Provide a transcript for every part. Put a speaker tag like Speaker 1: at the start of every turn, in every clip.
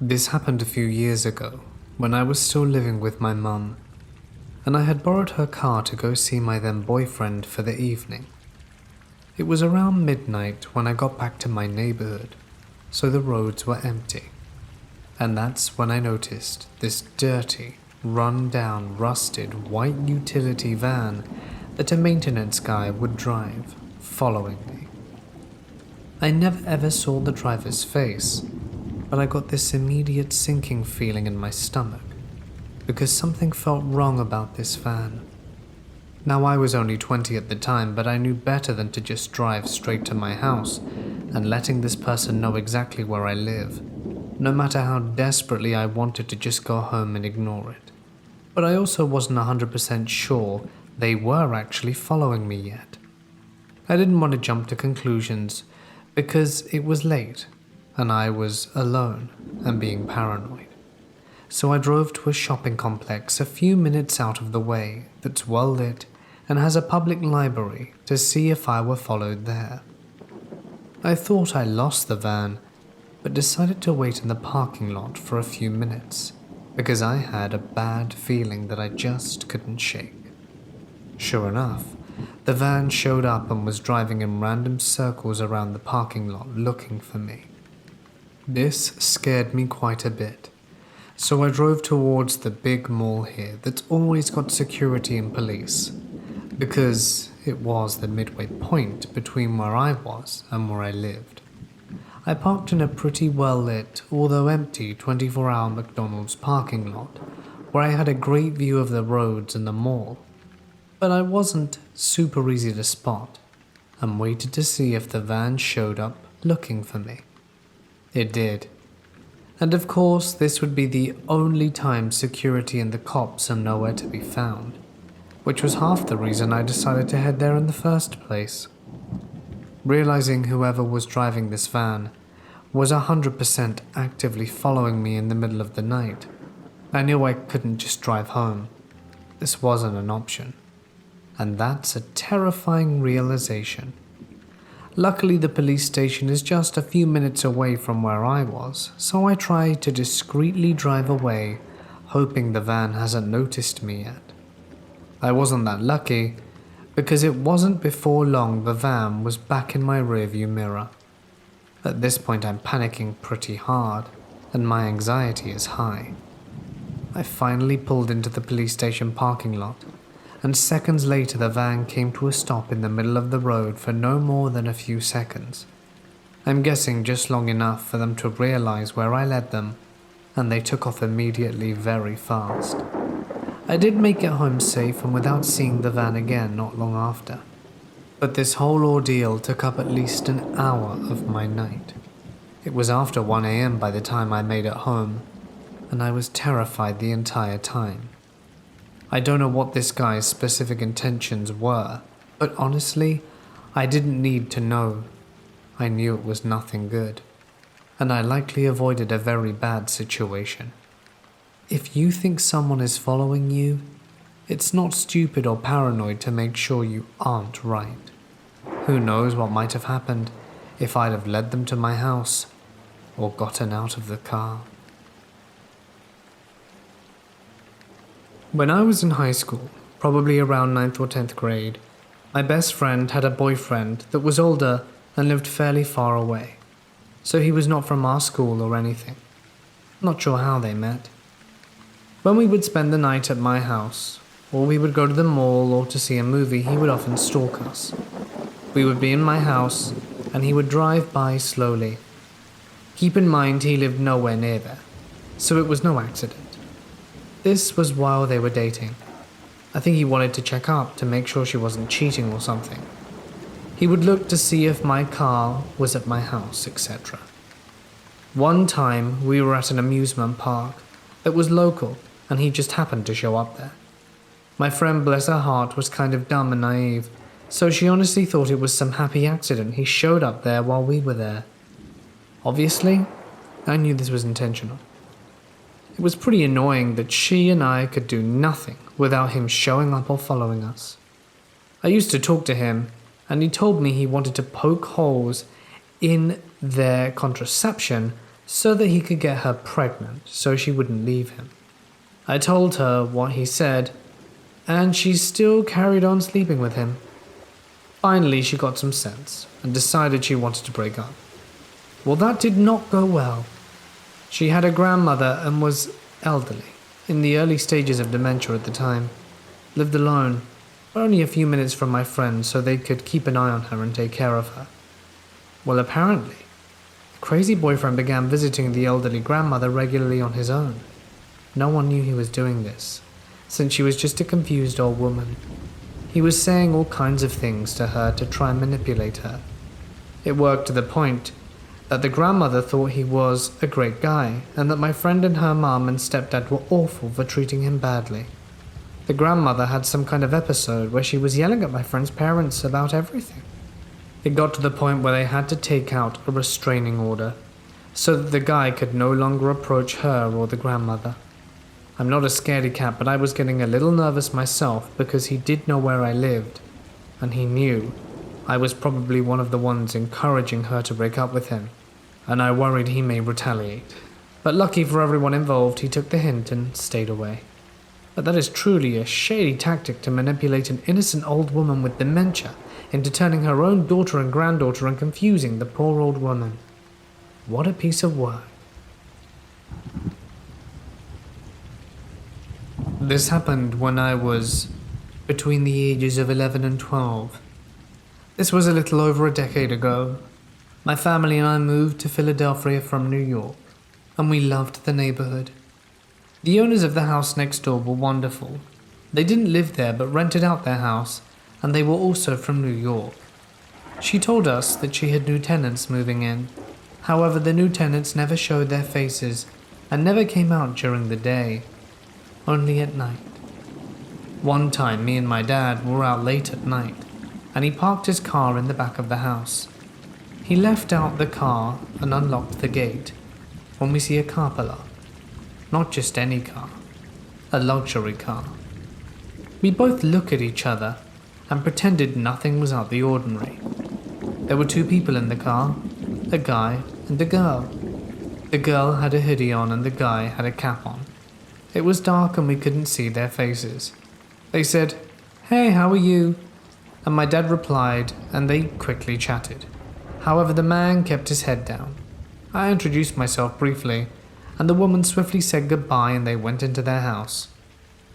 Speaker 1: This happened a few years ago, when I was still living with my mum, and I had borrowed her car to go see my then boyfriend for the evening. It was around midnight when I got back to my neighborhood, so the roads were empty. And that's when I noticed this dirty, run-down, rusted, white utility van that a maintenance guy would drive, following me. I never ever saw the driver's face, but I got this immediate sinking feeling in my stomach, because something felt wrong about this van. Now I was only 20 at the time, but I knew better than to just drive straight to my house and letting this person know exactly where I live, no matter how desperately I wanted to just go home and ignore it. But I also wasn't 100% sure they were actually following me yet. I didn't want to jump to conclusions because it was late and I was alone and being paranoid. So I drove to a shopping complex a few minutes out of the way that's well lit and has a public library to see if I were followed there. I thought I lost the van, but decided to wait in the parking lot for a few minutes because I had a bad feeling that I just couldn't shake. Sure enough, the van showed up and was driving in random circles around the parking lot looking for me. This scared me quite a bit, so I drove towards the big mall here that's always got security and police, because it was the midway point between where I was and where I lived. I parked in a pretty well-lit, although empty 24-hour McDonald's parking lot, where I had a great view of the roads and the mall. But I wasn't super easy to spot, and waited to see if the van showed up looking for me. It did. And of course, this would be the only time security and the cops are nowhere to be found, which was half the reason I decided to head there in the first place. Realizing whoever was driving this van was 100% actively following me in the middle of the night, I knew I couldn't just drive home. This wasn't an option. And that's a terrifying realization. Luckily, the police station is just a few minutes away from where I was, so I try to discreetly drive away, hoping the van hasn't noticed me yet. I wasn't that lucky, because it wasn't before long the van was back in my rearview mirror. At this point I'm panicking pretty hard, and my anxiety is high. I finally pulled into the police station parking lot, and seconds later the van came to a stop in the middle of the road for no more than a few seconds. I'm guessing just long enough for them to realize where I led them, and they took off immediately very fast. I did make it home safe and without seeing the van again not long after. But this whole ordeal took up at least an hour of my night. It was after 1 a.m. by the time I made it home, and I was terrified the entire time. I don't know what this guy's specific intentions were, but honestly, I didn't need to know. I knew it was nothing good, and I likely avoided a very bad situation. If you think someone is following you, it's not stupid or paranoid to make sure you aren't right. Who knows what might have happened if I'd have led them to my house or gotten out of the car. When I was in high school, probably around 9th or 10th grade, my best friend had a boyfriend that was older and lived fairly far away, so he was not from our school or anything. Not sure how they met. When we would spend the night at my house, or we would go to the mall or to see a movie, he would often stalk us. We would be in my house, and he would drive by slowly. Keep in mind he lived nowhere near there, so it was no accident. This was while they were dating. I think he wanted to check up to make sure she wasn't cheating or something. He would look to see if my car was at my house, etc. One time we were at an amusement park that was local and he just happened to show up there. My friend, bless her heart, was kind of dumb and naive, so she honestly thought it was some happy accident he showed up there while we were there. Obviously, I knew this was intentional. It was pretty annoying that she and I could do nothing without him showing up or following us. I used to talk to him, and he told me he wanted to poke holes in their contraception so that he could get her pregnant so she wouldn't leave him. I told her what he said, and she still carried on sleeping with him. Finally, she got some sense and decided she wanted to break up. Well, that did not go well. She had a grandmother and was elderly, in the early stages of dementia at the time. Lived alone, only a few minutes from my friends so they could keep an eye on her and take care of her. Well, apparently, the crazy boyfriend began visiting the elderly grandmother regularly on his own. No one knew he was doing this, since she was just a confused old woman. He was saying all kinds of things to her to try and manipulate her. It worked to the point that the grandmother thought he was a great guy, and that my friend and her mum and stepdad were awful for treating him badly. The grandmother had some kind of episode where she was yelling at my friend's parents about everything. It got to the point where they had to take out a restraining order, so that the guy could no longer approach her or the grandmother. I'm not a scaredy cat, but I was getting a little nervous myself because he did know where I lived, and he knew I was probably one of the ones encouraging her to break up with him, and I worried he may retaliate. But lucky for everyone involved, he took the hint and stayed away. But that is truly a shady tactic to manipulate an innocent old woman with dementia into turning her own daughter and granddaughter and confusing the poor old woman. What a piece of work. This happened when I was between the ages of 11 and 12. This was a little over a decade ago. My family and I moved to Philadelphia from New York, and we loved the neighborhood. The owners of the house next door were wonderful. They didn't live there but rented out their house, and they were also from New York. She told us that she had new tenants moving in. However, the new tenants never showed their faces and never came out during the day, only at night. One time, me and my dad were out late at night, and he parked his car in the back of the house. He left out the car and unlocked the gate when we see a car pull up. Not just any car, a luxury car. We both look at each other and pretended nothing was out of the ordinary. There were two people in the car, a guy and a girl. The girl had a hoodie on and the guy had a cap on. It was dark and we couldn't see their faces. They said, "Hey, how are you?" And my dad replied, and they quickly chatted. However, the man kept his head down. I introduced myself briefly, and the woman swiftly said goodbye and they went into their house.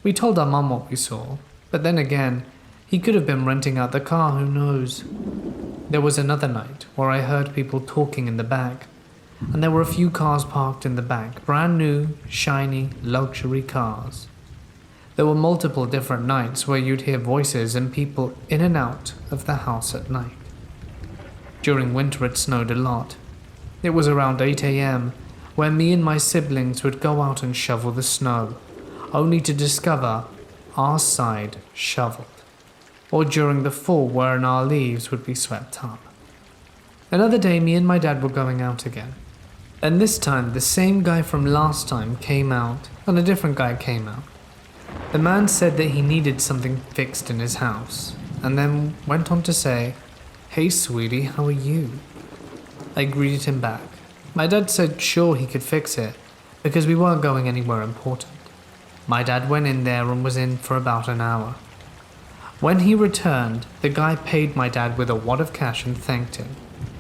Speaker 1: We told our mum what we saw, but then again, he could have been renting out the car, who knows. There was another night where I heard people talking in the back, and there were a few cars parked in the back, brand new, shiny, luxury cars. There were multiple different nights where you'd hear voices and people in and out of the house at night. During winter it snowed a lot. It was around 8 a.m. where me and my siblings would go out and shovel the snow, only to discover our side shoveled, or during the fall wherein our leaves would be swept up. Another day me and my dad were going out again, and this time the same guy from last time came out and a different guy came out. The man said that he needed something fixed in his house, and then went on to say, "Hey sweetie, how are you?" I greeted him back. My dad said sure he could fix it, because we weren't going anywhere important. My dad went in there and was in for about an hour. When he returned, the guy paid my dad with a wad of cash and thanked him,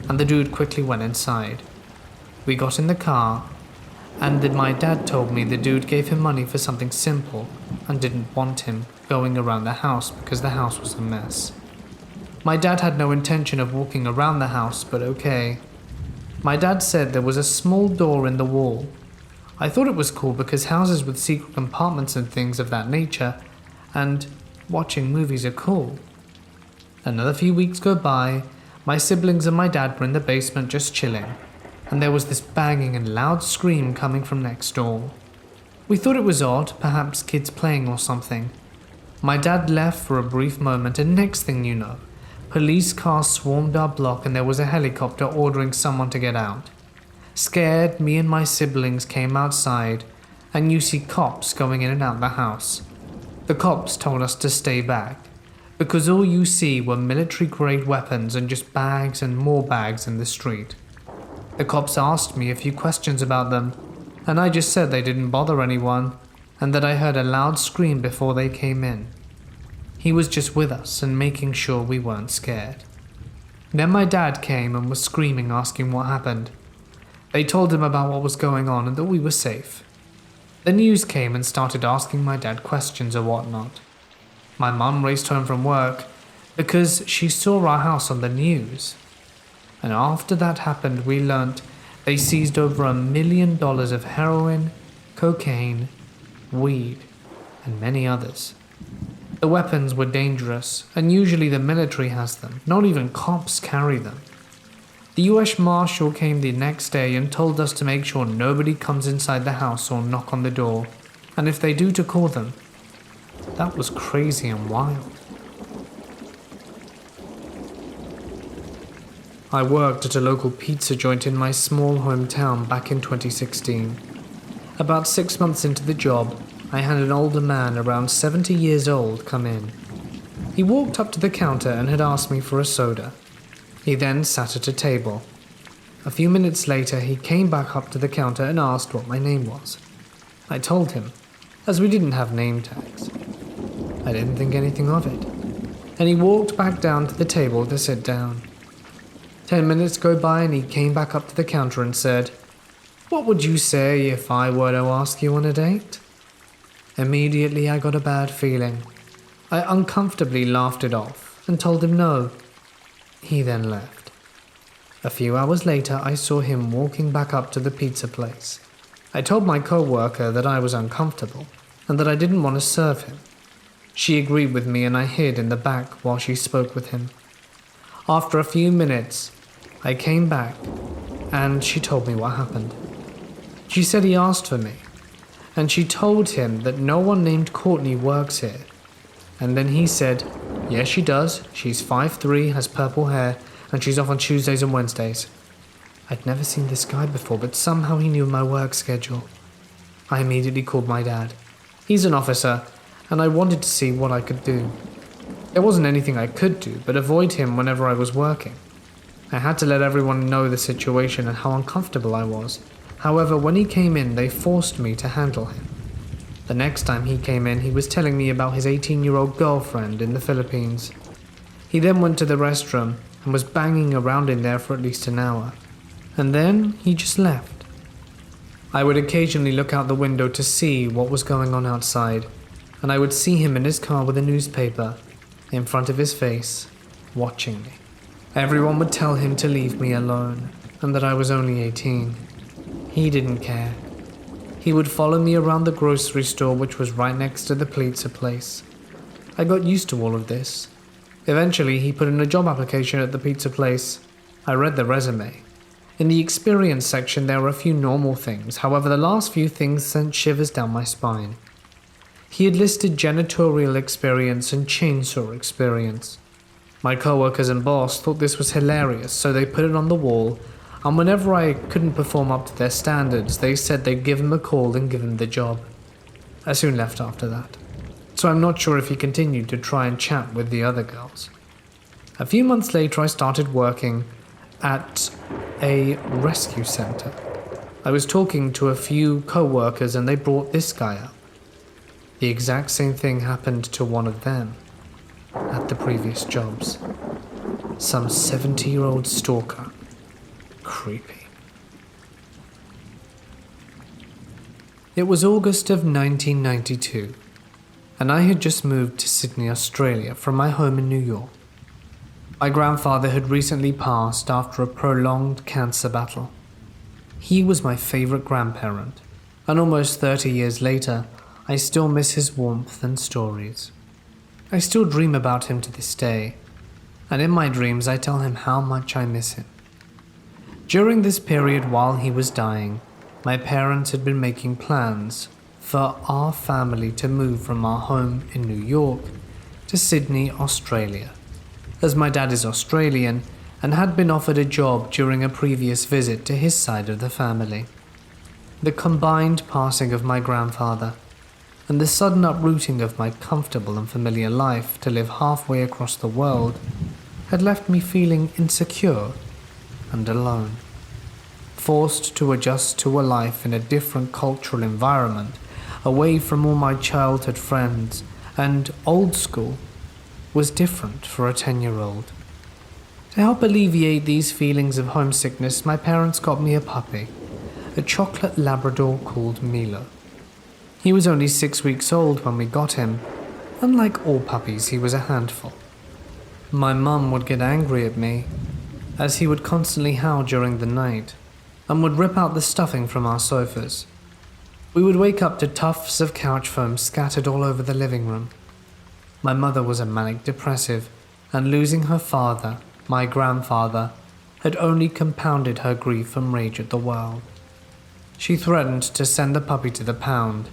Speaker 1: and the dude quickly went inside. We got in the car, and then my dad told me the dude gave him money for something simple and didn't want him going around the house because the house was a mess. My dad had no intention of walking around the house, but okay. My dad said there was a small door in the wall. I thought it was cool because houses with secret compartments and things of that nature, and watching movies are cool. Another few weeks go by, my siblings and my dad were in the basement just chilling, and there was this banging and loud scream coming from next door. We thought it was odd, perhaps kids playing or something. My dad left for a brief moment, and next thing you know, police cars swarmed our block and there was a helicopter ordering someone to get out. Scared, me and my siblings came outside, and you see cops going in and out the house. The cops told us to stay back, because all you see were military-grade weapons and just bags and more bags in the street. The cops asked me a few questions about them, and I just said they didn't bother anyone, and that I heard a loud scream before they came in. He was just with us and making sure we weren't scared. Then my dad came and was screaming, asking what happened. They told him about what was going on and that we were safe. The news came and started asking my dad questions or whatnot. My mum raced home from work because she saw our house on the news. And after that happened, we learnt they seized over $1 million of heroin, cocaine, weed, and many others. The weapons were dangerous, and usually the military has them. Not even cops carry them. The US Marshal came the next day and told us to make sure nobody comes inside the house or knock on the door, and if they do, to call them. That was crazy and wild. I worked at a local pizza joint in my small hometown back in 2016. About 6 months into the job, I had an older man around 70 years old come in. He walked up to the counter and had asked me for a soda. He then sat at a table. A few minutes later, he came back up to the counter and asked what my name was. I told him, as we didn't have name tags. I didn't think anything of it, and he walked back down to the table to sit down. 10 minutes go by and he came back up to the counter and said, "What would you say if I were to ask you on a date?" Immediately I got a bad feeling. I uncomfortably laughed it off and told him no. He then left. A few hours later, I saw him walking back up to the pizza place. I told my co-worker that I was uncomfortable and that I didn't want to serve him. She agreed with me and I hid in the back while she spoke with him. After a few minutes, I came back and she told me what happened. She said he asked for me, and she told him that no one named Courtney works here. And then he said, "Yes, she does. She's 5'3", has purple hair, and she's off on Tuesdays and Wednesdays." I'd never seen this guy before, but somehow he knew my work schedule. I immediately called my dad. He's an officer, and I wanted to see what I could do. There wasn't anything I could do but avoid him whenever I was working. I had to let everyone know the situation and how uncomfortable I was. However, when he came in, they forced me to handle him. The next time he came in, he was telling me about his 18-year-old girlfriend in the Philippines. He then went to the restroom and was banging around in there for at least an hour. And then he just left. I would occasionally look out the window to see what was going on outside, and I would see him in his car with a newspaper in front of his face, watching me. Everyone would tell him to leave me alone, and that I was only 18. He didn't care. He would follow me around the grocery store, which was right next to the pizza place. I got used to all of this. Eventually, he put in a job application at the pizza place. I read the resume. In the experience section, there were a few normal things. However, the last few things sent shivers down my spine. He had listed janitorial experience and chainsaw experience. My coworkers and boss thought this was hilarious, so they put it on the wall, and whenever I couldn't perform up to their standards, they said they'd give him a call and give him the job. I soon left after that, so I'm not sure if he continued to try and chat with the other girls. A few months later, I started working at a rescue center. I was talking to a few co-workers and they brought this guy up. The exact same thing happened to one of them at the previous jobs. Some 70-year-old stalker. Creepy. It was August of 1992, and I had just moved to Sydney, Australia from my home in New York. My grandfather had recently passed after a prolonged cancer battle. He was my favorite grandparent, and almost 30 years later, I still miss his warmth and stories. I still dream about him to this day, and in my dreams I tell him how much I miss him. During this period while he was dying, my parents had been making plans for our family to move from our home in New York to Sydney, Australia, as my dad is Australian and had been offered a job during a previous visit to his side of the family. The combined passing of my grandfather and the sudden uprooting of my comfortable and familiar life to live halfway across the world had left me feeling insecure and alone. forced to adjust to a life in a different cultural environment, away from all my childhood friends, and old school, was different for a 10-year-old. To help alleviate these feelings of homesickness, my parents got me a puppy, a chocolate Labrador called Milo. He was only 6 weeks old when we got him. Unlike all puppies, he was a handful. My mum would get angry at me, as he would constantly howl during the night, and would rip out the stuffing from our sofas. We would wake up to tufts of couch foam scattered all over the living room. My mother was a manic depressive, and losing her father, my grandfather, had only compounded her grief and rage at the world. She threatened to send the puppy to the pound,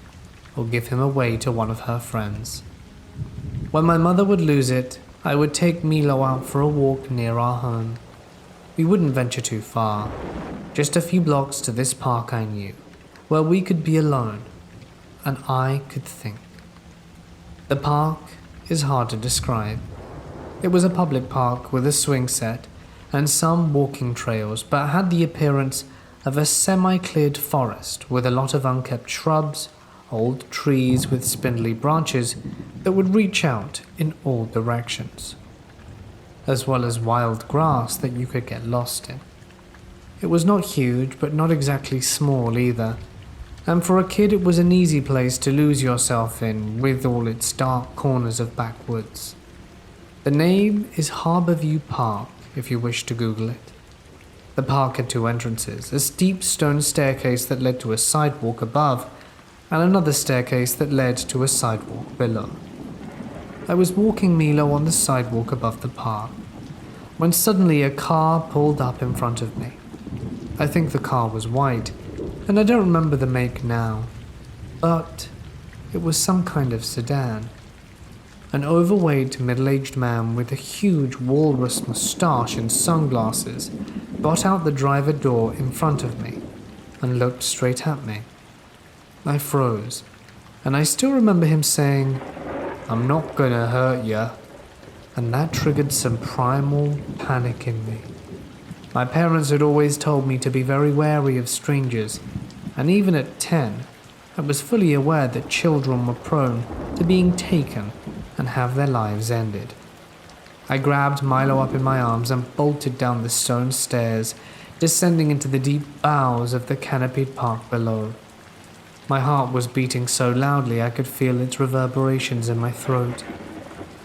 Speaker 1: or give him away to one of her friends. When my mother would lose it, I would take Milo out for a walk near our home. We wouldn't venture too far, just a few blocks to this park I knew, where we could be alone, and I could think. The park is hard to describe. It was a public park with a swing set and some walking trails, but had the appearance of a semi-cleared forest with a lot of unkept shrubs, old trees with spindly branches that would reach out in all directions, as well as wild grass that you could get lost in. It was not huge, but not exactly small either, and for a kid it was an easy place to lose yourself in with all its dark corners of backwoods. The name is Harborview Park if you wish to Google it. The park had 2 entrances, a steep stone staircase that led to a sidewalk above, and another staircase that led to a sidewalk below. I was walking Milo on the sidewalk above the park, when suddenly a car pulled up in front of me. I think the car was white, and I don't remember the make now, but it was some kind of sedan. An overweight middle-aged man with a huge walrus moustache and sunglasses got out the driver door in front of me and looked straight at me. I froze, and I still remember him saying, "I'm not gonna hurt ya," and that triggered some primal panic in me. My parents had always told me to be very wary of strangers, and even at 10, I was fully aware that children were prone to being taken and have their lives ended. I grabbed Milo up in my arms and bolted down the stone stairs, descending into the deep bowels of the canopied park below. My heart was beating so loudly I could feel its reverberations in my throat.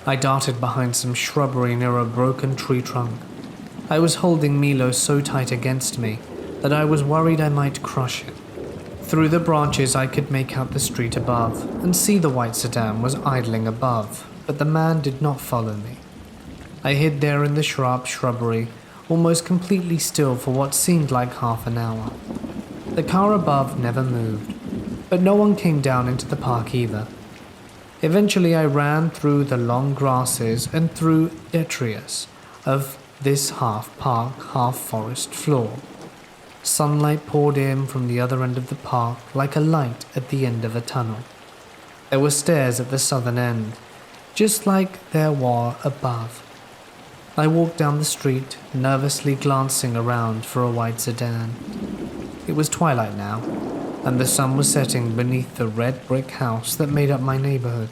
Speaker 1: I darted behind some shrubbery near a broken tree trunk. I was holding Milo so tight against me that I was worried I might crush him. Through the branches I could make out the street above and see the white sedan was idling above, but the man did not follow me. I hid there in the shrubbery, almost completely still for what seemed like half an hour. The car above never moved, but no one came down into the park either. Eventually I ran through the long grasses and through detritus of this half-park, half-forest floor. Sunlight poured in from the other end of the park like a light at the end of a tunnel. There were stairs at the southern end, just like there were above. I walked down the street, nervously glancing around for a white sedan. It was twilight now, and the sun was setting beneath the red brick house that made up my neighborhood.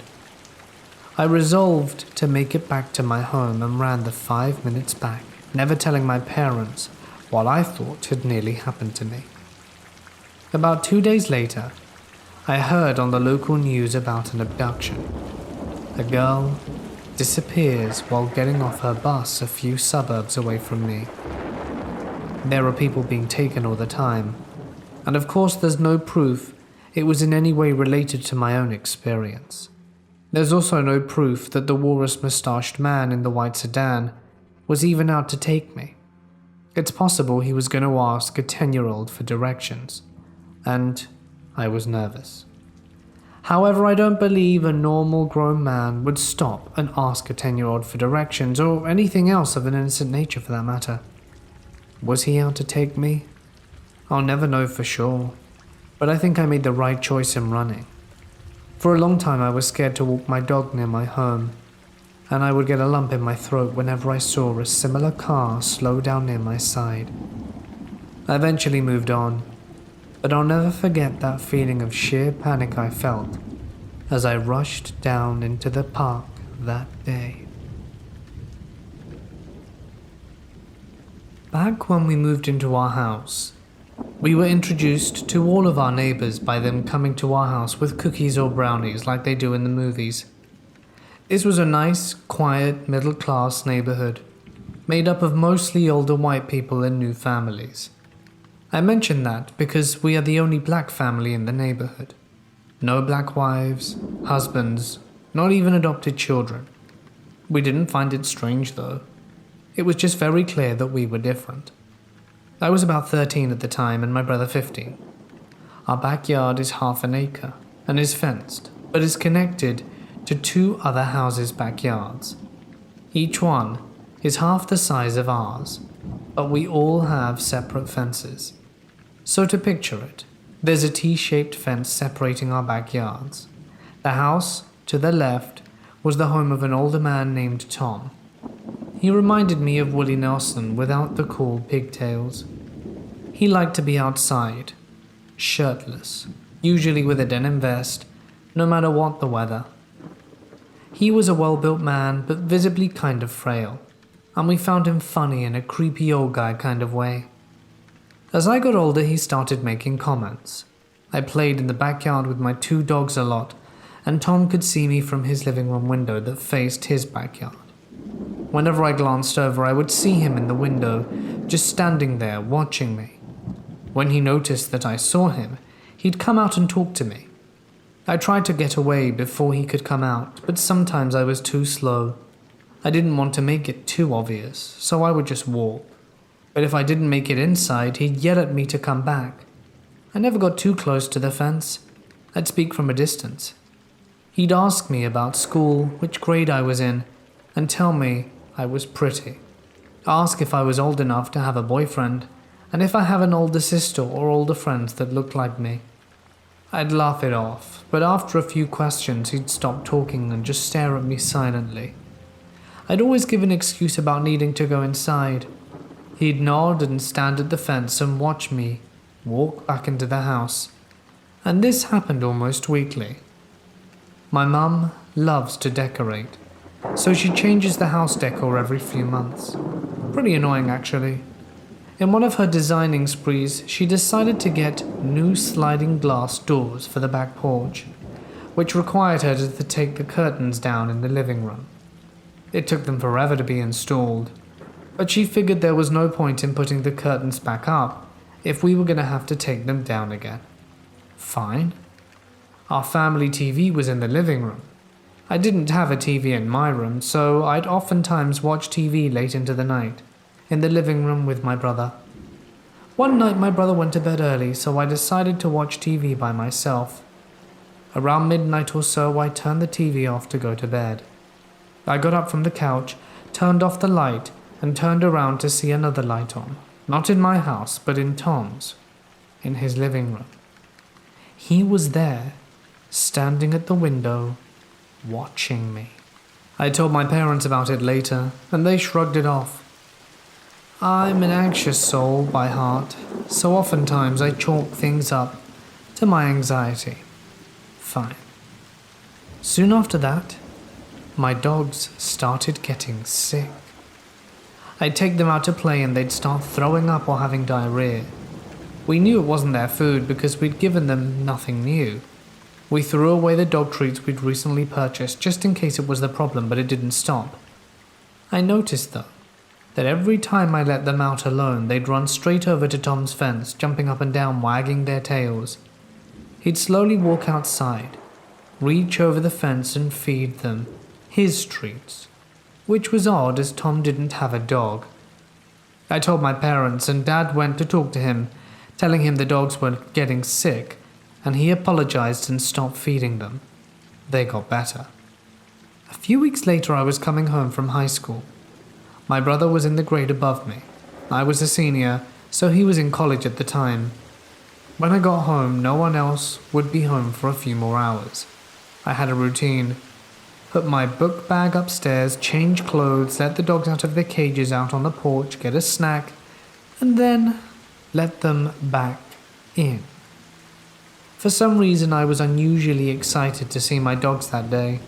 Speaker 1: I resolved to make it back to my home and ran the 5 minutes back, never telling my parents what I thought had nearly happened to me. About 2 days later, I heard on the local news about an abduction. A girl disappears while getting off her bus a few suburbs away from me. There are people being taken all the time, and of course there's no proof it was in any way related to my own experience. There's also no proof that the walrus-moustached man in the white sedan was even out to take me. It's possible he was going to ask a 10-year-old for directions, and I was nervous. However, I don't believe a normal grown man would stop and ask a 10-year-old for directions, or anything else of an innocent nature for that matter. Was he out to take me? I'll never know for sure, but I think I made the right choice in running. For a long time I was scared to walk my dog near my home, and I would get a lump in my throat whenever I saw a similar car slow down near my side. I eventually moved on, but I'll never forget that feeling of sheer panic I felt as I rushed down into the park that day. Back when we moved into our house, we were introduced to all of our neighbors by them coming to our house with cookies or brownies like they do in the movies. This was a nice, quiet, middle-class neighborhood, made up of mostly older white people and new families. I mention that because we are the only black family in the neighborhood. No black wives, husbands, not even adopted children. We didn't find it strange though. It was just very clear that we were different. I was about 13 at the time and my brother 15. Our backyard is half an acre and is fenced, but is connected to 2 other houses' backyards. Each one is half the size of ours, but we all have separate fences. So to picture it, there's a T-shaped fence separating our backyards. The house to the left was the home of an older man named Tom. He reminded me of Willie Nelson without the cool pigtails. He liked to be outside, shirtless, usually with a denim vest, no matter what the weather. He was a well-built man, but visibly kind of frail, and we found him funny in a creepy old guy kind of way. As I got older, he started making comments. I played in the backyard with my 2 dogs a lot, and Tom could see me from his living room window that faced his backyard. Whenever I glanced over, I would see him in the window, just standing there watching me. When he noticed that I saw him, he'd come out and talk to me. I tried to get away before he could come out, but sometimes I was too slow. I didn't want to make it too obvious, so I would just walk. But if I didn't make it inside, he'd yell at me to come back. I never got too close to the fence. I'd speak from a distance. He'd ask me about school, which grade I was in, and tell me I was pretty. Ask if I was old enough to have a boyfriend, and if I have an older sister or older friends that looked like me. I'd laugh it off, but after a few questions he'd stop talking and just stare at me silently. I'd always give an excuse about needing to go inside. He'd nod and stand at the fence and watch me walk back into the house, and this happened almost weekly. My mum loves to decorate, so she changes the house decor every few months. Pretty annoying actually. In one of her designing sprees, she decided to get new sliding glass doors for the back porch, which required her to take the curtains down in the living room. It took them forever to be installed, but she figured there was no point in putting the curtains back up if we were going to have to take them down again. Fine. Our family TV was in the living room. I didn't have a TV in my room, so I'd oftentimes watch TV late into the night, in the living room with my brother. One night my brother went to bed early, so I decided to watch TV by myself. Around midnight or so, I turned the TV off to go to bed. I got up from the couch, turned off the light, and turned around to see another light on. Not in my house, but in Tom's, in his living room. He was there, standing at the window, watching me. I told my parents about it later, and they shrugged it off. I'm an anxious soul by heart, so oftentimes I chalk things up to my anxiety. Fine. Soon after that, my dogs started getting sick. I'd take them out to play and they'd start throwing up or having diarrhea. We knew it wasn't their food because we'd given them nothing new. We threw away the dog treats we'd recently purchased just in case it was the problem, but it didn't stop. I noticed, though, that every time I let them out alone, they'd run straight over to Tom's fence, jumping up and down, wagging their tails. He'd slowly walk outside, reach over the fence and feed them his treats, which was odd as Tom didn't have a dog. I told my parents, and Dad went to talk to him, telling him the dogs were getting sick, and he apologized and stopped feeding them. They got better. A few weeks later, I was coming home from high school. My brother was in the grade above me. I was a senior, so he was in college at the time. When I got home, no one else would be home for a few more hours. I had a routine. Put my book bag upstairs, change clothes, let the dogs out of their cages out on the porch, get a snack, and then let them back in. For some reason, I was unusually excited to see my dogs that day,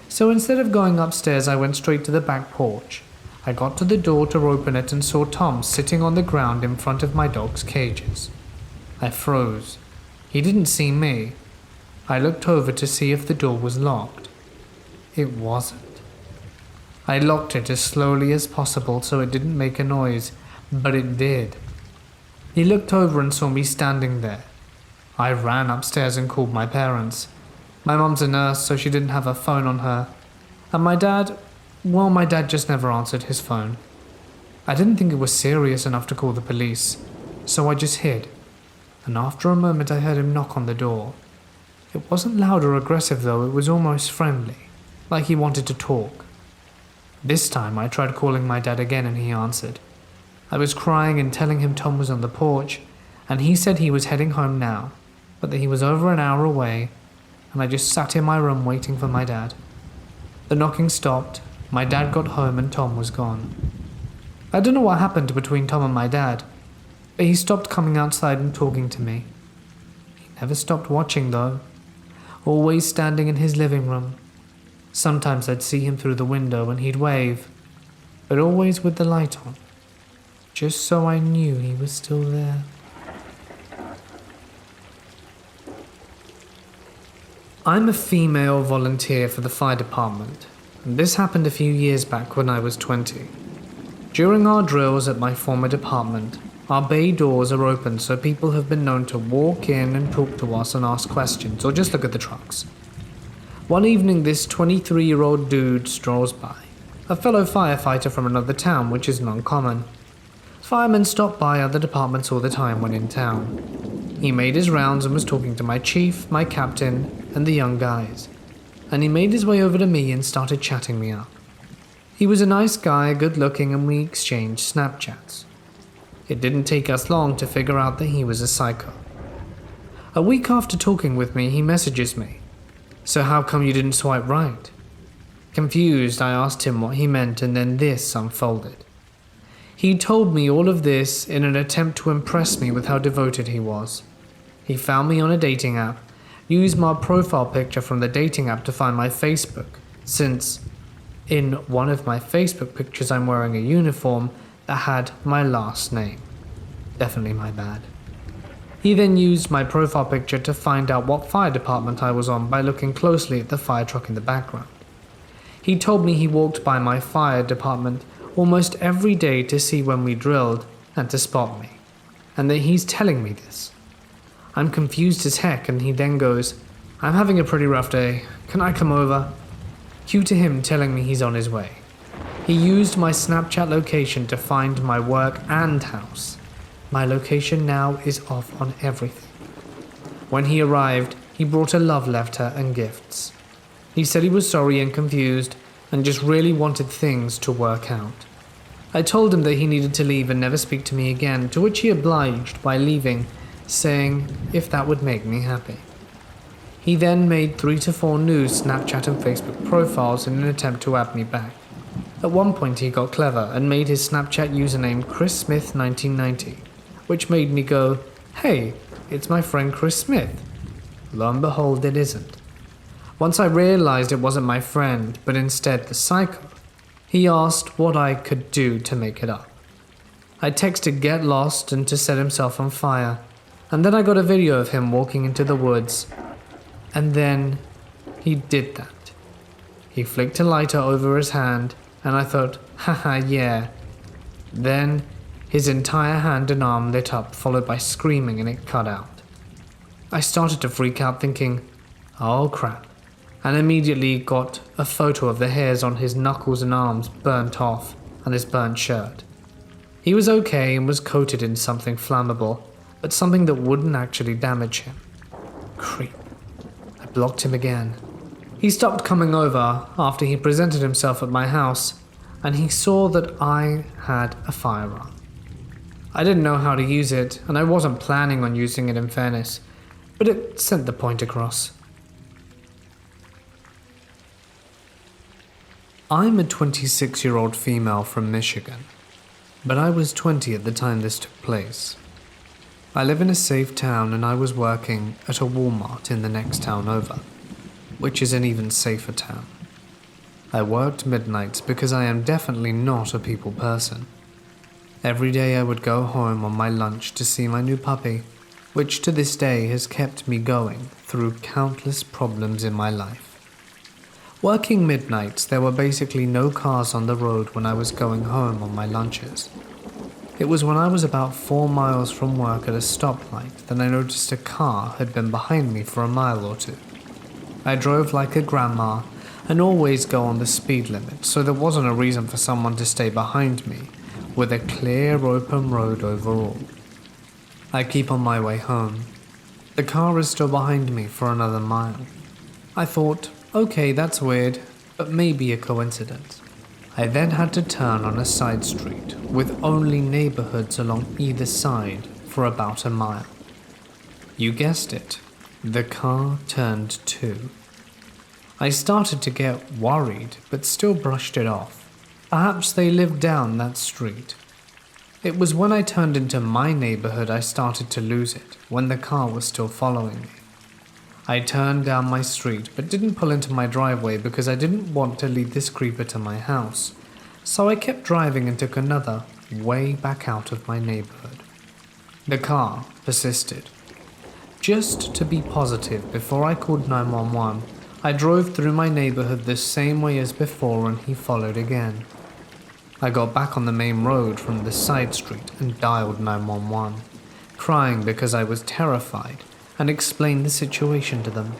Speaker 1: so instead of going upstairs, I went straight to the back porch. I got to the door to open it and saw Tom sitting on the ground in front of my dog's cages. I froze. He didn't see me. I looked over to see if the door was locked. It wasn't. I locked it as slowly as possible so it didn't make a noise, but it did. He looked over and saw me standing there. I ran upstairs and called my parents. My mum's a nurse, so she didn't have a phone on her. And my dad just never answered his phone. I didn't think it was serious enough to call the police, so I just hid. And after a moment I heard him knock on the door. It wasn't loud or aggressive though, it was almost friendly, like he wanted to talk. This time I tried calling my dad again and he answered. I was crying and telling him Tom was on the porch, and he said he was heading home now, but that he was over an hour away, and I just sat in my room waiting for my dad. The knocking stopped, my dad got home and Tom was gone. I don't know what happened between Tom and my dad, but he stopped coming outside and talking to me. He never stopped watching though, always standing in his living room. Sometimes I'd see him through the window and he'd wave, but always with the light on, just so I knew he was still there. I'm a female volunteer for the fire department, and this happened a few years back when I was 20. During our drills at my former department, our bay doors are open so people have been known to walk in and talk to us and ask questions or just look at the trucks. One evening this 23-year-old dude strolls by, a fellow firefighter from another town, which isn't uncommon. Firemen stop by other departments all the time when in town. He made his rounds and was talking to my chief, my captain, and the young guys. And he made his way over to me and started chatting me up. He was a nice guy, good looking, and we exchanged Snapchats. It didn't take us long to figure out that he was a psycho. A week after talking with me, he messages me. So how come you didn't swipe right? Confused, I asked him what he meant, and then this unfolded. He told me all of this in an attempt to impress me with how devoted he was. He found me on a dating app, used my profile picture from the dating app to find my Facebook, since in one of my Facebook pictures I'm wearing a uniform that had my last name. Definitely my bad. He then used my profile picture to find out what fire department I was on by looking closely at the fire truck in the background. He told me he walked by my fire department almost every day to see when we drilled and to spot me, and that he's telling me this. I'm confused as heck, and he then goes, "I'm having a pretty rough day. Can I come over?" Cue to him telling me he's on his way. He used my Snapchat location to find my work and house. My location now is off on everything. When he arrived, he brought a love letter and gifts. He said he was sorry and confused and just really wanted things to work out. I told him that he needed to leave and never speak to me again, to which he obliged by leaving, saying if that would make me happy. He then made 3 to 4 new Snapchat and Facebook profiles in an attempt to add me back. At one point he got clever and made his Snapchat username Chris Smith 1990, which made me go, "Hey, it's my friend Chris Smith." Lo and behold, it isn't. Once I realized it wasn't my friend, but instead the psycho, he asked what I could do to make it up. I texted get lost and to set himself on fire, and then I got a video of him walking into the woods. And then he did that. He flicked a lighter over his hand, and I thought, haha, yeah. Then his entire hand and arm lit up, followed by screaming, and it cut out. I started to freak out thinking, oh crap, and immediately got a photo of the hairs on his knuckles and arms burnt off and his burnt shirt. He was okay and was coated in something flammable, but something that wouldn't actually damage him. Creep. I blocked him again. He stopped coming over after he presented himself at my house, and he saw that I had a firearm. I didn't know how to use it, and I wasn't planning on using it in fairness, but it sent the point across. I'm a 26-year-old female from Michigan, but I was 20 at the time this took place. I live in a safe town and I was working at a Walmart in the next town over, which is an even safer town. I worked midnights because I am definitely not a people person. Every day I would go home on my lunch to see my new puppy, which to this day has kept me going through countless problems in my life. Working midnights, there were basically no cars on the road when I was going home on my lunches. It was when I was about 4 miles from work at a stoplight that I noticed a car had been behind me for a mile or two. I drove like a grandma and always go on the speed limit, so there wasn't a reason for someone to stay behind me with a clear open road overall. I keep on my way home. The car is still behind me for another mile. I thought, okay, that's weird, but maybe a coincidence. I then had to turn on a side street with only neighborhoods along either side for about a mile. You guessed it, the car turned too. I started to get worried, but still brushed it off. Perhaps they lived down that street. It was when I turned into my neighborhood I started to lose it, when the car was still following me. I turned down my street but didn't pull into my driveway because I didn't want to lead this creeper to my house, so I kept driving and took another way back out of my neighborhood. The car persisted. Just to be positive, before I called 911, I drove through my neighborhood the same way as before and he followed again. I got back on the main road from the side street and dialed 911, crying because I was terrified, and explained the situation to them.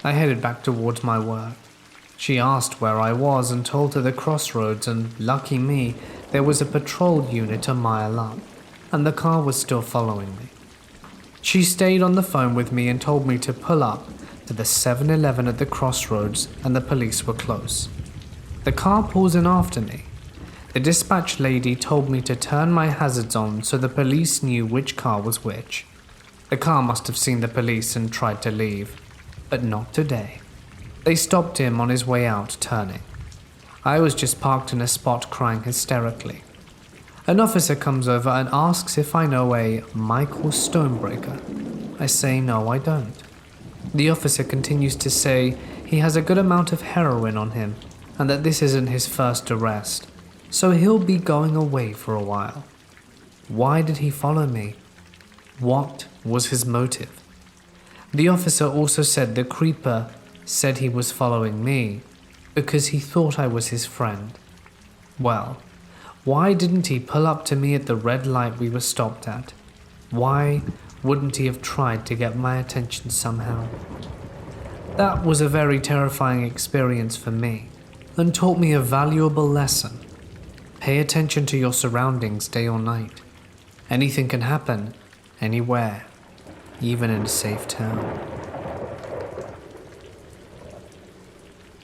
Speaker 1: I headed back towards my work. She asked where I was and told her the crossroads, and lucky me, there was a patrol unit a mile up, and the car was still following me. She stayed on the phone with me and told me to pull up to the 7-Eleven at the crossroads, and the police were close. The car pulls in after me. The dispatch lady told me to turn my hazards on so the police knew which car was which. The car must have seen the police and tried to leave, but not today. They stopped him on his way out turning. I was just parked in a spot crying hysterically. An officer comes over and asks if I know a Michael Stonebreaker. I say no, I don't. The officer continues to say he has a good amount of heroin on him and that this isn't his first arrest, so he'll be going away for a while. Why did he follow me? What was his motive? The officer also said the creeper said he was following me because he thought I was his friend. Well, why didn't he pull up to me at the red light we were stopped at? Why wouldn't he have tried to get my attention somehow? That was a very terrifying experience for me and taught me a valuable lesson. Pay attention to your surroundings day or night. Anything can happen, anywhere, even in a safe town.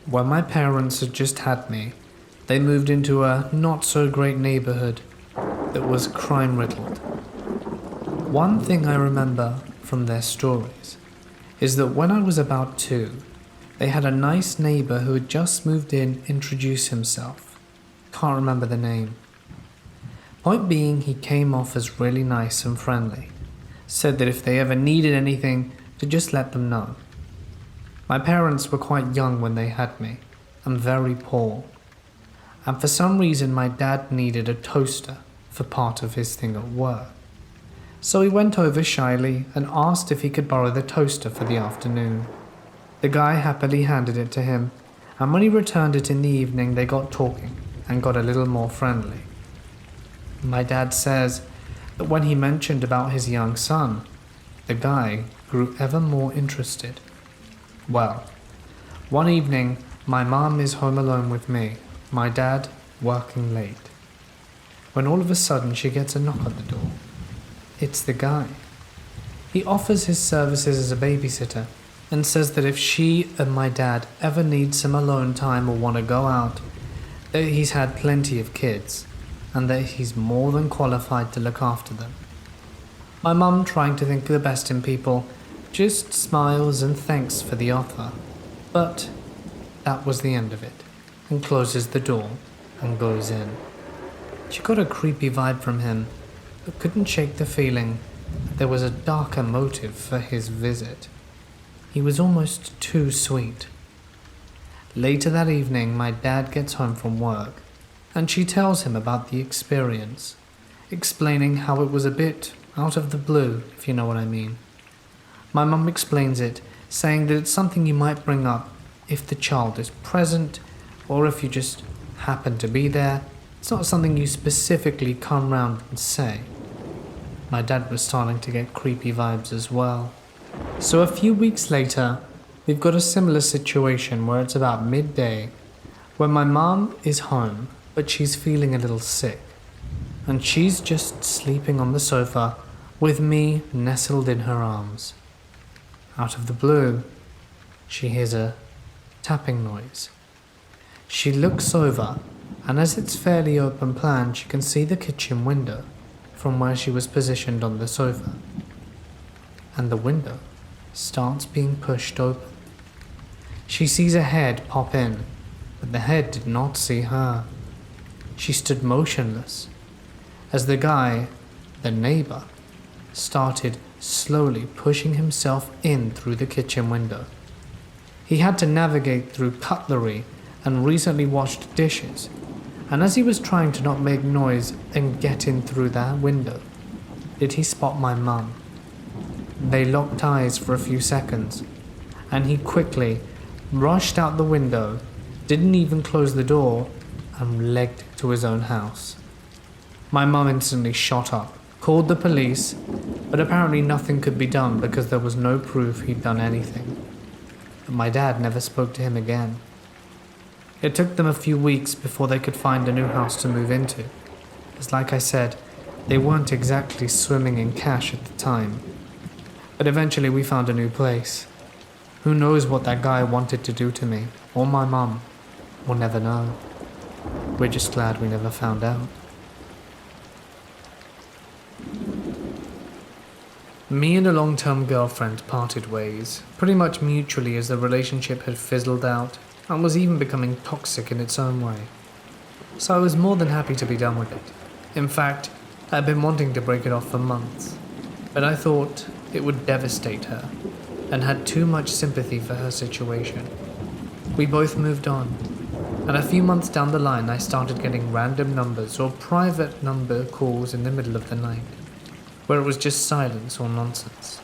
Speaker 1: When my parents had just had me, they moved into a not-so-great neighborhood that was crime-riddled. One thing I remember from their stories is that when I was about 2, they had a nice neighbor who had just moved in introduce himself. Can't remember the name. Point being, he came off as really nice and friendly. Said that if they ever needed anything, to just let them know. My parents were quite young when they had me, and very poor. And for some reason my dad needed a toaster for part of his thing at work. So he went over shyly and asked if he could borrow the toaster for the afternoon. The guy happily handed it to him, and when he returned it in the evening they got talking and got a little more friendly. My dad says that when he mentioned about his young son, the guy grew ever more interested. Well, one evening my mom is home alone with me, my dad working late, when all of a sudden she gets a knock at the door. It's the guy. He offers his services as a babysitter and says that if she and my dad ever need some alone time or want to go out, that he's had plenty of kids and that he's more than qualified to look after them. My mum, trying to think the best in people, just smiles and thanks for the offer, but that was the end of it, and closes the door and goes in. She got a creepy vibe from him, but couldn't shake the feeling There was a darker motive for his visit. He was almost too sweet. Later that evening, my dad gets home from work, and she tells him about the experience, explaining how it was a bit out of the blue, if you know what I mean. My mum explains it, saying that it's something you might bring up if the child is present, or if you just happen to be there. It's not something you specifically come round and say. My dad was starting to get creepy vibes as well. So a few weeks later, we've got a similar situation where it's about midday, where my mom is home, but she's feeling a little sick, and she's just sleeping on the sofa with me nestled in her arms. Out of the blue, she hears a tapping noise. She looks over, and as it's fairly open plan, she can see the kitchen window from where she was positioned on the sofa. And the window starts being pushed open. She sees a head pop in, but the head did not see her. She stood motionless as the guy, the neighbor, started slowly pushing himself in through the kitchen window. He had to navigate through cutlery and recently washed dishes, and as he was trying to not make noise and get in through that window, did he spot my mum. They locked eyes for a few seconds, and he quickly rushed out the window, didn't even close the door, and legged it to his own house. My mum instantly shot up, called the police, but apparently nothing could be done because there was no proof he'd done anything. But my dad never spoke to him again. It took them a few weeks before they could find a new house to move into, as like I said, they weren't exactly swimming in cash at the time. But eventually we found a new place. Who knows what that guy wanted to do to me, or my mum. We'll never know. We're just glad we never found out. Me and a long-term girlfriend parted ways, pretty much mutually as the relationship had fizzled out and was even becoming toxic in its own way. So I was more than happy to be done with it. In fact, I'd been wanting to break it off for months, but I thought it would devastate her and had too much sympathy for her situation. We both moved on, and a few months down the line I started getting random numbers or private number calls in the middle of the night, where it was just silence or nonsense.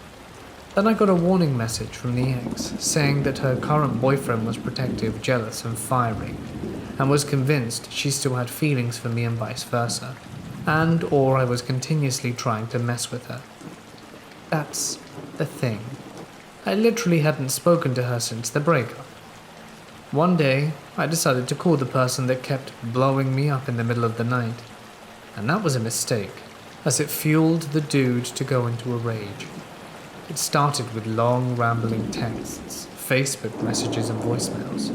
Speaker 1: Then I got a warning message from the ex, saying that her current boyfriend was protective, jealous and fiery, and was convinced she still had feelings for me and vice versa, and or I was continuously trying to mess with her. That's the thing. I literally hadn't spoken to her since the breakup. One day, I decided to call the person that kept blowing me up in the middle of the night, and that was a mistake, as it fueled the dude to go into a rage. It started with long, rambling texts, Facebook messages and voicemails.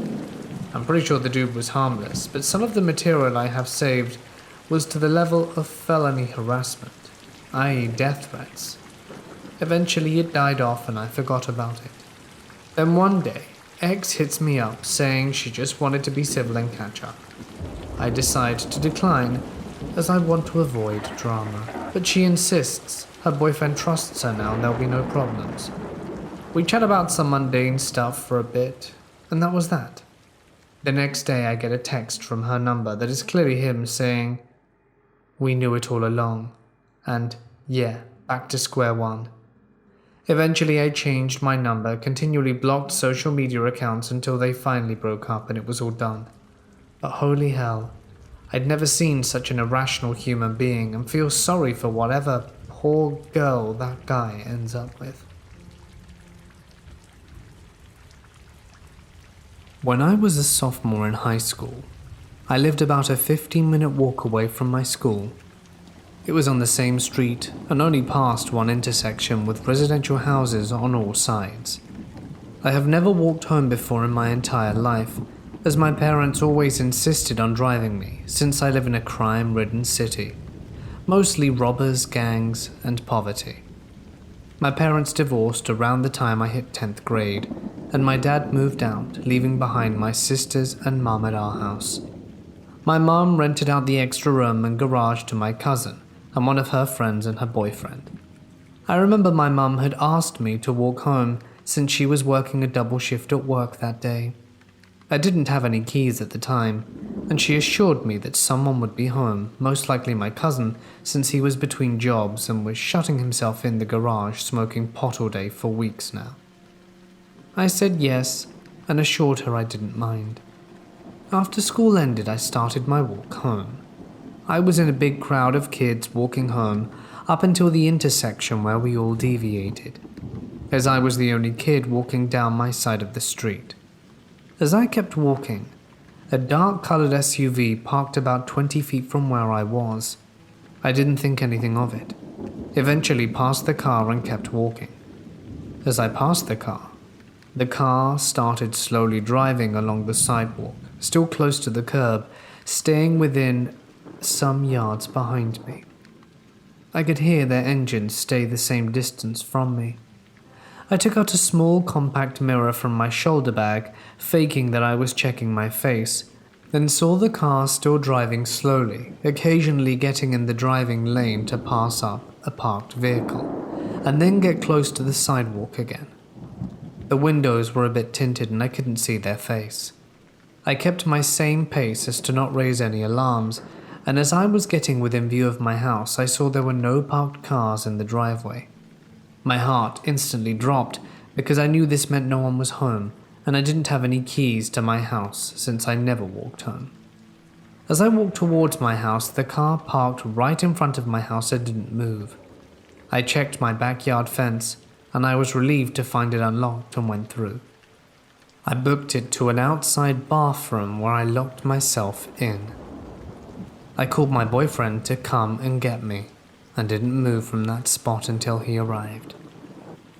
Speaker 1: I'm pretty sure the dude was harmless, but some of the material I have saved was to the level of felony harassment, i.e. death threats. Eventually it died off and I forgot about it. Then one day, X hits me up saying she just wanted to be civil and catch up. I decide to decline as I want to avoid drama, but she insists her boyfriend trusts her now and there'll be no problems. We chat about some mundane stuff for a bit, and that was that. The next day I get a text from her number that is clearly him saying, "We knew it all along," and yeah, back to square one. Eventually I changed my number, continually blocked social media accounts until they finally broke up and it was all done. But holy hell, I'd never seen such an irrational human being and feel sorry for whatever poor girl that guy ends up with. When I was a sophomore in high school, I lived about a 15-minute walk away from my school. It was on the same street and only past one intersection with residential houses on all sides. I have never walked home before in my entire life, as my parents always insisted on driving me since I live in a crime-ridden city. Mostly robbers, gangs, and poverty. My parents divorced around the time I hit 10th grade, and my dad moved out, leaving behind my sisters and mum at our house. My mum rented out the extra room and garage to my cousin and one of her friends and her boyfriend. I remember my mum had asked me to walk home since she was working a double shift at work that day. I didn't have any keys at the time, and she assured me that someone would be home, most likely my cousin, since he was between jobs and was shutting himself in the garage smoking pot all day for weeks now. I said yes, and assured her I didn't mind. After school ended, I started my walk home. I was in a big crowd of kids walking home up until the intersection where we all deviated, as I was the only kid walking down my side of the street. As I kept walking, a dark-colored SUV parked about 20 feet from where I was. I didn't think anything of it. Eventually passed the car and kept walking. As I passed the car started slowly driving along the sidewalk, still close to the curb, staying within some yards behind me. I could hear their engines stay the same distance from me. I took out a small compact mirror from my shoulder bag, faking that I was checking my face, then saw the car still driving slowly, occasionally getting in the driving lane to pass up a parked vehicle, and then get close to the sidewalk again. The windows were a bit tinted and I couldn't see their face. I kept my same pace as to not raise any alarms, and as I was getting within view of my house, I saw there were no parked cars in the driveway. My heart instantly dropped because I knew this meant no one was home, and I didn't have any keys to my house since I never walked home. As I walked towards my house, the car parked right in front of my house and didn't move. I checked my backyard fence, and I was relieved to find it unlocked and went through. I booked it to an outside bathroom where I locked myself in. I called my boyfriend to come and get me, and didn't move from that spot until he arrived.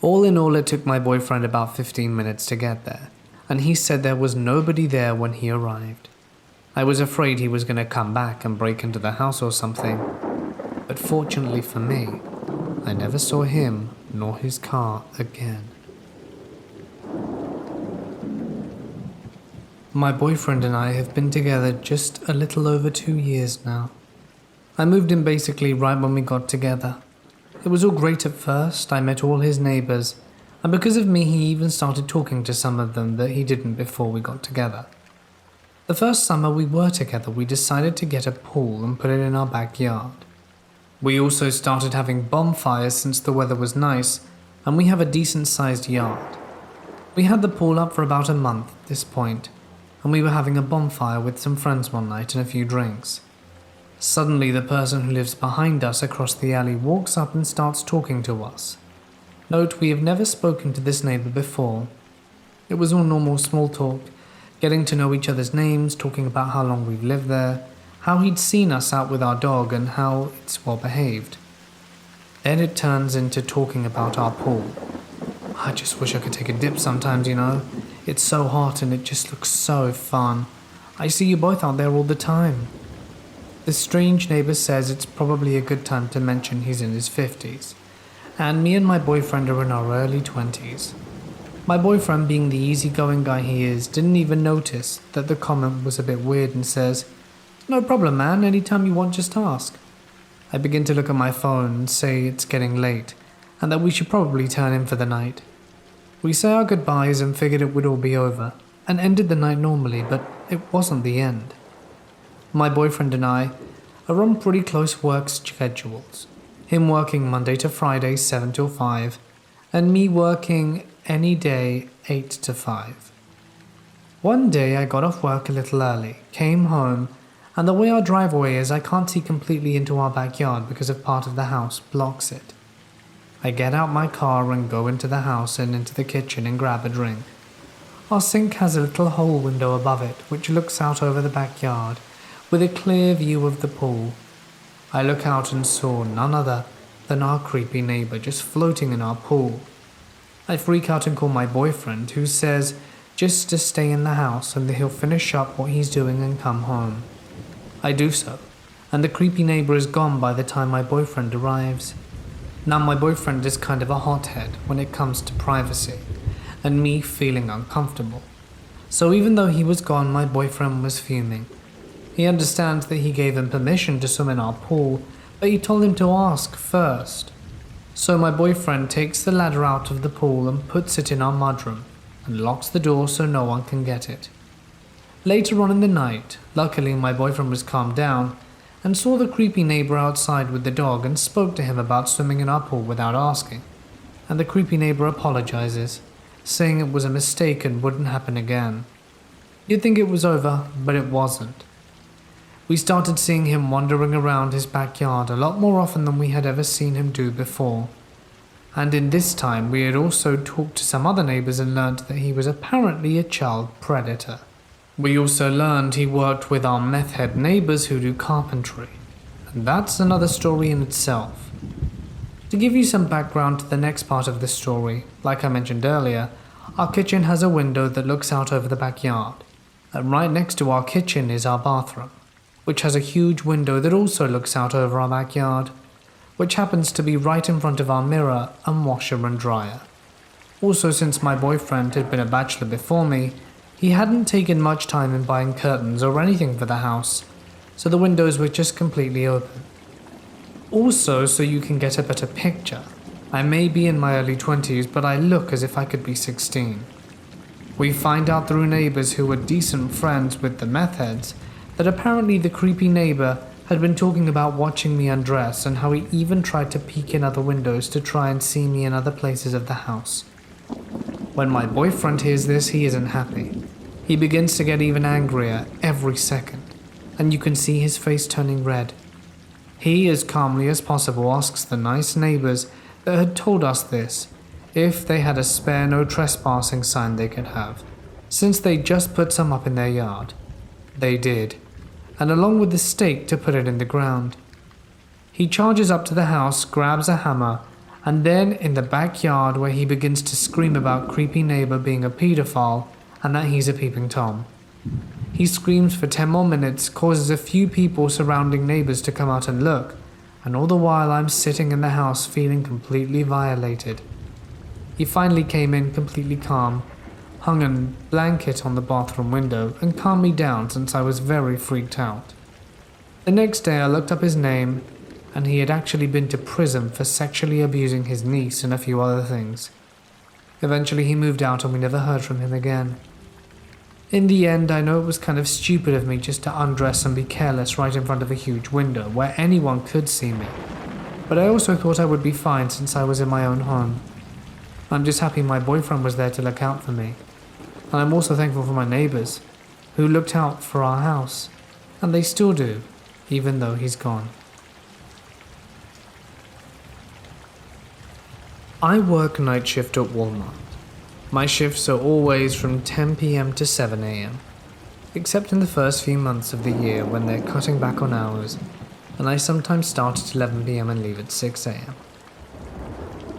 Speaker 1: All in all, it took my boyfriend about 15 minutes to get there, and he said there was nobody there when he arrived. I was afraid he was going to come back and break into the house or something, but fortunately for me, I never saw him nor his car again. My boyfriend and I have been together just a little over 2 years now. I moved in basically right when we got together. It was all great at first. I met all his neighbors, and because of me he even started talking to some of them that he didn't before we got together. The first summer we were together, we decided to get a pool and put it in our backyard. We also started having bonfires since the weather was nice, and we have a decent-sized yard. We had the pool up for about a month at this point, and we were having a bonfire with some friends one night and a few drinks. Suddenly, the person who lives behind us across the alley walks up and starts talking to us. Note, we have never spoken to this neighbor before. It was all normal small talk, getting to know each other's names, talking about how long we've lived there, how he'd seen us out with our dog and how it's well behaved. Then it turns into talking about our pool. I just wish I could take a dip sometimes, you know. It's so hot and it just looks so fun. I see you both out there all the time. This strange neighbor says it's probably a good time to mention he's in his 50s, and me and my boyfriend are in our early 20s. My boyfriend, being the easygoing guy he is, didn't even notice that the comment was a bit weird and says, "No problem, man, anytime you want, just ask." I begin to look at my phone and say it's getting late, and that we should probably turn in for the night. We say our goodbyes and figured it would all be over, and ended the night normally, but it wasn't the end. My boyfriend and I are on pretty close work schedules. Him working Monday to Friday 7 till 5, and me working any day 8 to 5. One day I got off work a little early, came home, and the way our driveway is, I can't see completely into our backyard because of part of the house blocks it. I get out my car and go into the house and into the kitchen and grab a drink. Our sink has a little hole window above it which looks out over the backyard with a clear view of the pool. I look out and saw none other than our creepy neighbor just floating in our pool. I freak out and call my boyfriend, who says just to stay in the house and that he'll finish up what he's doing and come home. I do so, and the creepy neighbor is gone by the time my boyfriend arrives. Now my boyfriend is kind of a hothead when it comes to privacy, and me feeling uncomfortable. So even though he was gone, my boyfriend was fuming. He understands that he gave him permission to swim in our pool, but he told him to ask first. So my boyfriend takes the ladder out of the pool and puts it in our mudroom and locks the door so no one can get it. Later on in the night, luckily my boyfriend was calmed down and saw the creepy neighbor outside with the dog and spoke to him about swimming in our pool without asking. And the creepy neighbor apologizes, saying it was a mistake and wouldn't happen again. You'd think it was over, but it wasn't. We started seeing him wandering around his backyard a lot more often than we had ever seen him do before. And in this time we had also talked to some other neighbors and learned that he was apparently a child predator. We also learned he worked with our meth head neighbors who do carpentry, and that's another story in itself. To give you some background to the next part of the story, like I mentioned earlier, our kitchen has a window that looks out over the backyard, and right next to our kitchen is our bathroom, which has a huge window that also looks out over our backyard, which happens to be right in front of our mirror and washer and dryer. Also, since my boyfriend had been a bachelor before me, he hadn't taken much time in buying curtains or anything for the house, so the windows were just completely open. Also, so you can get a better picture, I may be in my early 20s, but I look as if I could be 16. We find out through neighbors who were decent friends with the meth heads that apparently the creepy neighbor had been talking about watching me undress and how he even tried to peek in other windows to try and see me in other places of the house. When my boyfriend hears this, he isn't happy. He begins to get even angrier every second, and you can see his face turning red. He, as calmly as possible, asks the nice neighbors that had told us this if they had a spare no trespassing sign they could have, since they just put some up in their yard. They did, and along with the stake to put it in the ground. He charges up to the house, grabs a hammer, and then in the backyard where he begins to scream about creepy neighbor being a pedophile and that he's a peeping Tom. He screams for 10 more minutes, causes a few people surrounding neighbors to come out and look, and all the while I'm sitting in the house feeling completely violated. He finally came in completely calm, hung a blanket on the bathroom window and calmed me down since I was very freaked out. The next day I looked up his name, and he had actually been to prison for sexually abusing his niece and a few other things. Eventually he moved out and we never heard from him again. In the end, I know it was kind of stupid of me just to undress and be careless right in front of a huge window where anyone could see me, but I also thought I would be fine since I was in my own home. I'm just happy my boyfriend was there to look out for me, and I'm also thankful for my neighbors who looked out for our house, and they still do, even though he's gone. I work night shift at Walmart. My shifts are always from 10 p.m. to 7 a.m., except in the first few months of the year when they're cutting back on hours, and I sometimes start at 11 p.m. and leave at 6 a.m.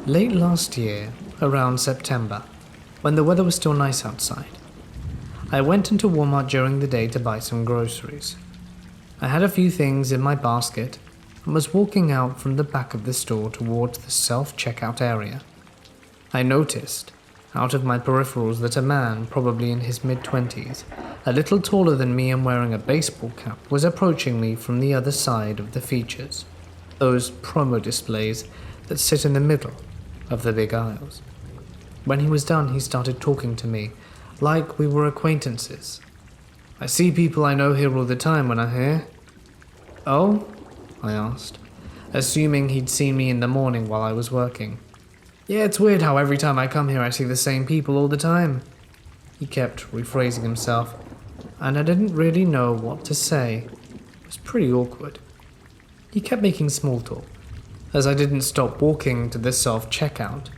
Speaker 1: Late last year, around September, when the weather was still nice outside, I went into Walmart during the day to buy some groceries. I had a few things in my basket and was walking out from the back of the store towards the self-checkout area. I noticed, out of my peripherals, that a man, probably in his mid-20s, a little taller than me and wearing a baseball cap, was approaching me from the other side of the features, those promo displays that sit in the middle of the big aisles. When he was done, he started talking to me, like we were acquaintances. I see people I know here all the time when I'm here. Oh? I asked, assuming he'd seen me in the morning while I was working. Yeah, it's weird how every time I come here I see the same people all the time. He kept rephrasing himself, and I didn't really know what to say. It was pretty awkward. He kept making small talk, as I didn't stop walking to the self-checkout,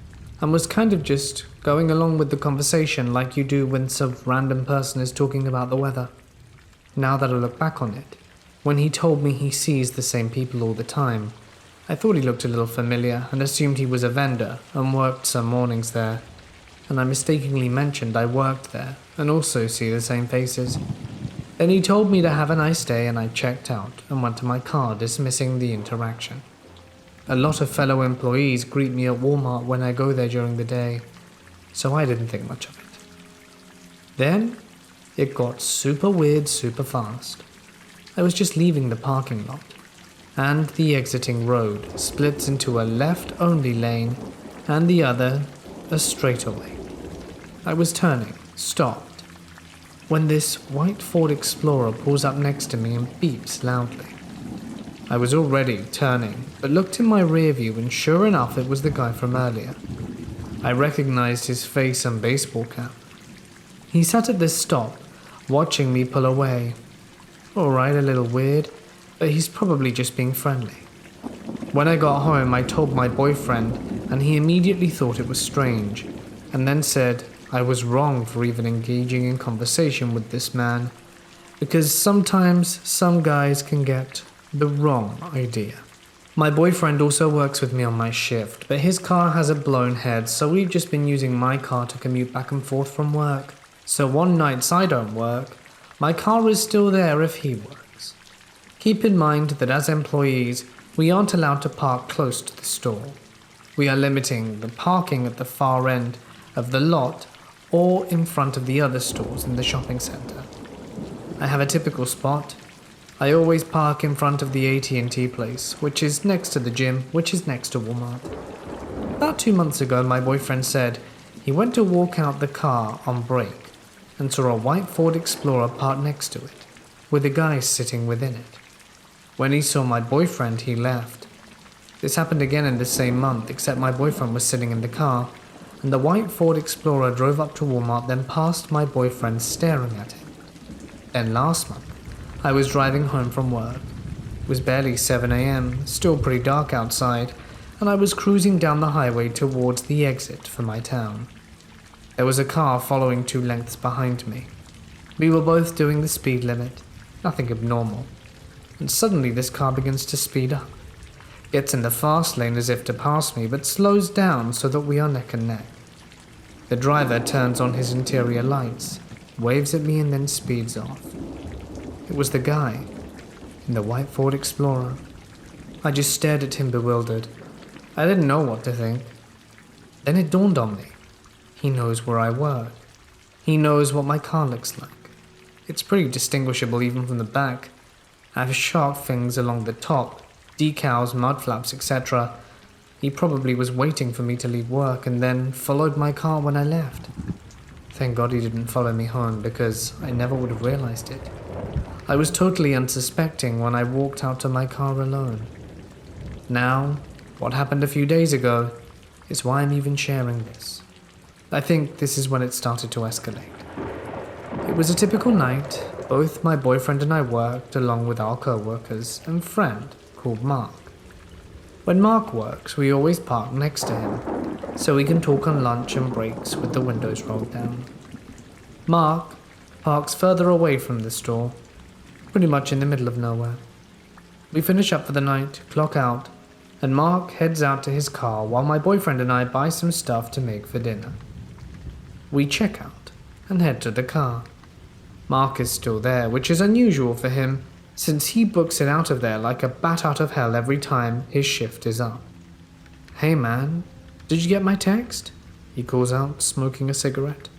Speaker 1: and was kind of just going along with the conversation like you do when some random person is talking about the weather. Now that I look back on it, when he told me he sees the same people all the time, I thought he looked a little familiar and assumed he was a vendor and worked some mornings there, and I mistakenly mentioned I worked there and also see the same faces. Then he told me to have a nice day and I checked out and went to my car, dismissing the interaction. A lot of fellow employees greet me at Walmart when I go there during the day, so I didn't think much of it. Then it got super weird super fast. I was just leaving the parking lot and the exiting road splits into a left-only lane and the other a straightaway. I was turning, stopped, when this white Ford Explorer pulls up next to me and beeps loudly. I was already turning, but looked in my rear view and sure enough it was the guy from earlier. I recognized his face and baseball cap. He sat at this stop, watching me pull away. Alright, a little weird, but he's probably just being friendly. When I got home, I told my boyfriend, and he immediately thought it was strange, and then said I was wrong for even engaging in conversation with this man, because sometimes some guys can get the wrong idea. My boyfriend also works with me on my shift, but his car has a blown head, so we've just been using my car to commute back and forth from work. So one nights I don't work, my car is still there if he works. Keep in mind that as employees, we aren't allowed to park close to the store. We are limiting the parking at the far end of the lot or in front of the other stores in the shopping center. I have a typical spot. I always park in front of the AT&T place, which is next to the gym, which is next to Walmart. About 2 months ago, my boyfriend said he went to walk out the car on break and saw a white Ford Explorer parked next to it, with a guy sitting within it. When he saw my boyfriend, he left. This happened again in the same month, except my boyfriend was sitting in the car, and the white Ford Explorer drove up to Walmart, then past my boyfriend staring at him. Then last month, I was driving home from work. It was barely 7 a.m., still pretty dark outside, and I was cruising down the highway towards the exit for my town. There was a car following 2 lengths behind me. We were both doing the speed limit, nothing abnormal, and suddenly this car begins to speed up. Gets in the fast lane as if to pass me, but slows down so that we are neck and neck. The driver turns on his interior lights, waves at me and then speeds off. It was the guy in the white Ford Explorer. I just stared at him bewildered. I didn't know what to think. Then it dawned on me. He knows where I work. He knows what my car looks like. It's pretty distinguishable even from the back. I have sharp things along the top, decals, mud flaps, etc. He probably was waiting for me to leave work and then followed my car when I left. Thank God he didn't follow me home because I never would have realized it. I was totally unsuspecting when I walked out to my car alone. Now, what happened a few days ago is why I'm even sharing this. I think this is when it started to escalate. It was a typical night. Both my boyfriend and I worked along with our co-workers and friend called Mark. When Mark works, we always park next to him, so we can talk on lunch and breaks with the windows rolled down. Mark parks further away from the store, pretty much in the middle of nowhere. We finish up for the night, clock out, and Mark heads out to his car while my boyfriend and I buy some stuff to make for dinner. We check out and head to the car. Mark is still there, which is unusual for him, since he books it out of there like a bat out of hell every time his shift is up. "Hey man, did you get my text?" he calls out, smoking a cigarette.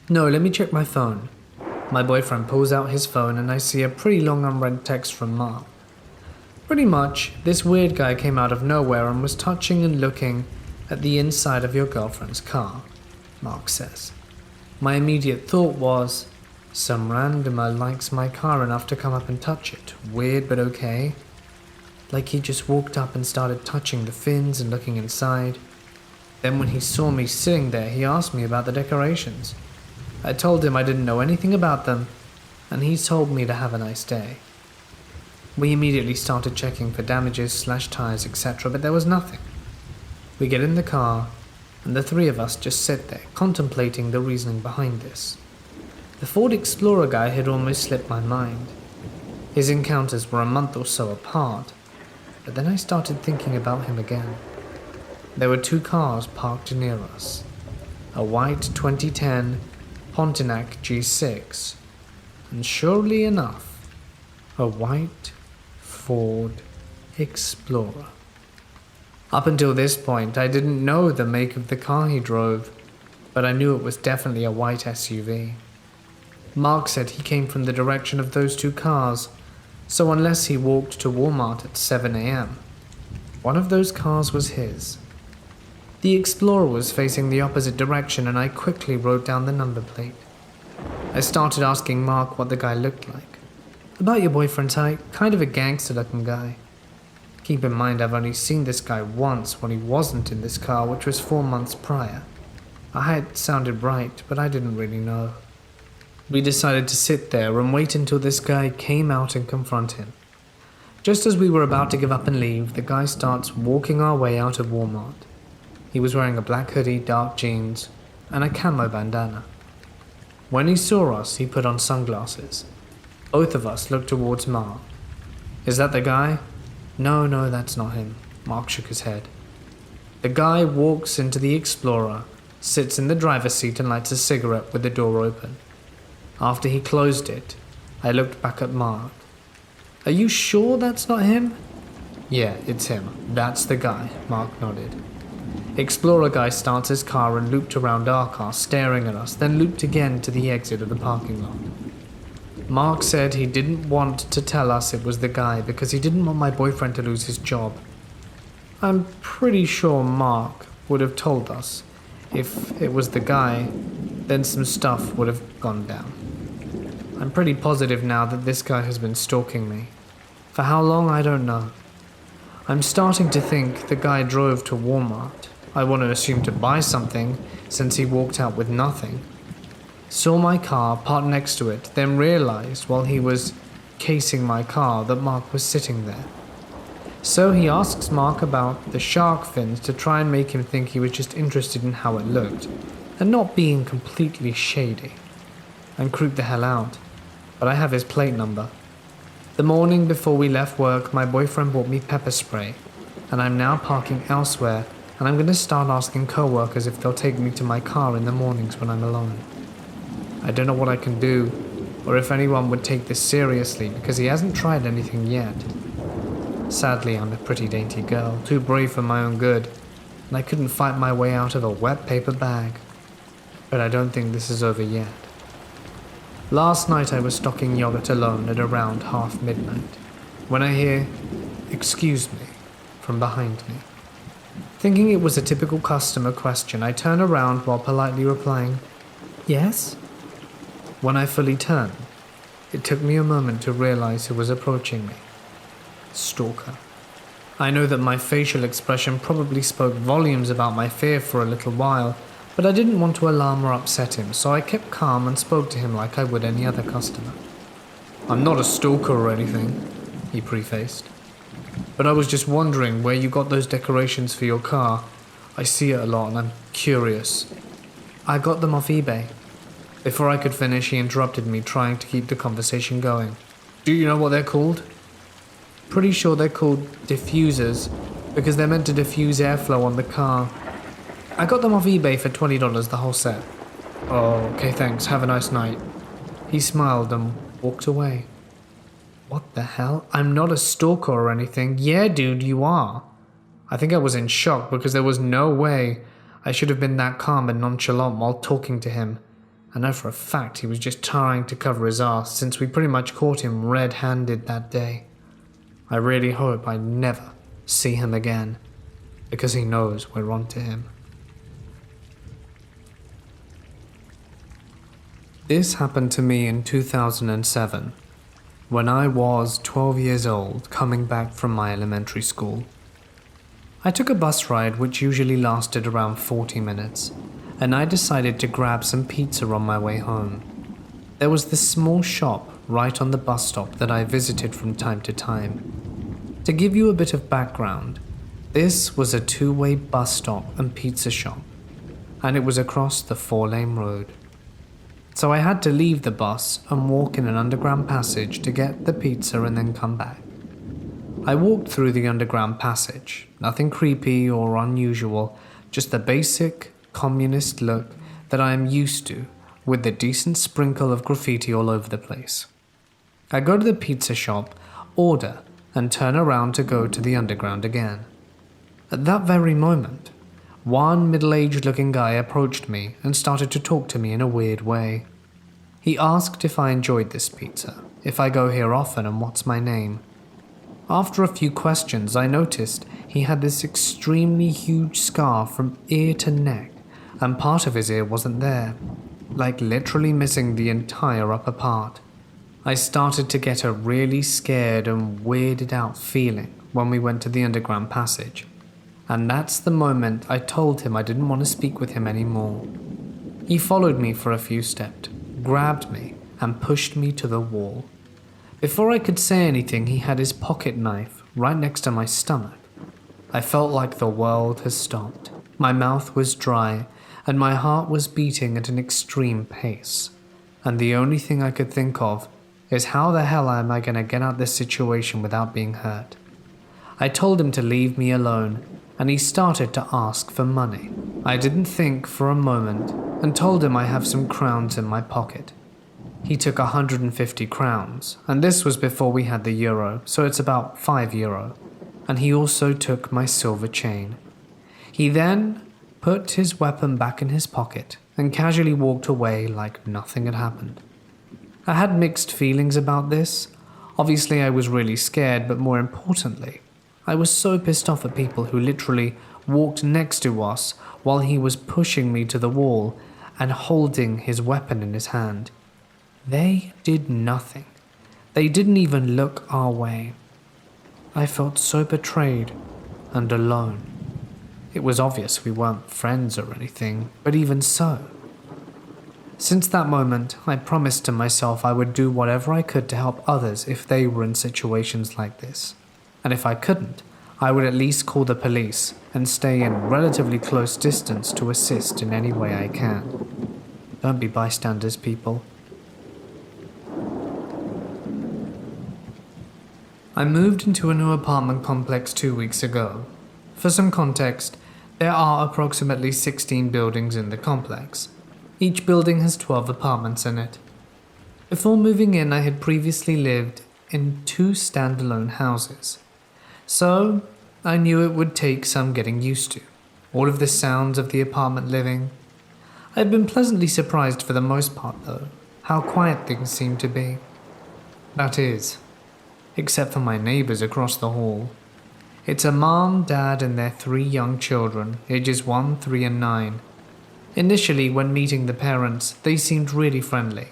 Speaker 1: "No, let me check my phone." My boyfriend pulls out his phone and I see a pretty long unread text from Mark. Pretty much, this weird guy came out of nowhere and was touching and looking at the inside of your girlfriend's car, Mark says. My immediate thought was, some randomer likes my car enough to come up and touch it. Weird, but okay. Like he just walked up and started touching the fins and looking inside. Then when he saw me sitting there, he asked me about the decorations. I told him I didn't know anything about them, and he told me to have a nice day. We immediately started checking for damages, slashed tires, etc., but there was nothing. We get in the car, and the 3 of us just sit there, contemplating the reasoning behind this. The Ford Explorer guy had almost slipped my mind. His encounters were a month or so apart, but then I started thinking about him again. There were 2 cars parked near us. A white 2010 Pontiac G6, and surely enough, a white Ford Explorer. Up until this point, I didn't know the make of the car he drove, but I knew it was definitely a white SUV. Mark said he came from the direction of those 2 cars, So unless he walked to Walmart at 7 a.m., one of those cars was his. The Explorer was facing the opposite direction and I quickly wrote down the number plate. I started asking Mark what the guy looked like. About your boyfriend's height, kind of a gangster-looking guy. Keep in mind I've only seen this guy once when he wasn't in this car, which was 4 months prior. I had sounded right, but I didn't really know. We decided to sit there and wait until this guy came out and confront him. Just as we were about to give up and leave, the guy starts walking our way out of Walmart. He was wearing a black hoodie, dark jeans, and a camo bandana. When he saw us, he put on sunglasses. Both of us looked towards Mark. Is that the guy? No, that's not him. Mark shook his head. The guy walks into the Explorer, sits in the driver's seat and lights a cigarette with the door open. After he closed it, I looked back at Mark. Are you sure that's not him? Yeah, it's him. That's the guy, Mark nodded. Explorer guy starts his car and looped around our car, staring at us, then looped again to the exit of the parking lot. Mark said he didn't want to tell us it was the guy because he didn't want my boyfriend to lose his job. I'm pretty sure Mark would have told us. If it was the guy, then some stuff would have gone down. I'm pretty positive now that this guy has been stalking me. For how long, I don't know. I'm starting to think the guy drove to Walmart. I want to assume to buy something, since he walked out with nothing. Saw my car, parked next to it, then realized while he was casing my car that Mark was sitting there. So he asks Mark about the shark fins to try and make him think he was just interested in how it looked, and not being completely shady. I'm creeped the hell out, but I have his plate number. The morning before we left work, my boyfriend bought me pepper spray, and I'm now parking elsewhere, and I'm going to start asking co-workers if they'll take me to my car in the mornings when I'm alone. I don't know what I can do, or if anyone would take this seriously, because he hasn't tried anything yet. Sadly, I'm a pretty dainty girl, too brave for my own good, and I couldn't fight my way out of a wet paper bag. But I don't think this is over yet. Last night I was stocking yogurt alone at around midnight, when I hear, "Excuse me," from behind me. Thinking it was a typical customer question, I turn around while politely replying, "Yes?" When I fully turned, it took me a moment to realize who was approaching me. Stalker. I know that my facial expression probably spoke volumes about my fear for a little while, but I didn't want to alarm or upset him, so I kept calm and spoke to him like I would any other customer. "I'm not a stalker or anything," he prefaced, "but I was just wondering where you got those decorations for your car. I see it a lot and I'm curious." "I got them off eBay." Before I could finish, he interrupted me, trying to keep the conversation going. "Do you know what they're called?" "Pretty sure they're called diffusers, because they're meant to diffuse airflow on the car. I got them off eBay for $20, the whole set." "Oh, okay, thanks. Have a nice night." He smiled and walked away. What the hell? I'm not a stalker or anything. Yeah, dude, you are. I think I was in shock because there was no way I should have been that calm and nonchalant while talking to him. I know for a fact he was just trying to cover his ass since we pretty much caught him red-handed that day. I really hope I never see him again, because he knows we're on to him. This happened to me in 2007, when I was 12 years old, coming back from my elementary school. I took a bus ride which usually lasted around 40 minutes, and I decided to grab some pizza on my way home. There was this small shop right on the bus stop that I visited from time to time. To give you a bit of background, this was a two-way bus stop and pizza shop, and it was across the 4-lane road. So I had to leave the bus and walk in an underground passage to get the pizza and then come back. I walked through the underground passage, nothing creepy or unusual, just the basic communist look that I am used to, with the decent sprinkle of graffiti all over the place. I go to the pizza shop, order, and turn around to go to the underground again. At that very moment, one middle-aged looking guy approached me and started to talk to me in a weird way. He asked if I enjoyed this pizza, if I go here often, and what's my name. After a few questions, I noticed he had this extremely huge scar from ear to neck, and part of his ear wasn't there, like literally missing the entire upper part. I started to get a really scared and weirded out feeling when we went to the underground passage, and that's the moment I told him I didn't want to speak with him anymore. He followed me for a few steps, grabbed me, and pushed me to the wall. Before I could say anything, he had his pocket knife right next to my stomach. I felt like the world has stopped. My mouth was dry, and my heart was beating at an extreme pace. And the only thing I could think of is how the hell am I going to get out of this situation without being hurt? I told him to leave me alone, and he started to ask for money. I didn't think for a moment and told him I have some crowns in my pocket. He took 150 crowns, and this was before we had the euro, so it's about €5. And he also took my silver chain. He then put his weapon back in his pocket and casually walked away like nothing had happened. I had mixed feelings about this. Obviously I was really scared, but more importantly, I was so pissed off at people who literally walked next to us while he was pushing me to the wall and holding his weapon in his hand. They did nothing. They didn't even look our way. I felt so betrayed and alone. It was obvious we weren't friends or anything, but even so. Since that moment, I promised to myself I would do whatever I could to help others if they were in situations like this. And if I couldn't, I would at least call the police and stay in relatively close distance to assist in any way I can. Don't be bystanders, people. I moved into a new apartment complex 2 weeks ago. For some context, there are approximately 16 buildings in the complex. Each building has 12 apartments in it. Before moving in, I had previously lived in 2 standalone houses. So, I knew it would take some getting used to. All of the sounds of the apartment living. I had been pleasantly surprised for the most part though, how quiet things seemed to be. That is, except for my neighbors across the hall. It's a mom, dad, and their 3 young children, ages 1, 3, and 9. Initially, when meeting the parents, they seemed really friendly.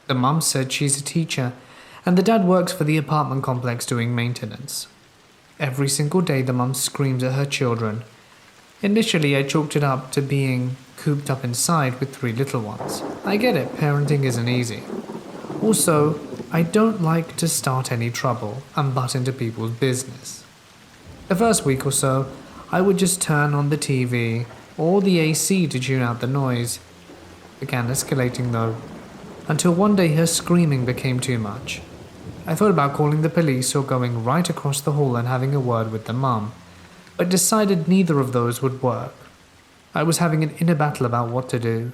Speaker 1: The mum said she's a teacher, and the dad works for the apartment complex doing maintenance. Every single day the mum screams at her children. Initially, I chalked it up to being cooped up inside with 3 little ones. I get it, parenting isn't easy. Also, I don't like to start any trouble and butt into people's business. The first week or so, I would just turn on the TV or the AC to tune out the noise. It began escalating though, until one day her screaming became too much. I thought about calling the police or going right across the hall and having a word with the mum, but decided neither of those would work. I was having an inner battle about what to do.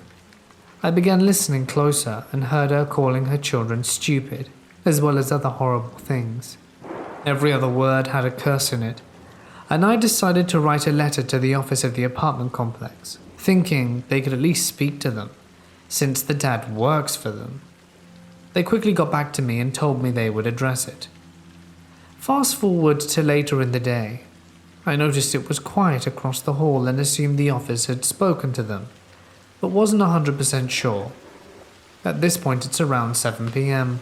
Speaker 1: I began listening closer and heard her calling her children stupid, as well as other horrible things. Every other word had a curse in it, and I decided to write a letter to the office of the apartment complex, thinking they could at least speak to them, since the dad works for them. They quickly got back to me and told me they would address it. Fast forward to later in the day. I noticed it was quiet across the hall and assumed the office had spoken to them, but wasn't 100% sure. At this point it's around 7 p.m.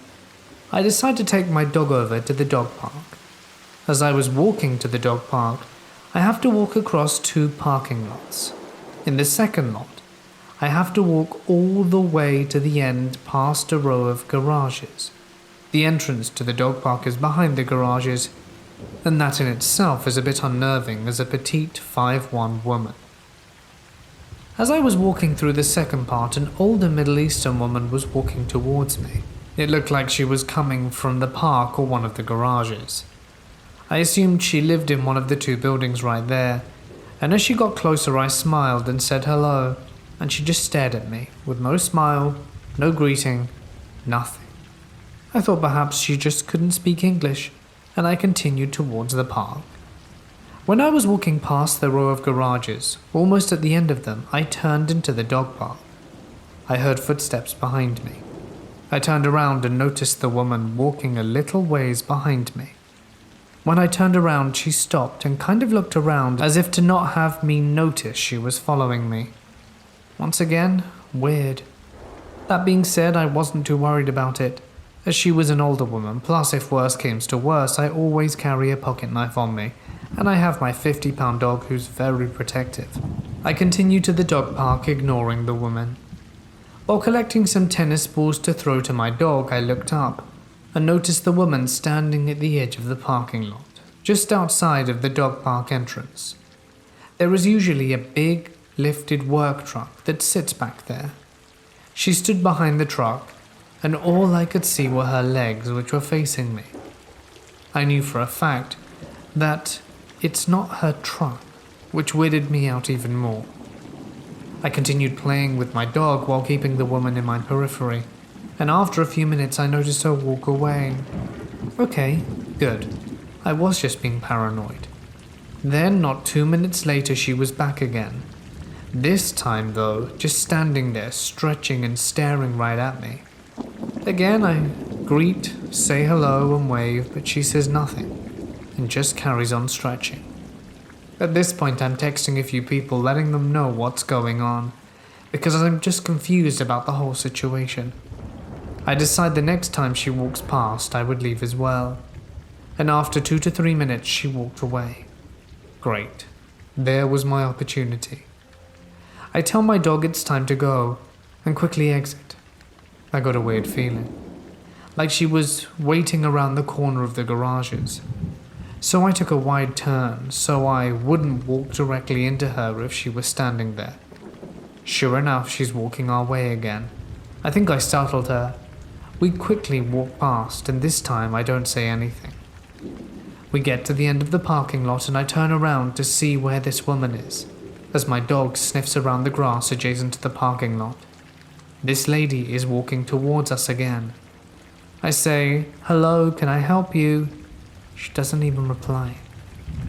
Speaker 1: I decided to take my dog over to the dog park. As I was walking to the dog park, I have to walk across 2 parking lots. In the second lot, I have to walk all the way to the end past a row of garages. The entrance to the dog park is behind the garages, and that in itself is a bit unnerving as a petite 5'1" woman. As I was walking through the second part, an older Middle Eastern woman was walking towards me. It looked like she was coming from the park or one of the garages. I assumed she lived in one of the 2 buildings right there, and as she got closer I smiled and said hello, and she just stared at me, with no smile, no greeting, nothing. I thought perhaps she just couldn't speak English, and I continued towards the park. When I was walking past the row of garages, almost at the end of them, I turned into the dog park. I heard footsteps behind me. I turned around and noticed the woman walking a little ways behind me. When I turned around, she stopped and kind of looked around as if to not have me notice she was following me. Once again, weird. That being said, I wasn't too worried about it, as she was an older woman, plus if worse came to worse, I always carry a pocket knife on me, and I have my 50-pound dog who's very protective. I continued to the dog park, ignoring the woman. While collecting some tennis balls to throw to my dog, I looked up and noticed the woman standing at the edge of the parking lot, just outside of the dog park entrance. There is usually a big, lifted work truck that sits back there. She stood behind the truck, and all I could see were her legs, which were facing me. I knew for a fact that it's not her truck, which weirded me out even more. I continued playing with my dog while keeping the woman in my periphery, and after a few minutes I noticed her walk away. Okay, good. I was just being paranoid. Then, not 2 minutes later, she was back again. This time though, just standing there, stretching and staring right at me. Again, I greet, say hello and wave, but she says nothing, and just carries on stretching. At this point, I'm texting a few people, letting them know what's going on, because I'm just confused about the whole situation. I decide the next time she walks past, I would leave as well. And after 2 to 3 minutes, she walked away. Great. There was my opportunity. I tell my dog it's time to go, and quickly exit. I got a weird feeling, like she was waiting around the corner of the garages. So I took a wide turn so I wouldn't walk directly into her if she was standing there. Sure enough, she's walking our way again. I think I startled her. We quickly walk past, and this time I don't say anything. We get to the end of the parking lot, and I turn around to see where this woman is, as my dog sniffs around the grass adjacent to the parking lot. This lady is walking towards us again. I say, "Hello, can I help you?" She doesn't even reply.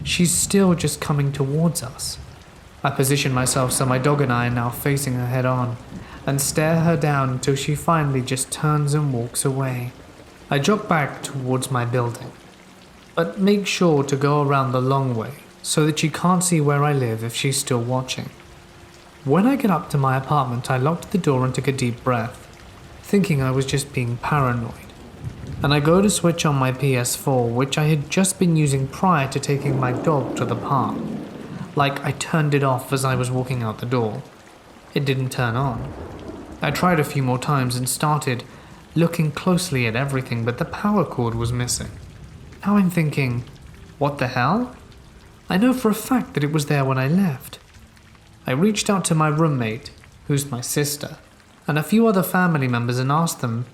Speaker 1: She's still just coming towards us. I position myself so my dog and I are now facing her head on, and stare her down until she finally just turns and walks away. I jog back towards my building, but make sure to go around the long way so that she can't see where I live if she's still watching. When I get up to my apartment, I locked the door and took a deep breath, thinking I was just being paranoid. And I go to switch on my PS4, which I had just been using prior to taking my dog to the park. Like I turned it off as I was walking out the door. It didn't turn on. I tried a few more times and started looking closely at everything, but the power cord was missing. Now I'm thinking, what the hell? I know for a fact that it was there when I left. I reached out to my roommate, who's my sister, and a few other family members and asked them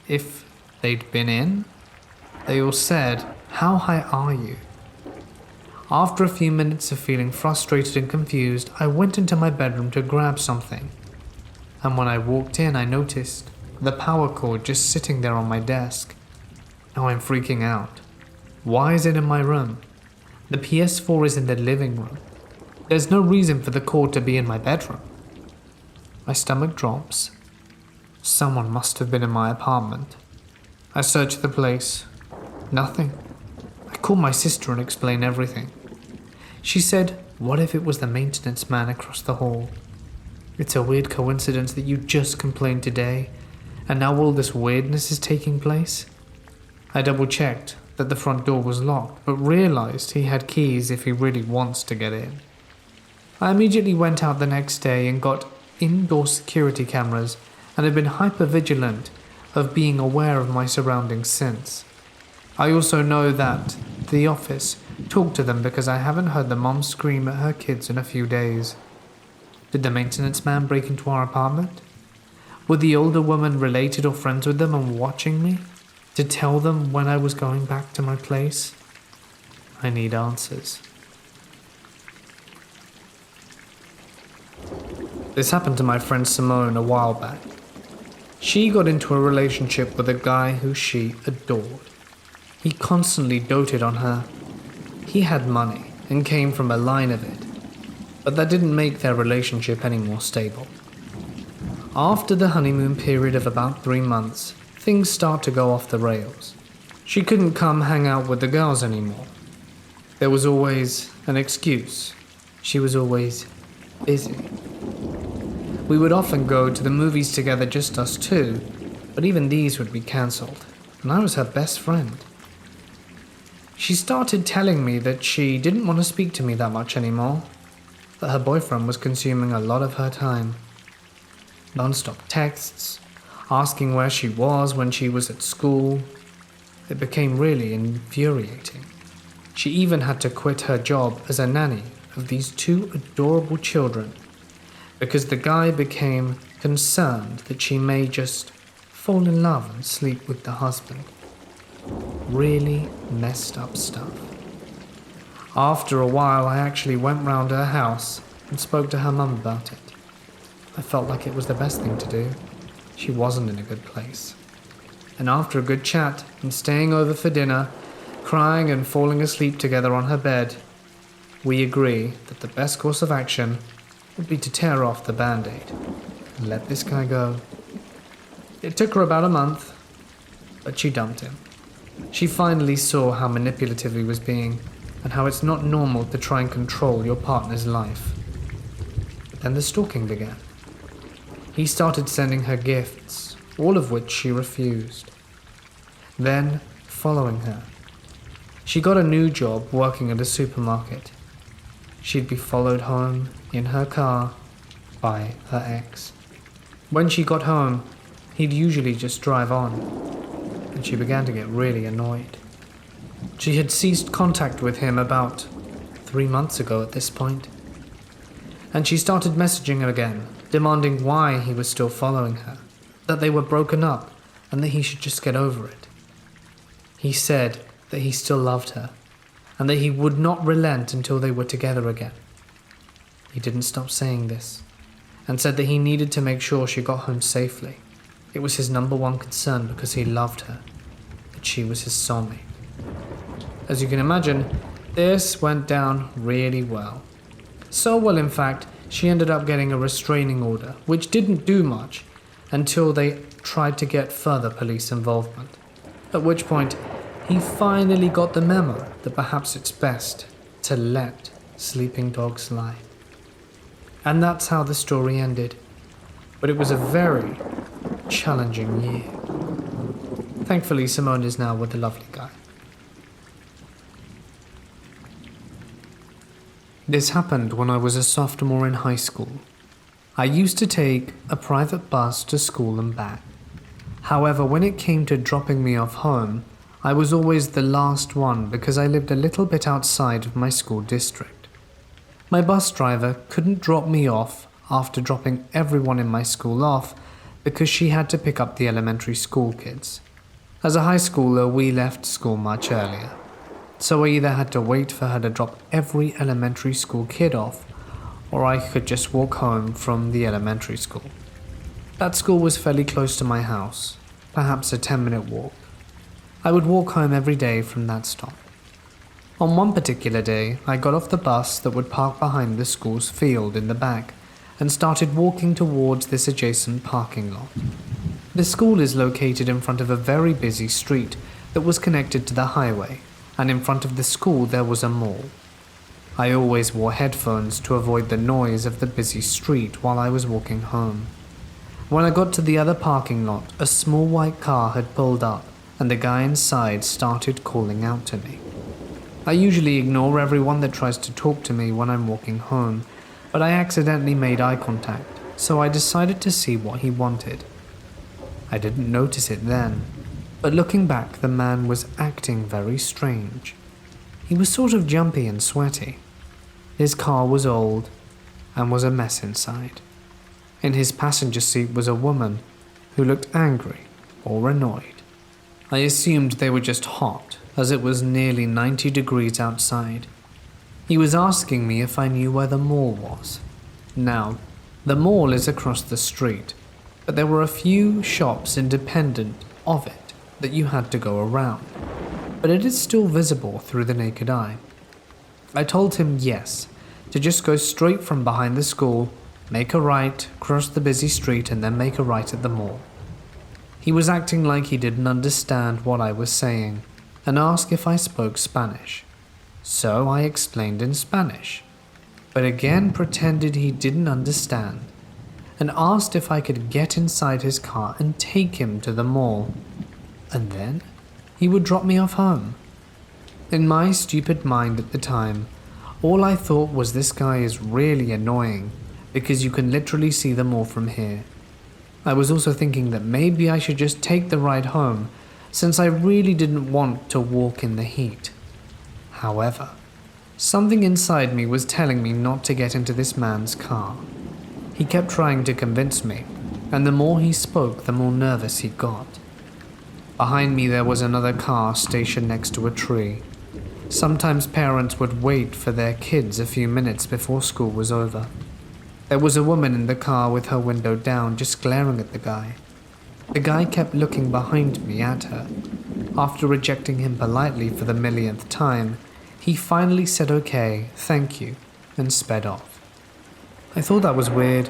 Speaker 1: if they'd been in. They all said, "How high are you?" After a few minutes of feeling frustrated and confused, I went into my bedroom to grab something. And when I walked in, I noticed the power cord just sitting there on my desk. Now I'm freaking out. Why is it in my room? The PS4 is in the living room. There's no reason for the cord to be in my bedroom. My stomach drops. Someone must have been in my apartment. I search the place. Nothing. I call my sister and explain everything. She said, "What if it was the maintenance man across the hall? It's a weird coincidence that you just complained today, and now all this weirdness is taking place." I double-checked that the front door was locked, but realized he had keys if he really wants to get in. I immediately went out the next day and got indoor security cameras and have been hyper-vigilant of being aware of my surroundings since. I also know that the office talked to them because I haven't heard the mom scream at her kids in a few days. Did the maintenance man break into our apartment? Were the older woman related or friends with them and watching me to tell them when I was going back to my place? I need answers. This happened to my friend Simone a while back. She got into a relationship with a guy who she adored. He constantly doted on her. He had money and came from a line of it, but that didn't make their relationship any more stable. After the honeymoon period of about 3 months, things start to go off the rails. She couldn't come hang out with the girls anymore. There was always an excuse. She was always busy. We would often go to the movies together, just us two, but even these would be cancelled, and I was her best friend. She started telling me that she didn't want to speak to me that much anymore, that her boyfriend was consuming a lot of her time. Non-stop texts, asking where she was when she was at school. It became really infuriating. She even had to quit her job as a nanny of these two adorable children because the guy became concerned that she may just fall in love and sleep with the husband. Really messed up stuff. After a while, I actually went round her house and spoke to her mum about it. I felt like it was the best thing to do. She wasn't in a good place. And after a good chat and staying over for dinner, crying and falling asleep together on her bed, we agree that the best course of action would be to tear off the band-aid and let this guy go. It took her about a month, but she dumped him. She finally saw how manipulative he was being and how it's not normal to try and control your partner's life. But then the stalking began. He started sending her gifts, all of which she refused. Then, following her, she got a new job working at a supermarket. She'd be followed home in her car by her ex. When she got home, he'd usually just drive on, and she began to get really annoyed. She had ceased contact with him about 3 months ago at this point, and she started messaging him again, demanding why he was still following her, that they were broken up, and that he should just get over it. He said that he still loved her, and that he would not relent until they were together again. He didn't stop saying this, and said that he needed to make sure she got home safely. It was his number one concern because he loved her, that she was his soulmate. As you can imagine, this went down really well. So well, in fact, she ended up getting a restraining order, which didn't do much until they tried to get further police involvement. At which point, he finally got the memo that perhaps it's best to let sleeping dogs lie. And that's how the story ended. But it was a very challenging year. Thankfully, Simone is now with a lovely guy. This happened when I was a sophomore in high school. I used to take a private bus to school and back. However, when it came to dropping me off home, I was always the last one because I lived a little bit outside of my school district. My bus driver couldn't drop me off after dropping everyone in my school off because she had to pick up the elementary school kids. As a high schooler, we left school much earlier, so I either had to wait for her to drop every elementary school kid off, or I could just walk home from the elementary school. That school was fairly close to my house, perhaps a 10-minute walk. I would walk home every day from that stop. On one particular day, I got off the bus that would park behind the school's field in the back and started walking towards this adjacent parking lot. The school is located in front of a very busy street that was connected to the highway, and in front of the school there was a mall. I always wore headphones to avoid the noise of the busy street while I was walking home. When I got to the other parking lot, a small white car had pulled up and the guy inside started calling out to me. I usually ignore everyone that tries to talk to me when I'm walking home, but I accidentally made eye contact, so I decided to see what he wanted. I didn't notice it then, but looking back, the man was acting very strange. He was sort of jumpy and sweaty. His car was old and was a mess inside. In his passenger seat was a woman who looked angry or annoyed. I assumed they were just hot, as it was nearly 90 degrees outside. He was asking me if I knew where the mall was. Now, the mall is across the street, but there were a few shops independent of it that you had to go around, but it is still visible through the naked eye. I told him yes, to just go straight from behind the school, make a right, cross the busy street, and then make a right at the mall. He was acting like he didn't understand what I was saying and asked if I spoke Spanish. So I explained in Spanish, but again pretended he didn't understand and asked if I could get inside his car and take him to the mall, and then he would drop me off home. In my stupid mind at the time, all I thought was this guy is really annoying because you can literally see the mall from here. I was also thinking that maybe I should just take the ride home since I really didn't want to walk in the heat. However, something inside me was telling me not to get into this man's car. He kept trying to convince me, and the more he spoke, the more nervous he got. Behind me there was another car stationed next to a tree. Sometimes parents would wait for their kids a few minutes before school was over. There was a woman in the car with her window down, just glaring at the guy. The guy kept looking behind me at her. After rejecting him politely for the millionth time, he finally said okay, thank you, and sped off. I thought that was weird,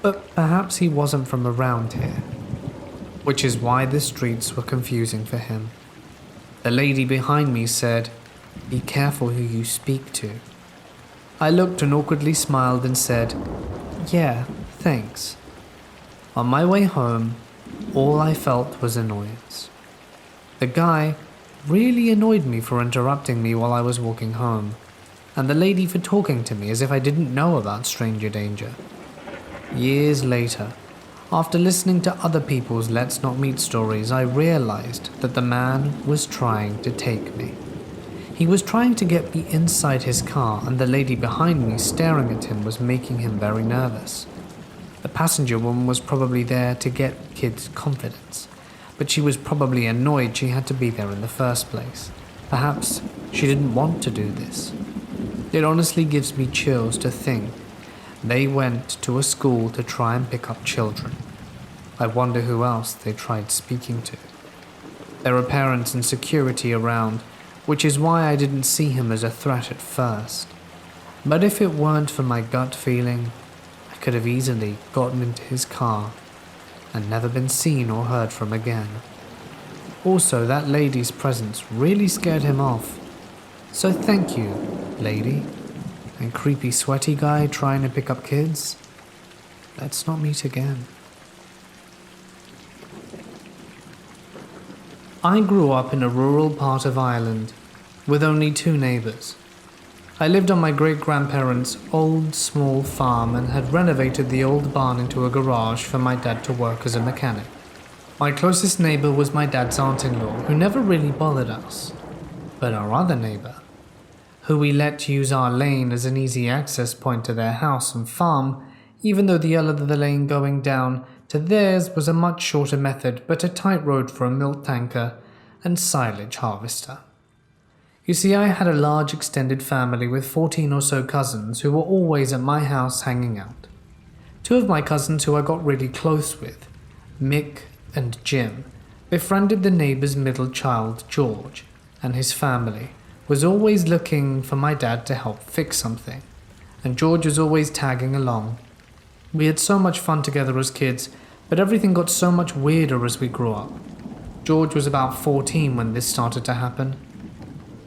Speaker 1: but perhaps he wasn't from around here, which is why the streets were confusing for him. The lady behind me said, "Be careful who you speak to." I looked and awkwardly smiled and said, "Yeah, thanks." On my way home, all I felt was annoyance. The guy really annoyed me for interrupting me while I was walking home, and the lady for talking to me as if I didn't know about stranger danger. Years later, after listening to other people's Let's Not Meet stories, I realized that the man was trying to take me. He was trying to get me inside his car, and the lady behind me staring at him was making him very nervous. The passenger woman was probably there to get kids' confidence, but she was probably annoyed she had to be there in the first place. Perhaps she didn't want to do this. It honestly gives me chills to think they went to a school to try and pick up children. I wonder who else they tried speaking to. There are parents and security around, which is why I didn't see him as a threat at first. But if it weren't for my gut feeling, I could have easily gotten into his car and never been seen or heard from again. Also, that lady's presence really scared him off. So thank you, lady. And creepy sweaty guy trying to pick up kids. Let's not meet again. I grew up in a rural part of Ireland with only 2 neighbours. I lived on my great-grandparents' old small farm and had renovated the old barn into a garage for my dad to work as a mechanic. My closest neighbour was my dad's aunt-in-law, who never really bothered us. But our other neighbour, who we let use our lane as an easy access point to their house and farm, even though the other lane going down to theirs was a much shorter method but a tight road for a milk tanker and silage harvester. You see, I had a large extended family with 14 or so cousins who were always at my house hanging out. 2 of my cousins who I got really close with, Mick and Jim, befriended the neighbour's middle child, George, and his family was always looking for my dad to help fix something, and George was always tagging along. We had so much fun together as kids, but everything got so much weirder as we grew up. George was about 14 when this started to happen.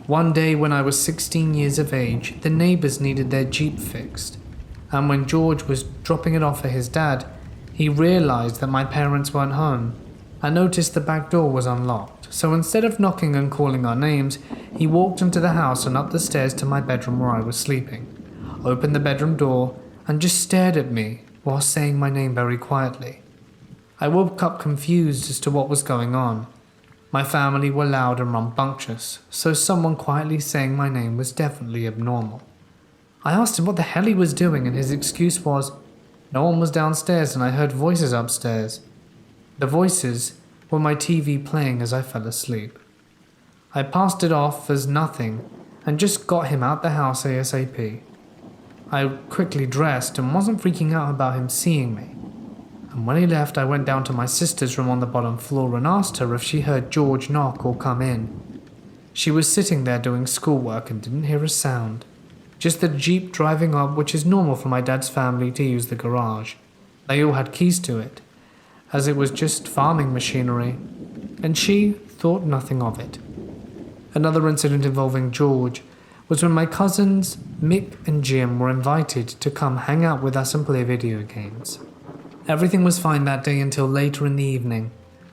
Speaker 1: One day when I was 16 years of age, the neighbours needed their Jeep fixed, and when George was dropping it off for his dad, he realised that my parents weren't home. I noticed the back door was unlocked, so instead of knocking and calling our names, he walked into the house and up the stairs to my bedroom where I was sleeping, opened the bedroom door, and just stared at me while saying my name very quietly. I woke up confused as to what was going on. My family were loud and rambunctious, so someone quietly saying my name was definitely abnormal. I asked him what the hell he was doing, and his excuse was, no one was downstairs and I heard voices upstairs. The voices were my TV playing as I fell asleep. I passed it off as nothing and just got him out the house ASAP. I quickly dressed and wasn't freaking out about him seeing me. And when he left, I went down to my sister's room on the bottom floor and asked her if she heard George knock or come in. She was sitting there doing schoolwork and didn't hear a sound. Just the Jeep driving up, which is normal for my dad's family to use the garage. They all had keys to it. as it was just farming machinery, and she thought nothing of it. Another incident involving George was when my cousins Mick and Jim were invited to come hang out with us and play video games. Everything was fine that day until later in the evening,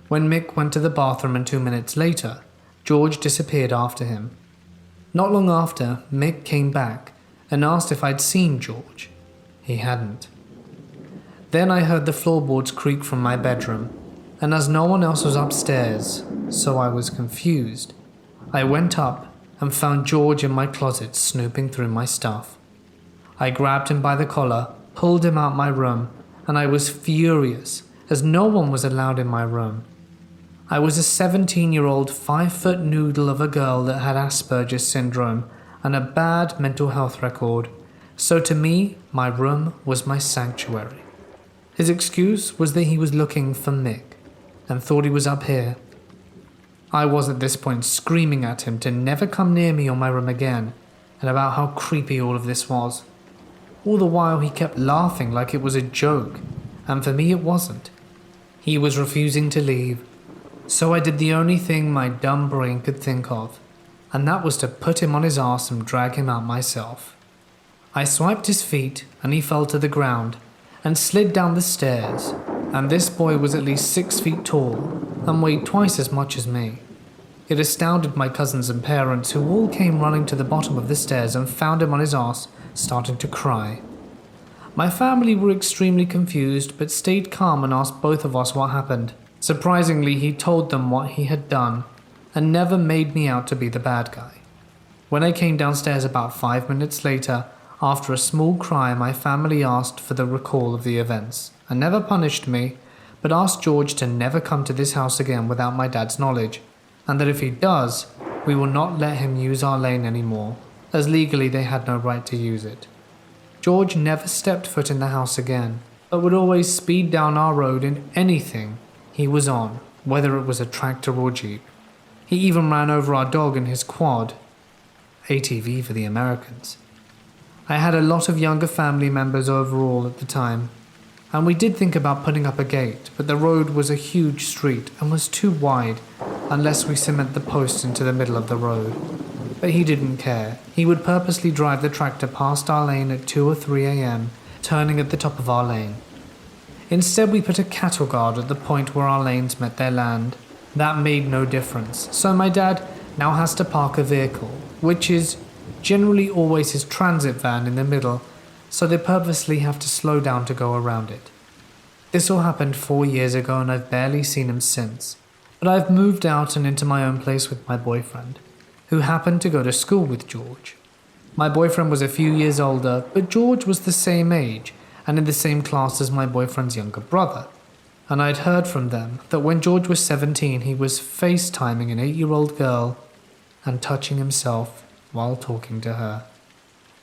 Speaker 1: when Mick went to the bathroom and 2 minutes later, George disappeared after him. Not long after, Mick came back and asked if I'd seen George. He hadn't. Then I heard the floorboards creak from my bedroom, and as no one else was upstairs, so I was confused, I went up and found George in my closet snooping through my stuff. I grabbed him by the collar, pulled him out my room, and I was furious as no one was allowed in my room. I was a 17-year-old 5-foot noodle of a girl that had Asperger's syndrome and a bad mental health record, so to me, my room was my sanctuary. His excuse was that he was looking for Mick and thought he was up here. I was at this point screaming at him to never come near me or my room again, and about how creepy all of this was. All the while he kept laughing like it was a joke, and for me it wasn't. He was refusing to leave, so I did the only thing my dumb brain could think of, and that was to put him on his arse and drag him out myself. I swiped his feet and he fell to the ground and slid down the stairs, and this boy was at least 6 feet tall and weighed twice as much as me. It astounded my cousins and parents, who all came running to the bottom of the stairs and found him on his arse, starting to cry. My family were extremely confused but stayed calm and asked both of us what happened. Surprisingly, he told them what he had done and never made me out to be the bad guy. When I came downstairs about 5 minutes later, after a small cry, my family asked for the recall of the events and never punished me, but asked George to never come to this house again without my dad's knowledge, and that if he does, we will not let him use our lane anymore, as legally they had no right to use it. George never stepped foot in the house again, but would always speed down our road in anything he was on, whether it was a tractor or jeep. He even ran over our dog in his quad, ATV for the Americans. I had a lot of younger family members overall at the time, and we did think about putting up a gate, but the road was a huge street and was too wide unless we cement the posts into the middle of the road. But he didn't care. He would purposely drive the tractor past our lane at 2 or 3 a.m., turning at the top of our lane. Instead, we put a cattle guard at the point where our lanes met their land. That made no difference, so my dad now has to park a vehicle, which is generally always his transit van, in the middle, so they purposely have to slow down to go around it. This all happened 4 years ago and I've barely seen him since, but I've moved out and into my own place with my boyfriend, who happened to go to school with George. My boyfriend was a few years older, but George was the same age and in the same class as my boyfriend's younger brother, and I'd heard from them that when George was 17 he was FaceTiming an 8-year-old girl and touching himself while talking to her.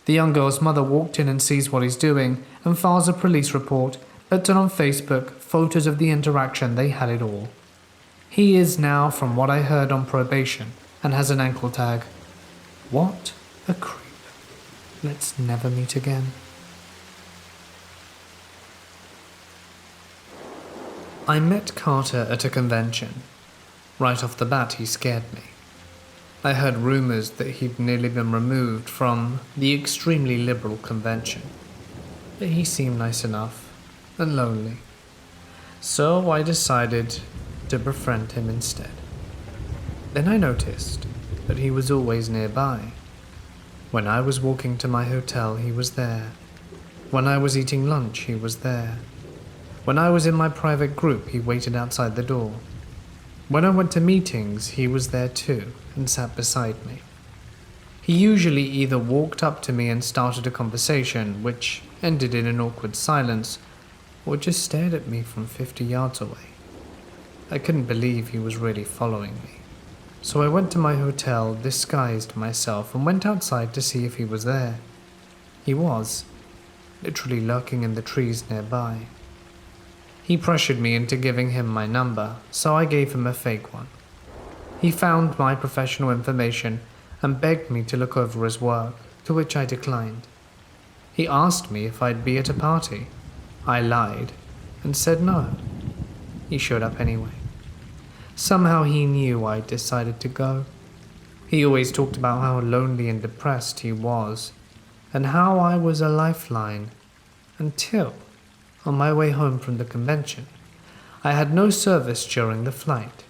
Speaker 1: The young girl's mother walked in and sees what he's doing and files a police report, but on Facebook photos of the interaction. They had it all. He is now, from what I heard, on probation and has an ankle tag. What a creep. Let's never meet again. I met Carter at a convention. Right off the bat, he scared me. I heard rumors that he'd nearly been removed from the extremely liberal convention, but he seemed nice enough and lonely, so I decided to befriend him instead. Then I noticed that he was always nearby. When I was walking to my hotel, he was there. When I was eating lunch, he was there. When I was in my private group, he waited outside the door. When I went to meetings, he was there too and sat beside me. He usually either walked up to me and started a conversation, which ended in an awkward silence, or just stared at me from 50 yards away. I couldn't believe he was really following me. So I went to my hotel, disguised myself, and went outside to see if he was there. He was, literally lurking in the trees nearby. He pressured me into giving him my number, so I gave him a fake one. He found my professional information and begged me to look over his work, to which I declined. He asked me if I'd be at a party. I lied and said no. he showed up anyway. Somehow he knew I decided to go. He always talked about how lonely and depressed he was, and how I was a lifeline, until, on my way home from the convention, I had no service during the flight.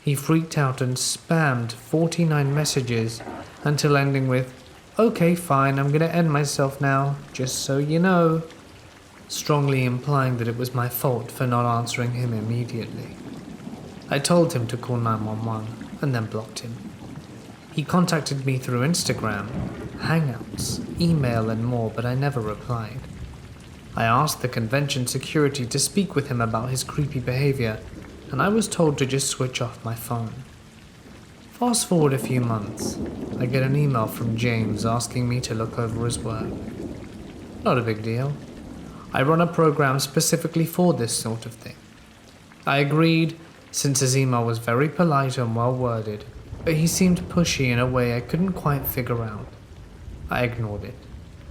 Speaker 1: He freaked out and spammed 49 messages until ending with, "Okay, fine, I'm gonna end myself now, just so you know," strongly implying that it was my fault for not answering him immediately. I told him to call 911 and then blocked him. He contacted me through Instagram, Hangouts, email and more, but I never replied. I asked the convention security to speak with him about his creepy behavior, and I was told to just switch off my phone. Fast forward a few months, I get an email from James asking me to look over his work. Not a big deal. I run a program specifically for this sort of thing. I agreed, since his email was very polite and well worded, but he seemed pushy in a way I couldn't quite figure out. I ignored it,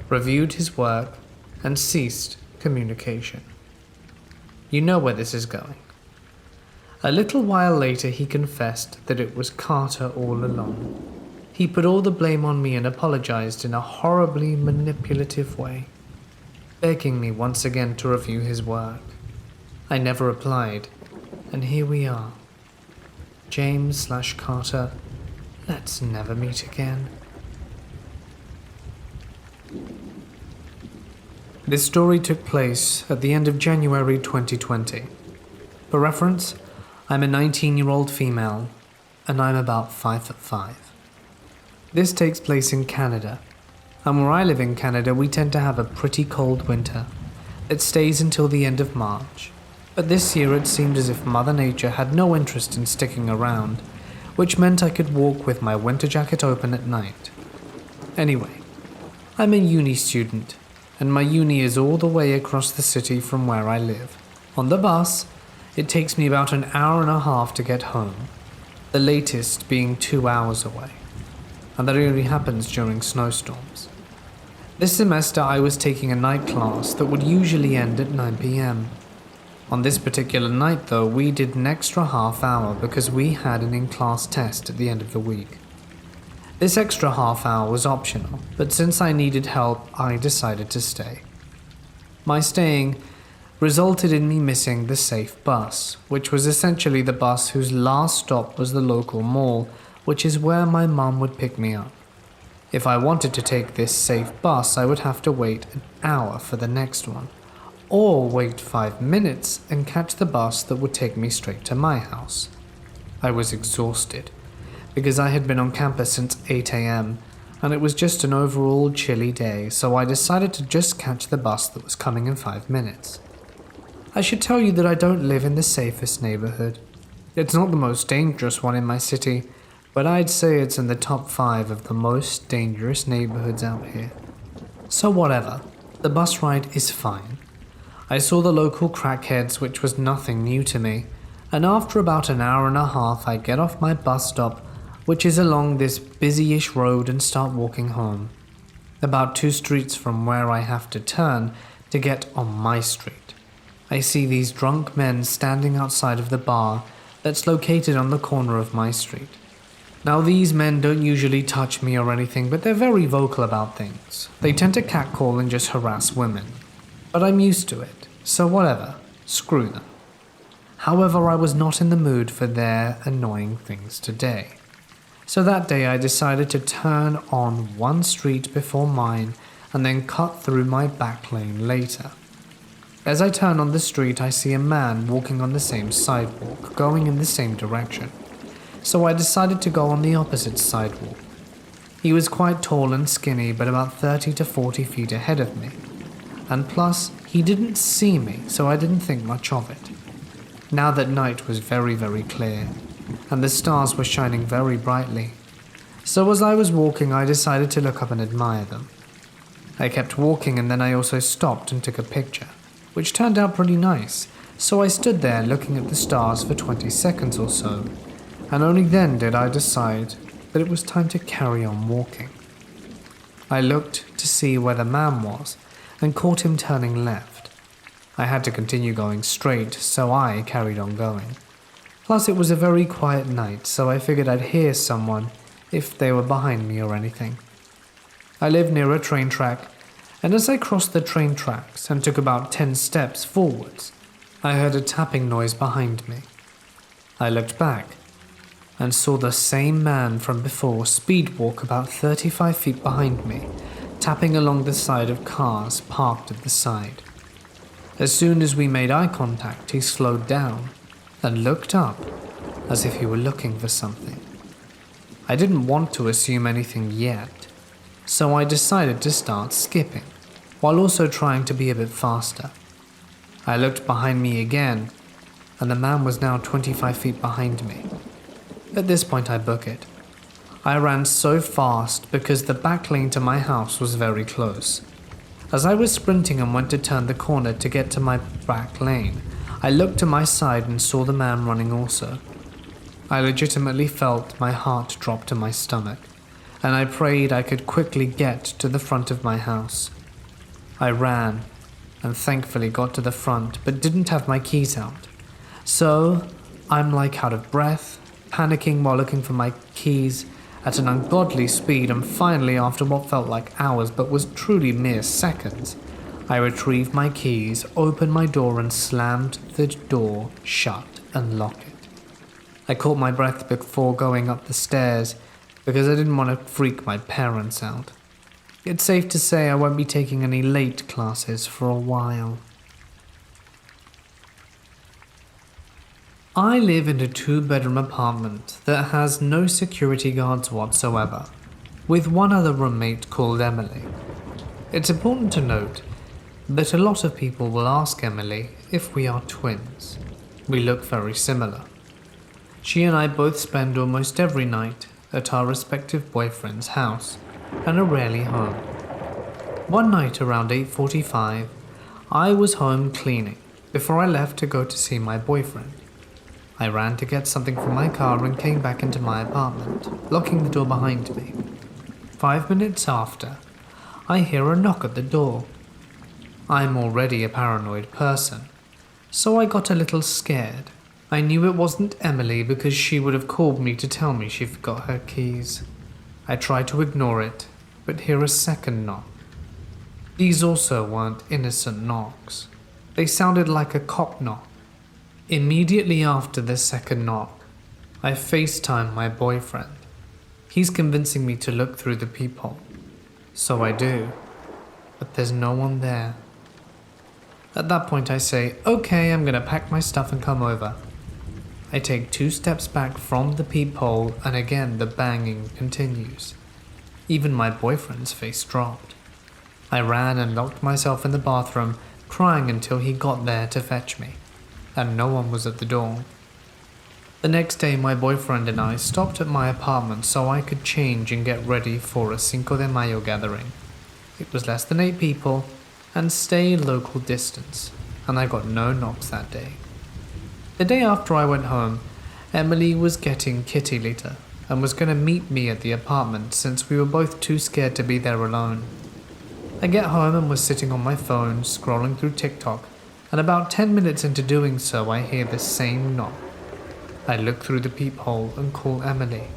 Speaker 1: reviewed his work, and ceased communication. You know where this is going. A little while later he confessed that it was Carter all along. He put all the blame on me and apologized in a horribly manipulative way, begging me once again to review his work. I never replied, and here we are. James/Carter, let's never meet again. This story took place at the end of January 2020. For reference, I'm a 19-year-old female, and I'm about 5'5". This takes place in Canada, and where I live in Canada we tend to have a pretty cold winter that stays until the end of March. But this year it seemed as if Mother Nature had no interest in sticking around, which meant I could walk with my winter jacket open at night. Anyway, I'm a uni student, and my uni is all the way across the city from where I live. On the bus, it takes me about an hour and a half to get home, the latest being 2 hours away, and that only happens during snowstorms. This semester I was taking a night class that would usually end at 9 p.m. On this particular night though, we did an extra half hour because we had an in-class test at the end of the week. This extra half hour was optional, but since I needed help, I decided to stay. My staying resulted in me missing the safe bus, which was essentially the bus whose last stop was the local mall, which is where my mum would pick me up. If I wanted to take this safe bus, I would have to wait an hour for the next one, or wait 5 minutes and catch the bus that would take me straight to my house. I was exhausted, because I had been on campus since 8 a.m, and it was just an overall chilly day, so I decided to just catch the bus that was coming in 5 minutes. I should tell you that I don't live in the safest neighborhood. It's not the most dangerous one in my city, but I'd say it's in the top 5 of the most dangerous neighborhoods out here. So whatever, the bus ride is fine. I saw the local crackheads, which was nothing new to me, and after about an hour and a half I get off my bus stop, which is along this busy-ish road, and start walking home. About 2 streets from where I have to turn to get on my street, I see these drunk men standing outside of the bar that's located on the corner of my street. Now these men don't usually touch me or anything, but they're very vocal about things. They tend to catcall and just harass women. But I'm used to it, so whatever, screw them. However, I was not in the mood for their annoying things today. So that day I decided to turn on one street before mine and then cut through my back lane later. As I turn on the street, I see a man walking on the same sidewalk, going in the same direction. So I decided to go on the opposite sidewalk. He was quite tall and skinny, but about 30 to 40 feet ahead of me. And plus, he didn't see me, so I didn't think much of it. Now that night was very, very clear, and the stars were shining very brightly. So as I was walking, I decided to look up and admire them. I kept walking, and then I also stopped and took a picture, which turned out pretty nice, so I stood there looking at the stars for 20 seconds or so, and only then did I decide that it was time to carry on walking. I looked to see where the man was, and caught him turning left. I had to continue going straight, so I carried on going. Plus, it was a very quiet night, so I figured I'd hear someone if they were behind me or anything. I live near a train track, and as I crossed the train tracks and took about 10 steps forwards, I heard a tapping noise behind me. I looked back and saw the same man from before speed walk about 35 feet behind me, tapping along the side of cars parked at the side. As soon as we made eye contact, he slowed down and looked up as if he were looking for something. I didn't want to assume anything yet, so I decided to start skipping, while also trying to be a bit faster. I looked behind me again, and the man was now 25 feet behind me. At this point I book it. I ran so fast because the back lane to my house was very close. As I was sprinting and went to turn the corner to get to my back lane, I looked to my side and saw the man running also. I legitimately felt my heart drop to my stomach, and I prayed I could quickly get to the front of my house. I ran, and thankfully got to the front, but didn't have my keys out. So, I'm like out of breath, panicking while looking for my keys at an ungodly speed, and finally, after what felt like hours but was truly mere seconds, I retrieved my keys, opened my door and slammed the door shut and locked it. I caught my breath before going up the stairs because I didn't want to freak my parents out. It's safe to say I won't be taking any late classes for a while. I live in a 2-bedroom apartment that has no security guards whatsoever, with one other roommate called Emily. It's important to note that a lot of people will ask Emily if we are twins. We look very similar. She and I both spend almost every night at our respective boyfriend's house and are rarely home. One night around 8:45, I was home cleaning before I left to go to see my boyfriend. I ran to get something from my car and came back into my apartment, locking the door behind me. 5 minutes after, I hear a knock at the door. I'm already a paranoid person, so I got a little scared. I knew it wasn't Emily because she would have called me to tell me she forgot her keys. I tried to ignore it, but hear a second knock. These also weren't innocent knocks. They sounded like a cop knock. Immediately after the second knock, I FaceTime my boyfriend. He's convincing me to look through the peephole. So I do, but there's no one there. At that point I say, okay, I'm gonna pack my stuff and come over. I take 2 steps back from the peephole and again the banging continues. Even my boyfriend's face dropped. I ran and locked myself in the bathroom, crying until he got there to fetch me, and no one was at the door. The next day my boyfriend and I stopped at my apartment so I could change and get ready for a Cinco de Mayo gathering. It was less than 8 people and stay local distance, and I got no knocks that day. The day after I went home, Emily was getting kitty litter and was going to meet me at the apartment since we were both too scared to be there alone. I get home and was sitting on my phone scrolling through TikTok, and about 10 minutes into doing so I hear the same knock. I look through the peephole and call Emily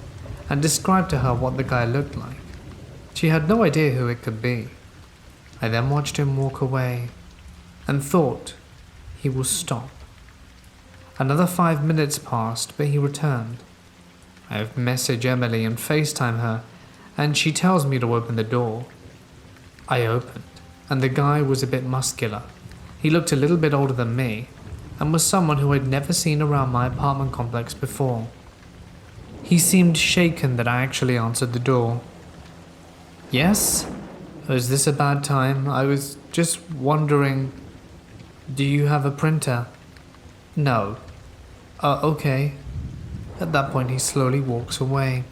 Speaker 1: and describe to her what the guy looked like. She had no idea who it could be. I then watched him walk away and thought he will stop. Another 5 minutes passed, but he returned. I message Emily and FaceTime her, and she tells me to open the door. I opened, and the guy was a bit muscular. He looked a little bit older than me, and was someone who I'd never seen around my apartment complex before. He seemed shaken that I actually answered the door. Yes? Is this a bad time? I was just wondering, do you have a printer? No. Okay. At that point he slowly walks away.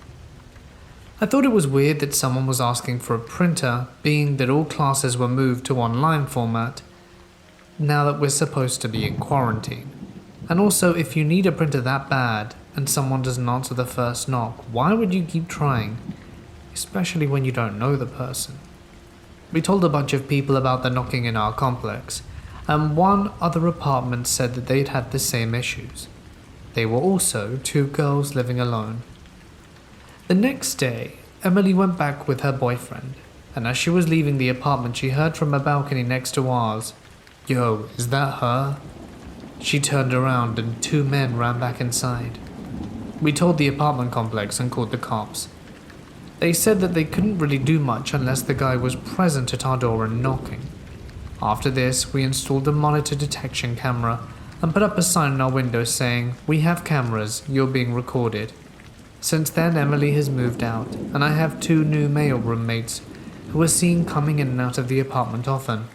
Speaker 1: I thought it was weird that someone was asking for a printer, being that all classes were moved to online format, now that we're supposed to be in quarantine. And also, if you need a printer that bad, and someone doesn't answer the first knock, why would you keep trying? Especially when you don't know the person. We told a bunch of people about the knocking in our complex, and one other apartment said that they'd had the same issues. They were also two girls living alone. The next day, Emily went back with her boyfriend, and as she was leaving the apartment, she heard from a balcony next to ours, "Yo, is that her?" She turned around and two men ran back inside. We told the apartment complex and called the cops. They said that they couldn't really do much unless the guy was present at our door and knocking. After this, we installed a monitor detection camera and put up a sign in our window saying, "We have cameras, you're being recorded." Since then, Emily has moved out, and I have two new male roommates who are seen coming in and out of the apartment often,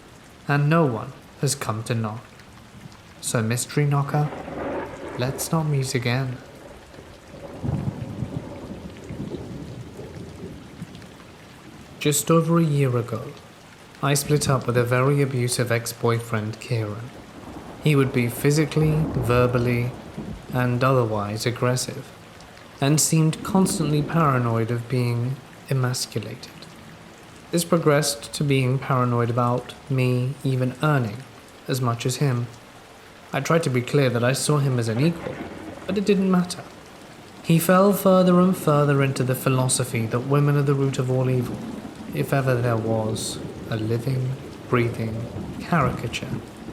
Speaker 1: and no one has come to knock. So, mystery knocker, let's not meet again. Just over a year ago, I split up with a very abusive ex-boyfriend, Kieran. He would be physically, verbally, and otherwise aggressive, and seemed constantly paranoid of being emasculated. This progressed to being paranoid about me even earning as much as him. I tried to be clear that I saw him as an equal, but it didn't matter. He fell further and further into the philosophy that women are the root of all evil. If ever there was a living, breathing caricature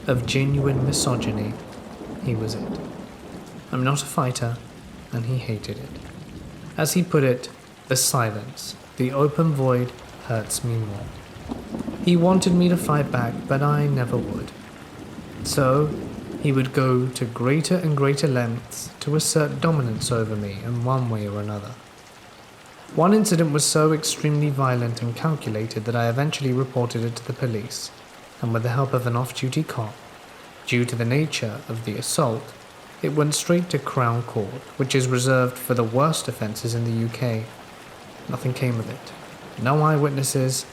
Speaker 1: of genuine misogyny, he was it. I'm not a fighter, and he hated it. As he put it, the silence, the open void, hurts me more. He wanted me to fight back, but I never would. So, he would go to greater and greater lengths to assert dominance over me in one way or another. One incident was so extremely violent and calculated that I eventually reported it to the police, and with the help of an off-duty cop, due to the nature of the assault, it went straight to Crown Court, which is reserved for the worst offences in the UK. Nothing came of it. No eyewitnesses.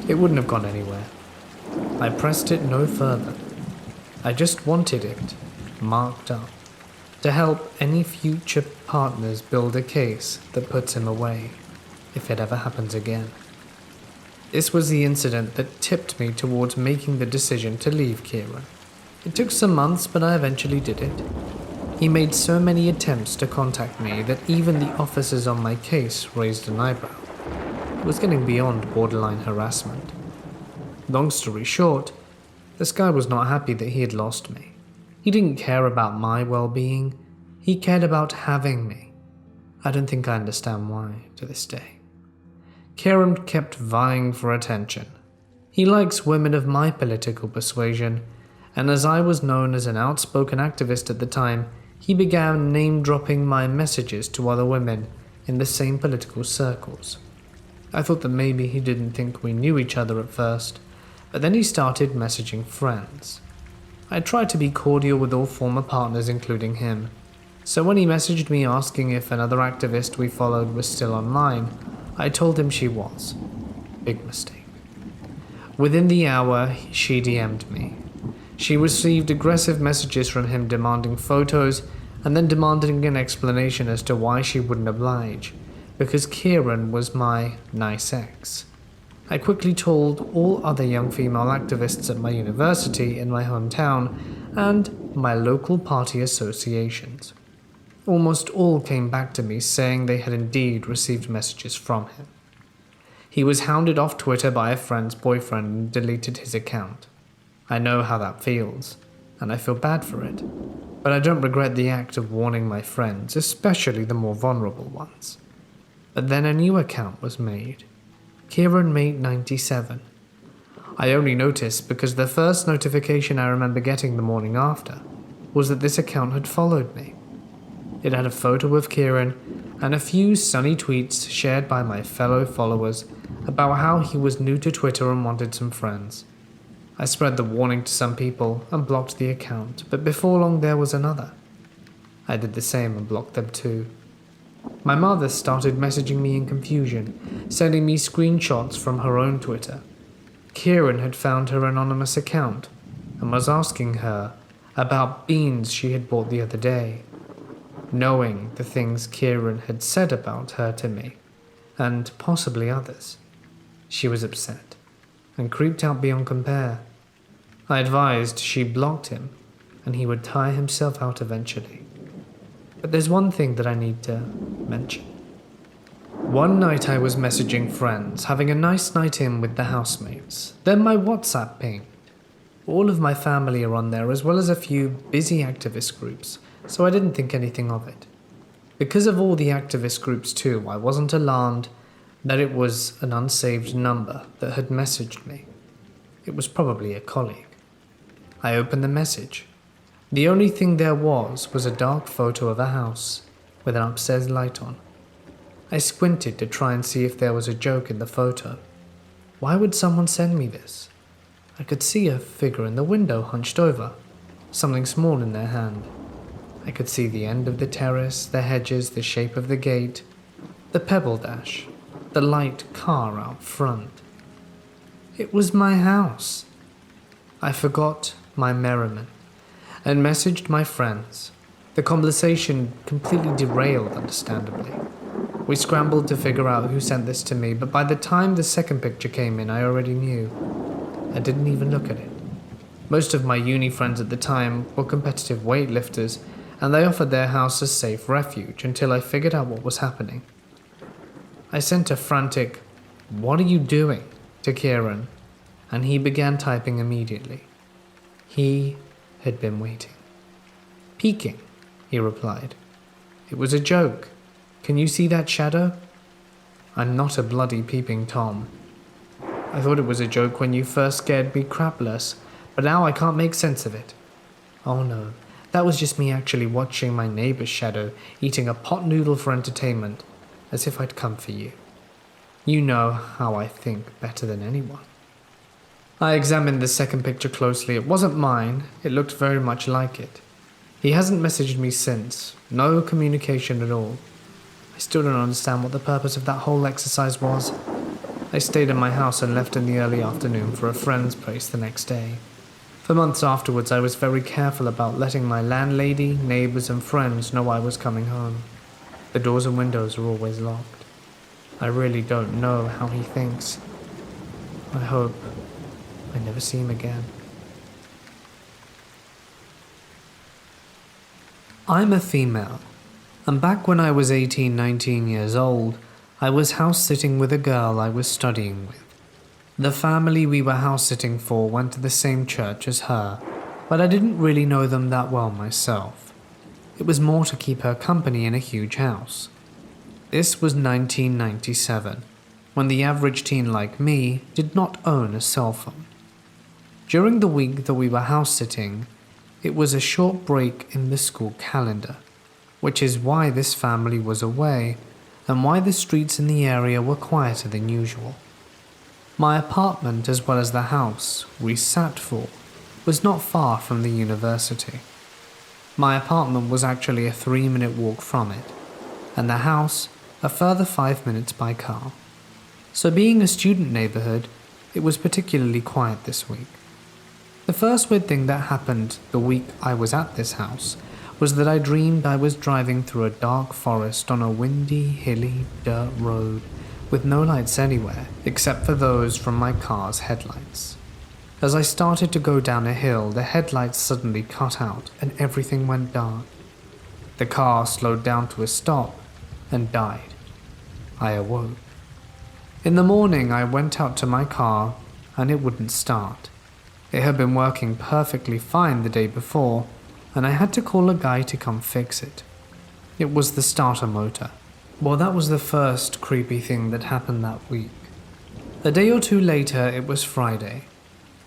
Speaker 1: It wouldn't have gone anywhere. I pressed it no further. I just wanted it marked up to help any future partners build a case that puts him away, if it ever happens again. This was the incident that tipped me towards making the decision to leave Kieran. It took some months, but I eventually did it. He made so many attempts to contact me that even the officers on my case raised an eyebrow. It was getting beyond borderline harassment. Long story short, this guy was not happy that he had lost me. He didn't care about my well-being. He cared about having me. I don't think I understand why to this day. Kieran kept vying for attention. He likes women of my political persuasion, and as I was known as an outspoken activist at the time, he began name-dropping my messages to other women in the same political circles. I thought that maybe he didn't think we knew each other at first, but then he started messaging friends. I tried to be cordial with all former partners, including him. So when he messaged me asking if another activist we followed was still online, I told him she was. Big mistake. Within the hour, she DM'd me. She received aggressive messages from him demanding photos and then demanding an explanation as to why she wouldn't oblige, because Kieran was my nice ex. I quickly told all other young female activists at my university in my hometown and my local party associations. Almost all came back to me saying they had indeed received messages from him. He was hounded off Twitter by a friend's boyfriend and deleted his account. I know how that feels, and I feel bad for it, but I don't regret the act of warning my friends, especially the more vulnerable ones. But then a new account was made. Kieran Mate 97. I only noticed because the first notification I remember getting the morning after was that this account had followed me. It had a photo of Kieran and a few sunny tweets shared by my fellow followers about how he was new to Twitter and wanted some friends. I spread the warning to some people and blocked the account, but before long there was another. I did the same and blocked them too. My mother started messaging me in confusion, sending me screenshots from her own Twitter. Kieran had found her anonymous account and was asking her about beans she had bought the other day. Knowing the things Kieran had said about her to me, and possibly others, she was upset and creeped out beyond compare. I advised she blocked him and he would tire himself out eventually. But there's one thing that I need to mention. One night I was messaging friends, having a nice night in with the housemates. Then my WhatsApp pinged. All of my family are on there, as well as a few busy activist groups, so I didn't think anything of it. Because of all the activist groups too, I wasn't alarmed that it was an unsaved number that had messaged me. It was probably a colleague. I opened the message. The only thing there was a dark photo of a house with an upstairs light on. I squinted to try and see if there was a joke in the photo. Why would someone send me this? I could see a figure in the window hunched over, something small in their hand. I could see the end of the terrace, the hedges, the shape of the gate, the pebble dash, the light car out front. It was my house. I forgot my merriment and messaged my friends. The conversation completely derailed, understandably. We scrambled to figure out who sent this to me, but by the time the second picture came in, I already knew. I didn't even look at it. Most of my uni friends at the time were competitive weightlifters, and they offered their house as safe refuge until I figured out what was happening. I sent a frantic, "What are you doing?" to Kieran, and he began typing immediately. He had been waiting. "Peeking," he replied. "It was a joke. Can you see that shadow?" I'm not a bloody peeping Tom. I thought it was a joke when you first scared me crapless, but now I can't make sense of it. Oh no, that was just me actually watching my neighbor's shadow eating a pot noodle for entertainment, as if I'd come for you. You know how I think better than anyone. I examined the second picture closely. It wasn't mine. It looked very much like it. He hasn't messaged me since. No communication at all. I still don't understand what the purpose of that whole exercise was. I stayed in my house and left in the early afternoon for a friend's place the next day. For months afterwards, I was very careful about letting my landlady, neighbors, and friends know I was coming home. The doors and windows are always locked. I really don't know how he thinks. I hope I never see him again. I'm a female, and back when I was 18, 19 years old, I was house-sitting with a girl I was studying with. The family we were house-sitting for went to the same church as her, but I didn't really know them that well myself. It was more to keep her company in a huge house. This was 1997, when the average teen like me did not own a cell phone. During the week that we were house-sitting, it was a short break in the school calendar, which is why this family was away and why the streets in the area were quieter than usual. My apartment, as well as the house we sat for, was not far from the university. My apartment was actually a 3-minute walk from it, and the house a further 5 minutes by car. So being a student neighborhood, it was particularly quiet this week. The first weird thing that happened the week I was at this house was that I dreamed I was driving through a dark forest on a windy, hilly dirt road with no lights anywhere except for those from my car's headlights. As I started to go down a hill, the headlights suddenly cut out and everything went dark. The car slowed down to a stop and died. I awoke. In the morning, I went out to my car and it wouldn't start. It had been working perfectly fine the day before, and I had to call a guy to come fix it. It was the starter motor. Well, that was the first creepy thing that happened that week. A day or two later, it was Friday.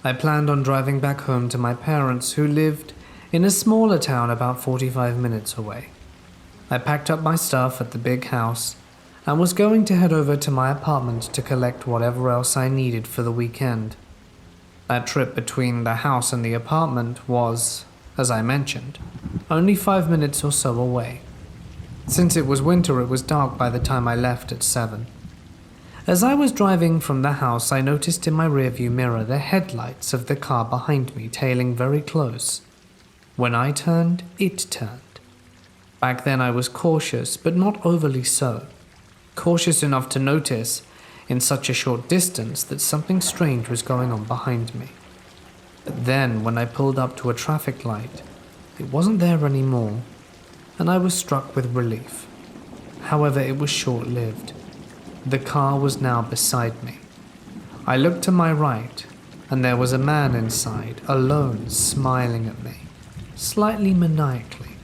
Speaker 1: I planned on driving back home to my parents, who lived in a smaller town about 45 minutes away. I packed up my stuff at the big house and was going to head over to my apartment to collect whatever else I needed for the weekend. That trip between the house and the apartment was, as I mentioned, only 5 minutes or so away. Since it was winter, it was dark by the time I left at 7. As I was driving from the house, I noticed in my rearview mirror the headlights of the car behind me tailing very close. When I turned, it turned. Back then I was cautious, but not overly so. Cautious enough to notice, in such a short distance, that something strange was going on behind me. But then, when I pulled up to a traffic light, it wasn't there anymore, and I was struck with relief. However, it was short-lived. The car was now beside me. I looked to my right, and there was a man inside, alone, smiling at me, slightly maniacally.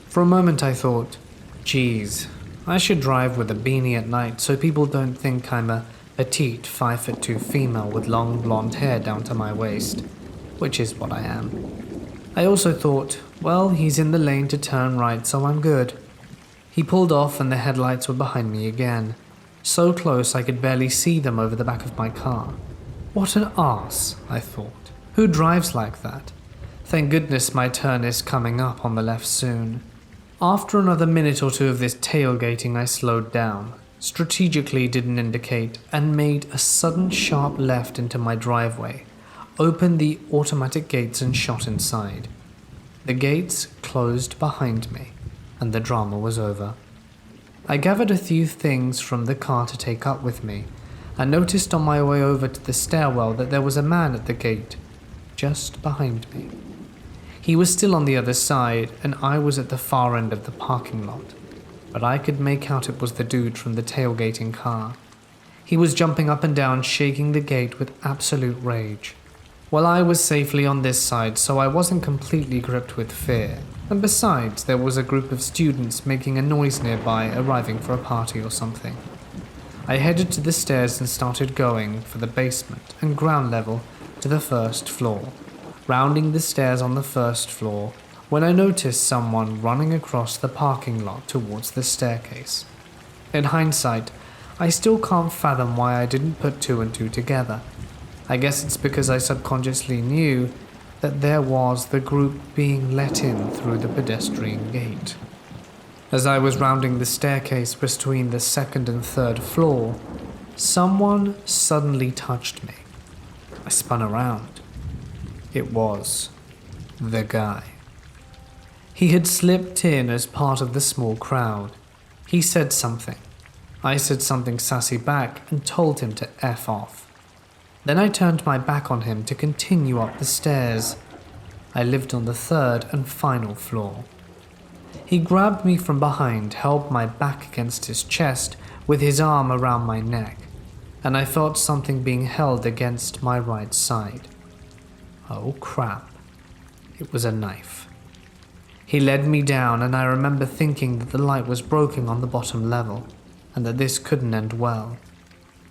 Speaker 1: For a moment I thought, geez, I should drive with a beanie at night so people don't think I'm a petite 5'2" female with long blonde hair down to my waist, which is what I am. I also thought, well, he's in the lane to turn right, so I'm good. He pulled off and the headlights were behind me again, so close I could barely see them over the back of my car. What an arse, I thought. Who drives like that? Thank goodness my turn is coming up on the left soon. After another minute or two of this tailgating, I slowed down, strategically didn't indicate, and made a sudden sharp left into my driveway, opened the automatic gates and shot inside. The gates closed behind me, and the drama was over. I gathered a few things from the car to take up with me, and noticed on my way over to the stairwell that there was a man at the gate, just behind me. He was still on the other side, and I was at the far end of the parking lot, but I could make out it was the dude from the tailgating car. He was jumping up and down, shaking the gate with absolute rage. Well, I was safely on this side, so I wasn't completely gripped with fear, and besides, there was a group of students making a noise nearby, arriving for a party or something. I headed to the stairs and started going for the basement and ground level to the first floor, rounding the stairs on the first floor when I noticed someone running across the parking lot towards the staircase. In hindsight, I still can't fathom why I didn't put two and two together. I guess it's because I subconsciously knew that there was the group being let in through the pedestrian gate. As I was rounding the staircase between the second and third floor, someone suddenly touched me. I spun around. It was the guy. He had slipped in as part of the small crowd. He said something. I said something sassy back and told him to F off. Then I turned my back on him to continue up the stairs. I lived on the third and final floor. He grabbed me from behind, held my back against his chest with his arm around my neck, and I felt something being held against my right side. Oh crap. It was a knife. He led me down, and I remember thinking that the light was broken on the bottom level, and that this couldn't end well.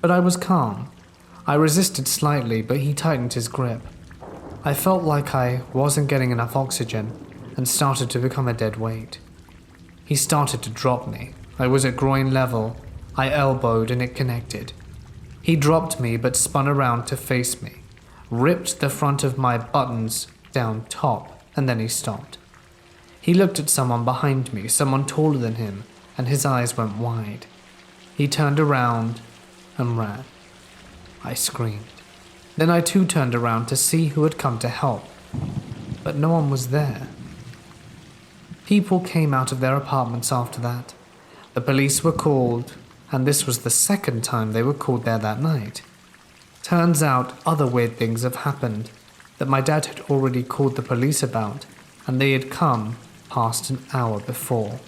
Speaker 1: But I was calm. I resisted slightly, but he tightened his grip. I felt like I wasn't getting enough oxygen and started to become a dead weight. He started to drop me. I was at groin level. I elbowed and it connected. He dropped me but spun around to face me, ripped the front of my buttons down top, and then he stopped. He looked at someone behind me, someone taller than him, and his eyes went wide. He turned around and ran. I screamed. Then I too turned around to see who had come to help, but no one was there. People came out of their apartments after that. The police were called, and this was the second time they were called there that night. Turns out other weird things have happened that my dad had already called the police about, and they had come past an hour before.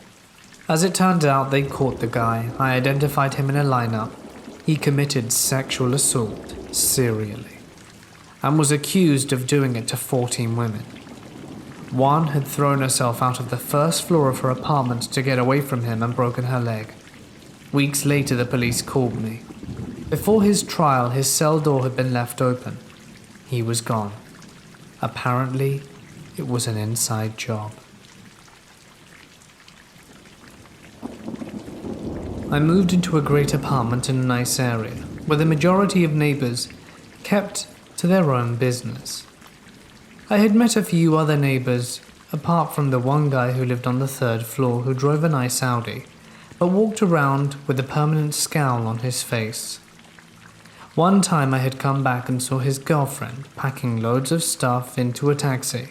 Speaker 1: As it turned out, they caught the guy. I identified him in a lineup. He committed sexual assault serially and was accused of doing it to 14 women. One had thrown herself out of the first floor of her apartment to get away from him and broken her leg. Weeks later, the police called me. Before his trial, his cell door had been left open. He was gone. Apparently, it was an inside job. I moved into a great apartment in a nice area, where the majority of neighbors kept to their own business. I had met a few other neighbors, apart from the one guy who lived on the third floor who drove a nice Audi, but walked around with a permanent scowl on his face. One time I had come back and saw his girlfriend packing loads of stuff into a taxi.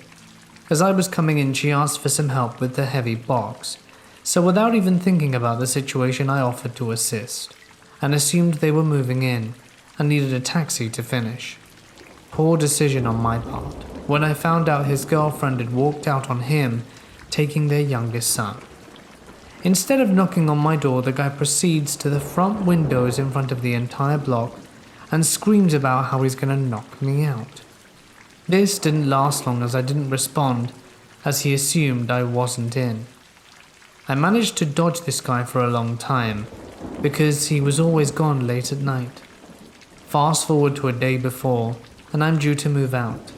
Speaker 1: As I was coming in, she asked for some help with the heavy box. So without even thinking about the situation, I offered to assist, and assumed they were moving in and needed a taxi to finish. Poor decision on my part when I found out his girlfriend had walked out on him, taking their youngest son. Instead of knocking on my door, the guy proceeds to the front windows in front of the entire block and screams about how he's going to knock me out. This didn't last long as I didn't respond, as he assumed I wasn't in. I managed to dodge this guy for a long time, because he was always gone late at night. Fast forward to a day before, and I'm due to move out.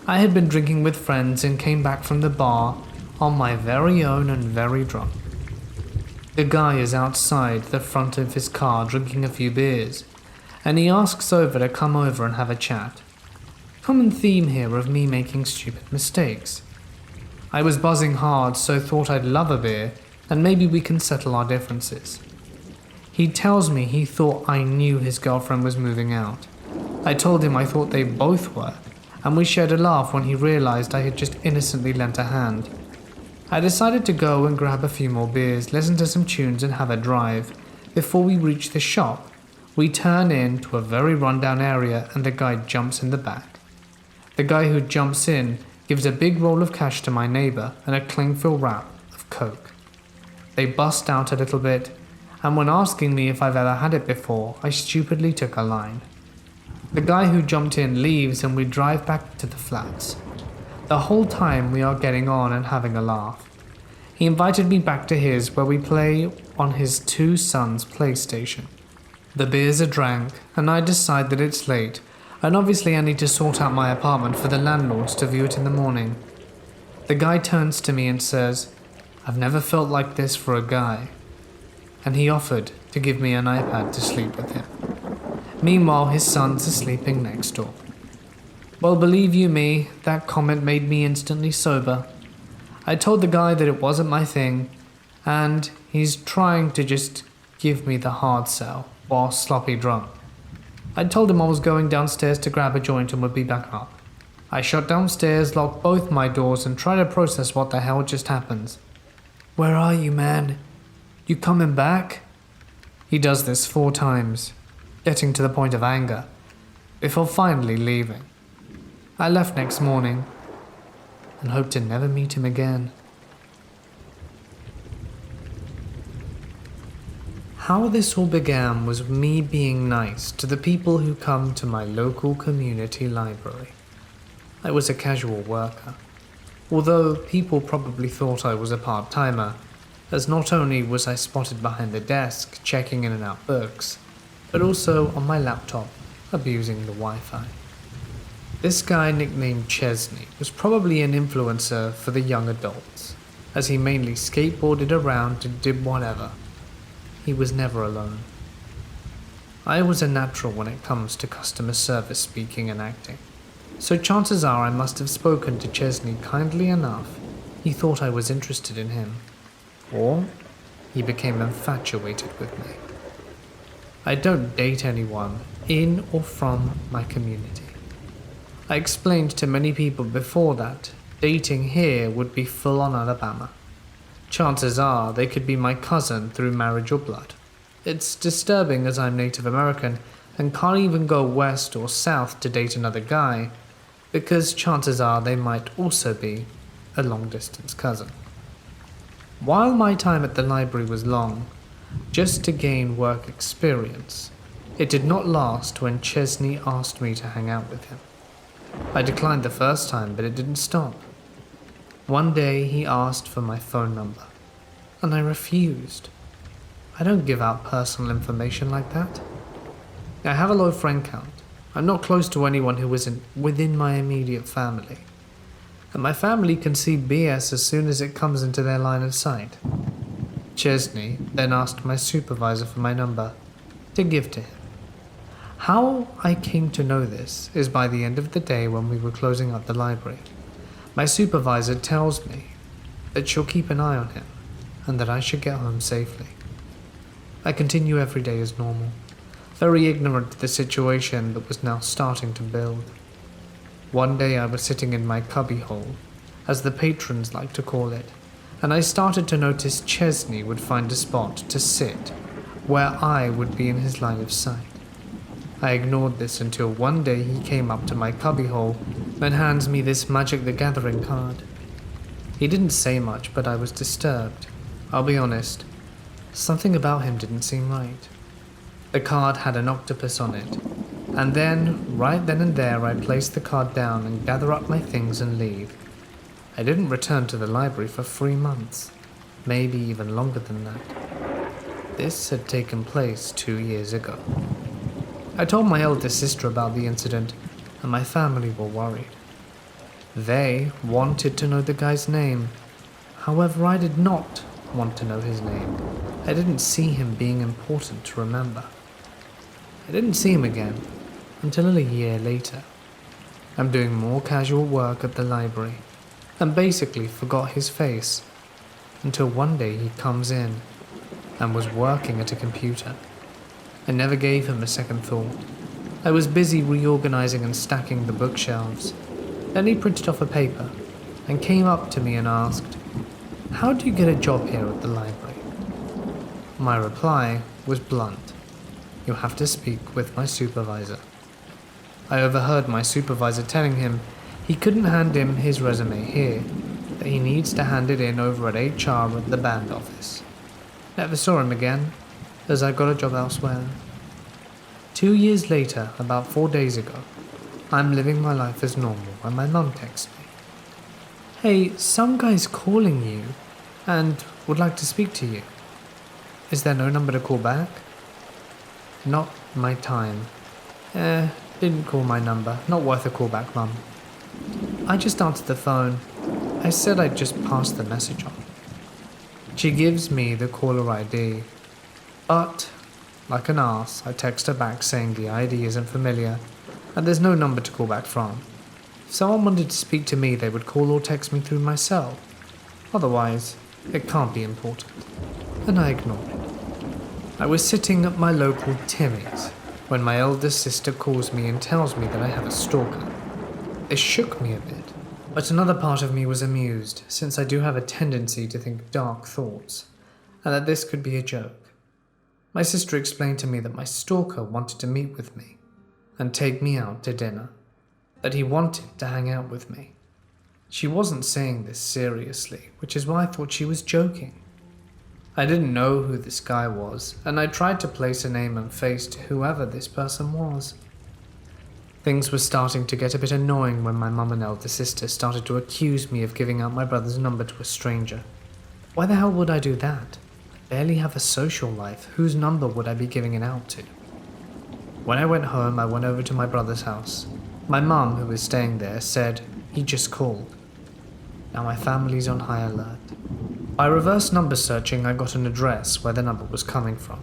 Speaker 1: I had been drinking with friends and came back from the bar on my very own and very drunk. The guy is outside the front of his car drinking a few beers, and he asks over to come over and have a chat. Common theme here of me making stupid mistakes. I was buzzing hard, so thought I'd love a beer and maybe we can settle our differences. He tells me he thought I knew his girlfriend was moving out. I told him I thought they both were, and we shared a laugh when he realized I had just innocently lent a hand. I decided to go and grab a few more beers, listen to some tunes and have a drive. Before we reach the shop, we turn into a very rundown area and the guy jumps in the back. The guy who jumps in gives a big roll of cash to my neighbor and a Clingfield wrap of coke. They bust out a little bit, and when asking me if I've ever had it before, I stupidly took a line. The guy who jumped in leaves and we drive back to the flats. The whole time we are getting on and having a laugh. He invited me back to his where we play on his two sons' PlayStation. The beers are drank and I decide that it's late and obviously I need to sort out my apartment for the landlords to view it in the morning. The guy turns to me and says, "I've never felt like this for a guy." And he offered to give me an iPad to sleep with him. Meanwhile, his sons are sleeping next door. Well, believe you me, that comment made me instantly sober. I told the guy that it wasn't my thing, and he's trying to just give me the hard sell while sloppy drunk. I told him I was going downstairs to grab a joint and would be back up. I shot downstairs, locked both my doors, and tried to process what the hell just happened. "Where are you, man? You coming back?" He does this 4 times, getting to the point of anger, before finally leaving. I left next morning and hope to never meet him again. How this all began was me being nice to the people who come to my local community library. I was a casual worker, although people probably thought I was a part-timer, as not only was I spotted behind the desk checking in and out books, but also on my laptop abusing the Wi-Fi. This guy nicknamed Chesney was probably an influencer for the young adults, as he mainly skateboarded around and did whatever. He was never alone. I was a natural when it comes to customer service speaking and acting, so chances are I must have spoken to Chesney kindly enough he thought I was interested in him, or he became infatuated with me. I don't date anyone in or from my community. I explained to many people before that dating here would be full on Alabama. Chances are they could be my cousin through marriage or blood. It's disturbing as I'm Native American and can't even go west or south to date another guy, because chances are they might also be a long distance cousin. While my time at the library was long, just to gain work experience, it did not last when Chesney asked me to hang out with him. I declined the first time, but it didn't stop. One day he asked for my phone number, and I refused. I don't give out personal information like that. I have a low friend count. I'm not close to anyone who isn't within my immediate family. And my family can see BS as soon as it comes into their line of sight. Chesney then asked my supervisor for my number to give to him. How I came to know this is by the end of the day when we were closing up the library. My supervisor tells me that she'll keep an eye on him and that I should get home safely. I continue every day as normal, very ignorant to the situation that was now starting to build. One day I was sitting in my cubbyhole, as the patrons like to call it, and I started to notice Chesney would find a spot to sit where I would be in his line of sight. I ignored this until one day he came up to my cubbyhole and hands me this Magic the Gathering card. He didn't say much, but I was disturbed. I'll be honest, something about him didn't seem right. The card had an octopus on it, and then, right then and there, I placed the card down and gather up my things and leave. I didn't return to the library for 3 months, maybe even longer than that. This had taken place 2 years ago. I told my eldest sister about the incident, and my family were worried. They wanted to know the guy's name. However, I did not want to know his name. I didn't see him being important to remember. I didn't see him again until a year later. I'm doing more casual work at the library and basically forgot his face until one day he comes in and was working at a computer. I never gave him a second thought. I was busy reorganizing and stacking the bookshelves. Then he printed off a paper and came up to me and asked, "How do you get a job here at the library?" My reply was blunt. "You have to speak with my supervisor." I overheard my supervisor telling him he couldn't hand him his resume here, that he needs to hand it in over at HR at the band office. Never saw him again, as I got a job elsewhere. 2 years later, about 4 days ago, I'm living my life as normal when my mum texts me. "Hey, some guy's calling you and would like to speak to you. Is there no number to call back?" Not my time. Didn't call my number. Not worth a call back, Mum. I just answered the phone. I said I'd just pass the message on. She gives me the caller ID. But, like an arse, I text her back saying the ID isn't familiar and there's no number to call back from. If someone wanted to speak to me, they would call or text me through my cell. Otherwise, it can't be important. And I ignored it. I was sitting at my local Timmy's when my eldest sister calls me and tells me that I have a stalker. It shook me a bit, but another part of me was amused, since I do have a tendency to think dark thoughts, and that this could be a joke. My sister explained to me that my stalker wanted to meet with me and take me out to dinner, that he wanted to hang out with me. She wasn't saying this seriously, which is why I thought she was joking. I didn't know who this guy was, and I tried to place a name and face to whoever this person was. Things were starting to get a bit annoying when my mum and elder sister started to accuse me of giving out my brother's number to a stranger. Why the hell would I do that? I barely have a social life. Whose number would I be giving it out to? When I went home, I went over to my brother's house. My mum, who was staying there, said he just called. Now my family's on high alert. By reverse number searching, I got an address where the number was coming from.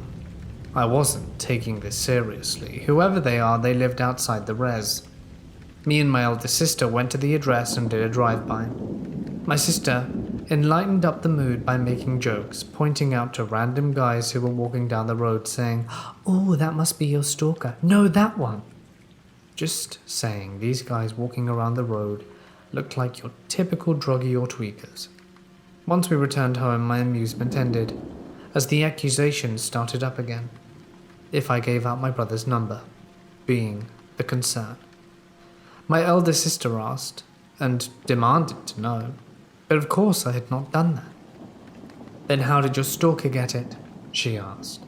Speaker 1: I wasn't taking this seriously. Whoever they are, they lived outside the res. Me and my elder sister went to the address and did a drive-by. My sister enlightened up the mood by making jokes, pointing out to random guys who were walking down the road saying, "Oh, that must be your stalker. No, that one." Just saying, these guys walking around the road looked like your typical druggie or tweakers. Once we returned home, my amusement ended, as the accusations started up again. If I gave out my brother's number, being the concern. My elder sister asked, and demanded to know, but of course I had not done that. "Then how did your stalker get it?" she asked.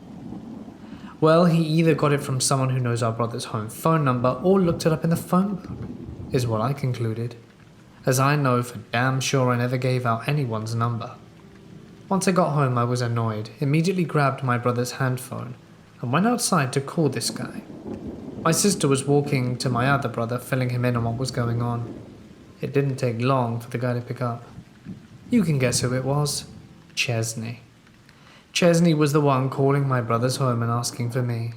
Speaker 1: "Well, he either got it from someone who knows our brother's home phone number or looked it up in the phone book," is what I concluded, as I know for damn sure I never gave out anyone's number. Once I got home, I was annoyed, immediately grabbed my brother's handphone and went outside to call this guy. My sister was walking to my other brother, filling him in on what was going on. It didn't take long for the guy to pick up. You can guess who it was. Chesney. Chesney was the one calling my brother's home and asking for me.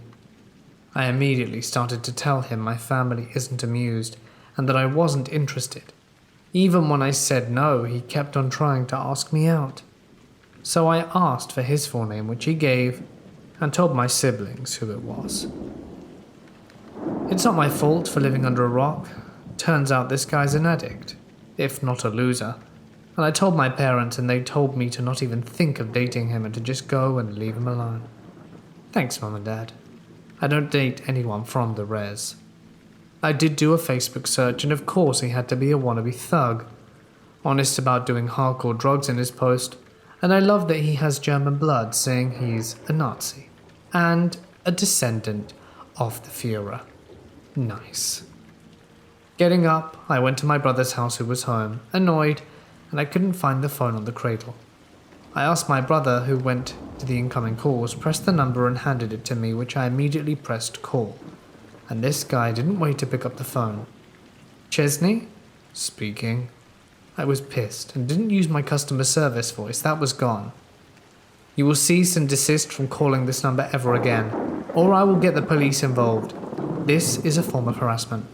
Speaker 1: I immediately started to tell him my family isn't amused and that I wasn't interested. Even when I said no, he kept on trying to ask me out. So I asked for his full name, which he gave, and told my siblings who it was. It's not my fault for living under a rock. Turns out this guy's an addict, if not a loser. And I told my parents, and they told me to not even think of dating him and to just go and leave him alone. Thanks, Mum and Dad. I don't date anyone from the res. I did do a Facebook search, and of course he had to be a wannabe thug, honest about doing hardcore drugs in his post, and I love that he has German blood, saying he's a Nazi and a descendant of the Führer. Nice. Getting up, I went to my brother's house who was home, annoyed, and I couldn't find the phone on the cradle. I asked my brother, who went to the incoming calls, pressed the number and handed it to me, which I immediately pressed call. And this guy didn't wait to pick up the phone. Chesney? Speaking. I was pissed and didn't use my customer service voice. That was gone. You will cease and desist from calling this number ever again, or I will get the police involved. This is a form of harassment.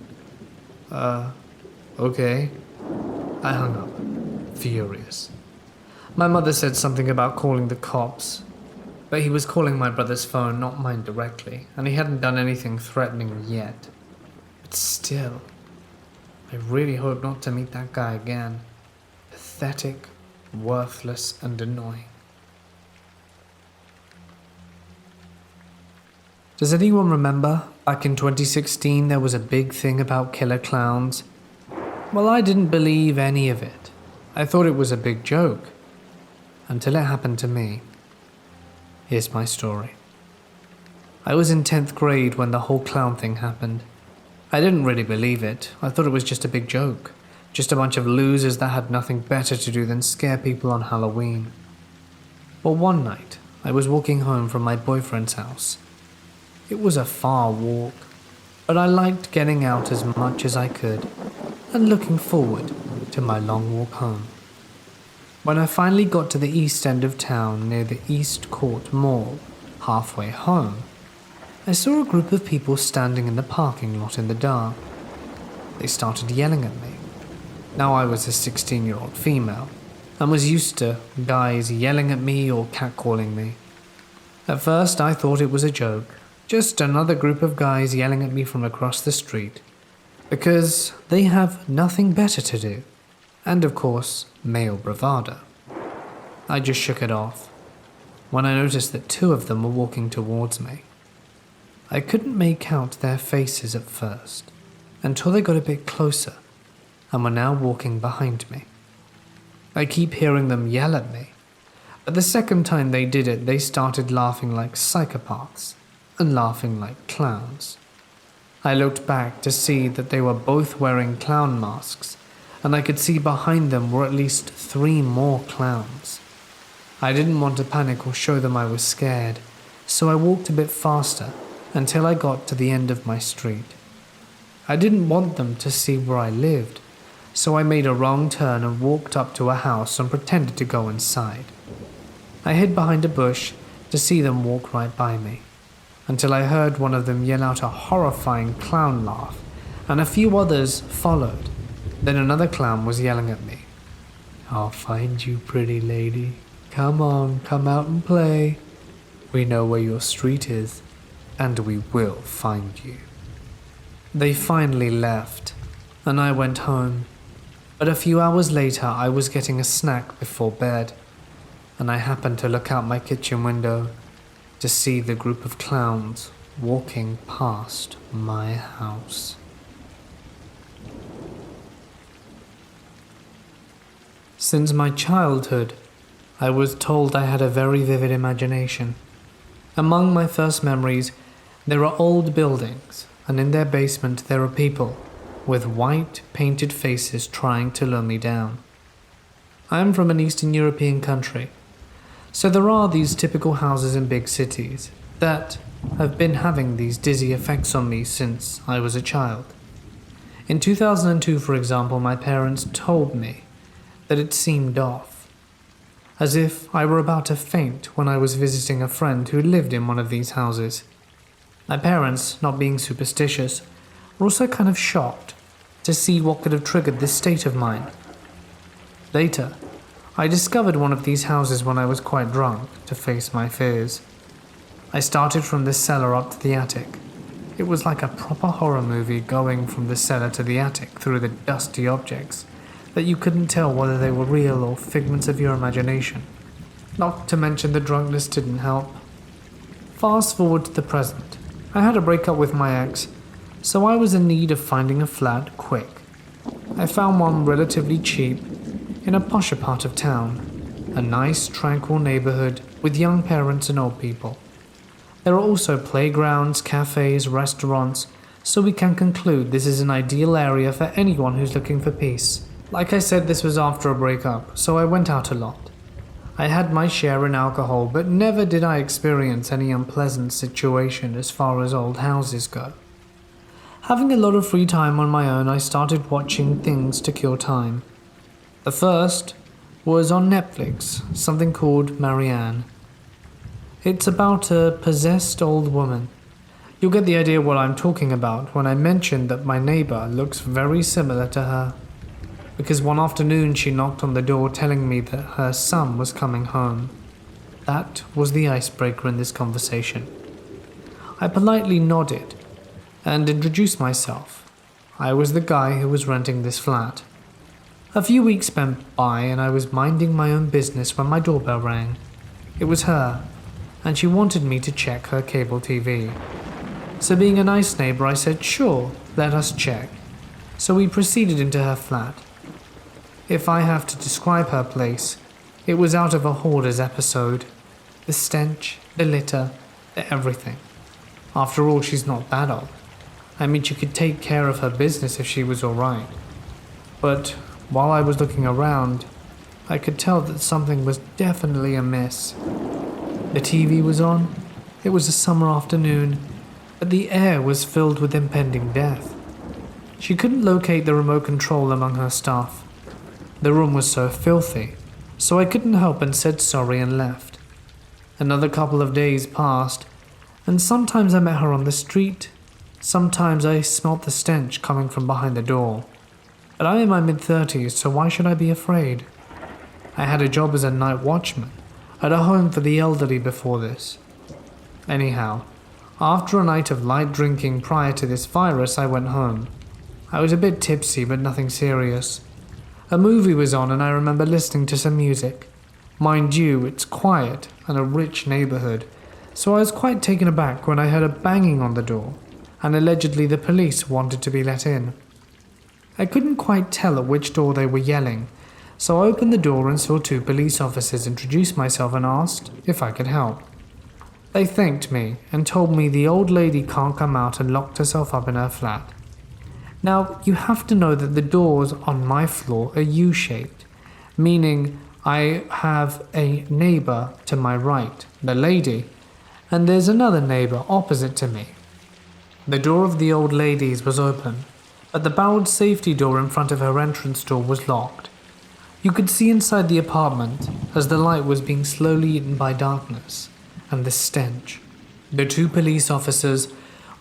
Speaker 1: Okay. I hung up, furious. My mother said something about calling the cops, but he was calling my brother's phone, not mine directly, and he hadn't done anything threatening yet. But still, I really hope not to meet that guy again. Pathetic, worthless, and annoying. Does anyone remember, back in 2016 there was a big thing about killer clowns? Well, I didn't believe any of it. I thought it was a big joke. Until it happened to me. Here's my story. I was in 10th grade when the whole clown thing happened. I didn't really believe it. I thought it was just a big joke. Just a bunch of losers that had nothing better to do than scare people on Halloween. Well, one night, I was walking home from my boyfriend's house. It was a far walk, but I liked getting out as much as I could and looking forward to my long walk home. When I finally got to the east end of town near the East Court Mall, halfway home, I saw a group of people standing in the parking lot in the dark. They started yelling at me. Now I was a 16-year-old female and was used to guys yelling at me or catcalling me. At first I thought it was a joke, just another group of guys yelling at me from across the street, because they have nothing better to do. And of course, male bravado. I just shook it off when I noticed that two of them were walking towards me. I couldn't make out their faces at first, until they got a bit closer and were now walking behind me. I keep hearing them yell at me, but the second time they did it, they started laughing like psychopaths and laughing like clowns. I looked back to see that they were both wearing clown masks, and I could see behind them were at least 3 more clowns. I didn't want to panic or show them I was scared, so I walked a bit faster until I got to the end of my street. I didn't want them to see where I lived, so I made a wrong turn and walked up to a house and pretended to go inside. I hid behind a bush to see them walk right by me, until I heard one of them yell out a horrifying clown laugh, and a few others followed. Then another clown was yelling at me. "I'll find you, pretty lady. Come on, come out and play. We know where your street is, and we will find you." They finally left, and I went home. But a few hours later, I was getting a snack before bed, and I happened to look out my kitchen window to see the group of clowns walking past my house. Since my childhood, I was told I had a very vivid imagination. Among my first memories, there are old buildings, and in their basement there are people with white painted faces trying to lure me down. I am from an Eastern European country, so there are these typical houses in big cities that have been having these dizzy effects on me since I was a child. In 2002, for example, my parents told me that it seemed off, as if I were about to faint when I was visiting a friend who lived in one of these houses. My parents, not being superstitious, were also kind of shocked to see what could have triggered this state of mine. Later, I discovered one of these houses when I was quite drunk to face my fears. I started from the cellar up to the attic. It was like a proper horror movie, going from the cellar to the attic through the dusty objects that you couldn't tell whether they were real or figments of your imagination. Not to mention the drunkenness didn't help. Fast forward to the present, I had a breakup with my ex, so I was in need of finding a flat quick. I found one relatively cheap in a posher part of town, a nice, tranquil neighborhood with young parents and old people. There are also playgrounds, cafes, restaurants, so we can conclude this is an ideal area for anyone who's looking for peace. Like I said, this was after a breakup, so I went out a lot. I had my share in alcohol, but never did I experience any unpleasant situation as far as old houses go. Having a lot of free time on my own, I started watching things to kill time. The first was on Netflix, something called Marianne. It's about a possessed old woman. You'll get the idea what I'm talking about when I mentioned that my neighbor looks very similar to her. Because one afternoon she knocked on the door telling me that her son was coming home. That was the icebreaker in this conversation. I politely nodded and introduced myself. I was the guy who was renting this flat. A few weeks went by and I was minding my own business when my doorbell rang. It was her, and she wanted me to check her cable TV. So being a nice neighbor, I said, sure, let us check. So we proceeded into her flat. If I have to describe her place, it was out of a Hoarders episode. The stench, the litter, the everything. After all, she's not that old. I mean, she could take care of her business if she was alright. But while I was looking around, I could tell that something was definitely amiss. The TV was on. It was a summer afternoon, but the air was filled with impending death. She couldn't locate the remote control among her stuff. The room was so filthy, so I couldn't help and said sorry and left. Another couple of days passed, and sometimes I met her on the street, sometimes I smelt the stench coming from behind the door. But I'm in my mid-30s, so why should I be afraid? I had a job as a night watchman at a home for the elderly before this. Anyhow, after a night of light drinking prior to this virus, I went home. I was a bit tipsy, but nothing serious. A movie was on and I remember listening to some music. Mind you, it's quiet and a rich neighborhood, so I was quite taken aback when I heard a banging on the door, and allegedly the police wanted to be let in. I couldn't quite tell at which door they were yelling, so I opened the door and saw two police officers, introduced myself and asked if I could help. They thanked me and told me the old lady can't come out and locked herself up in her flat. Now, you have to know that the doors on my floor are U-shaped, meaning I have a neighbor to my right, the lady, and there's another neighbor opposite to me. The door of the old lady's was open, but the barred safety door in front of her entrance door was locked. You could see inside the apartment as the light was being slowly eaten by darkness and the stench. The two police officers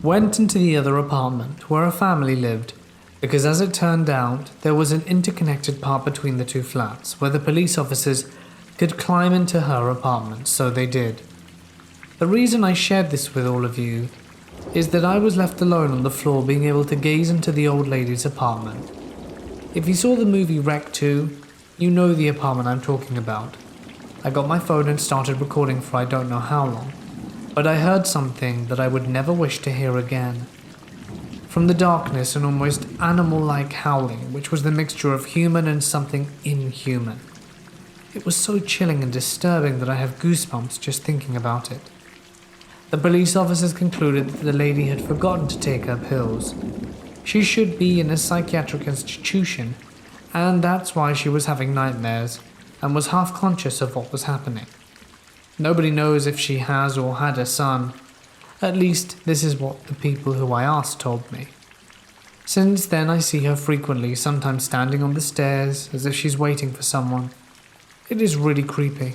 Speaker 1: went into the other apartment where a family lived, because as it turned out, there was an interconnected part between the two flats where the police officers could climb into her apartment, so they did. The reason I shared this with all of you is that I was left alone on the floor being able to gaze into the old lady's apartment. If you saw the movie Wreck 2, you know the apartment I'm talking about. I got my phone and started recording for I don't know how long, but I heard something that I would never wish to hear again. From the darkness, an almost animal-like howling, which was the mixture of human and something inhuman. It was so chilling and disturbing that I have goosebumps just thinking about it. The police officers concluded that the lady had forgotten to take her pills. She should be in a psychiatric institution, and that's why she was having nightmares and was half conscious of what was happening. Nobody knows if she has or had a son. At least this is what the people who I asked told me. Since then I see her frequently, sometimes standing on the stairs as if she's waiting for someone. It is really creepy.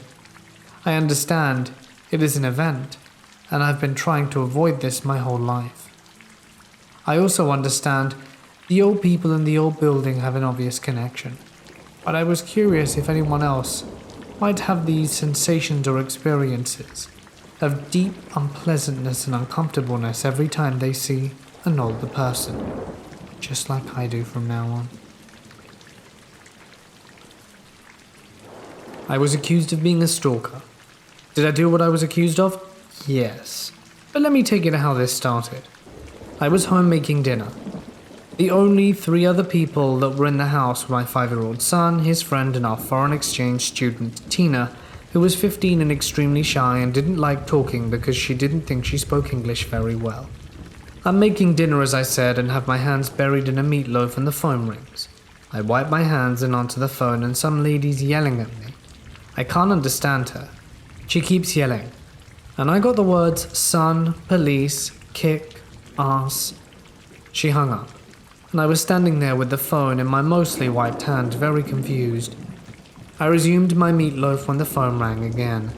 Speaker 1: I understand it is an event, and I've been trying to avoid this my whole life. I also understand the old people in the old building have an obvious connection, but I was curious if anyone else might have these sensations or experiences of deep unpleasantness and uncomfortableness every time they see an older person, just like I do from now on. I was accused of being a stalker. Did I do what I was accused of? Yes. But let me take you to how this started. I was home making dinner. The only 3 other people that were in the house were my 5-year-old son, his friend, and our foreign exchange student, Tina, who was 15 and extremely shy and didn't like talking because she didn't think she spoke English very well. I'm making dinner, as I said, and have my hands buried in a meatloaf and the phone rings. I wipe my hands and answer the phone, and some lady's yelling at me. I can't understand her. She keeps yelling. And I got the words son, police, kick, ass. She hung up, and I was standing there with the phone in my mostly wiped hand, very confused. I resumed my meatloaf when the phone rang again.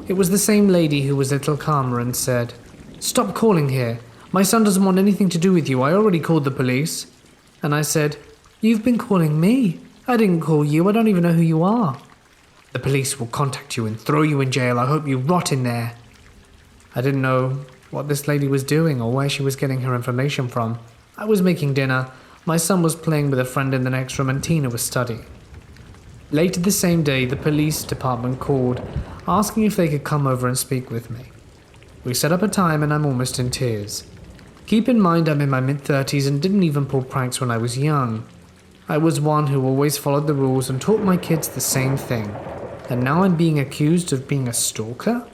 Speaker 1: It was the same lady who was a little calmer and said, "Stop calling here. My son doesn't want anything to do with you. I already called the police." And I said, "You've been calling me. I didn't call you. I don't even know who you are." "The police will contact you and throw you in jail. I hope you rot in there." I didn't know what this lady was doing or where she was getting her information from. I was making dinner. My son was playing with a friend in the next room and Tina was studying. Later the same day, the police department called, asking if they could come over and speak with me. We set up a time and I'm almost in tears. Keep in mind I'm in my mid-30s and didn't even pull pranks when I was young. I was one who always followed the rules and taught my kids the same thing. And now I'm being accused of being a stalker?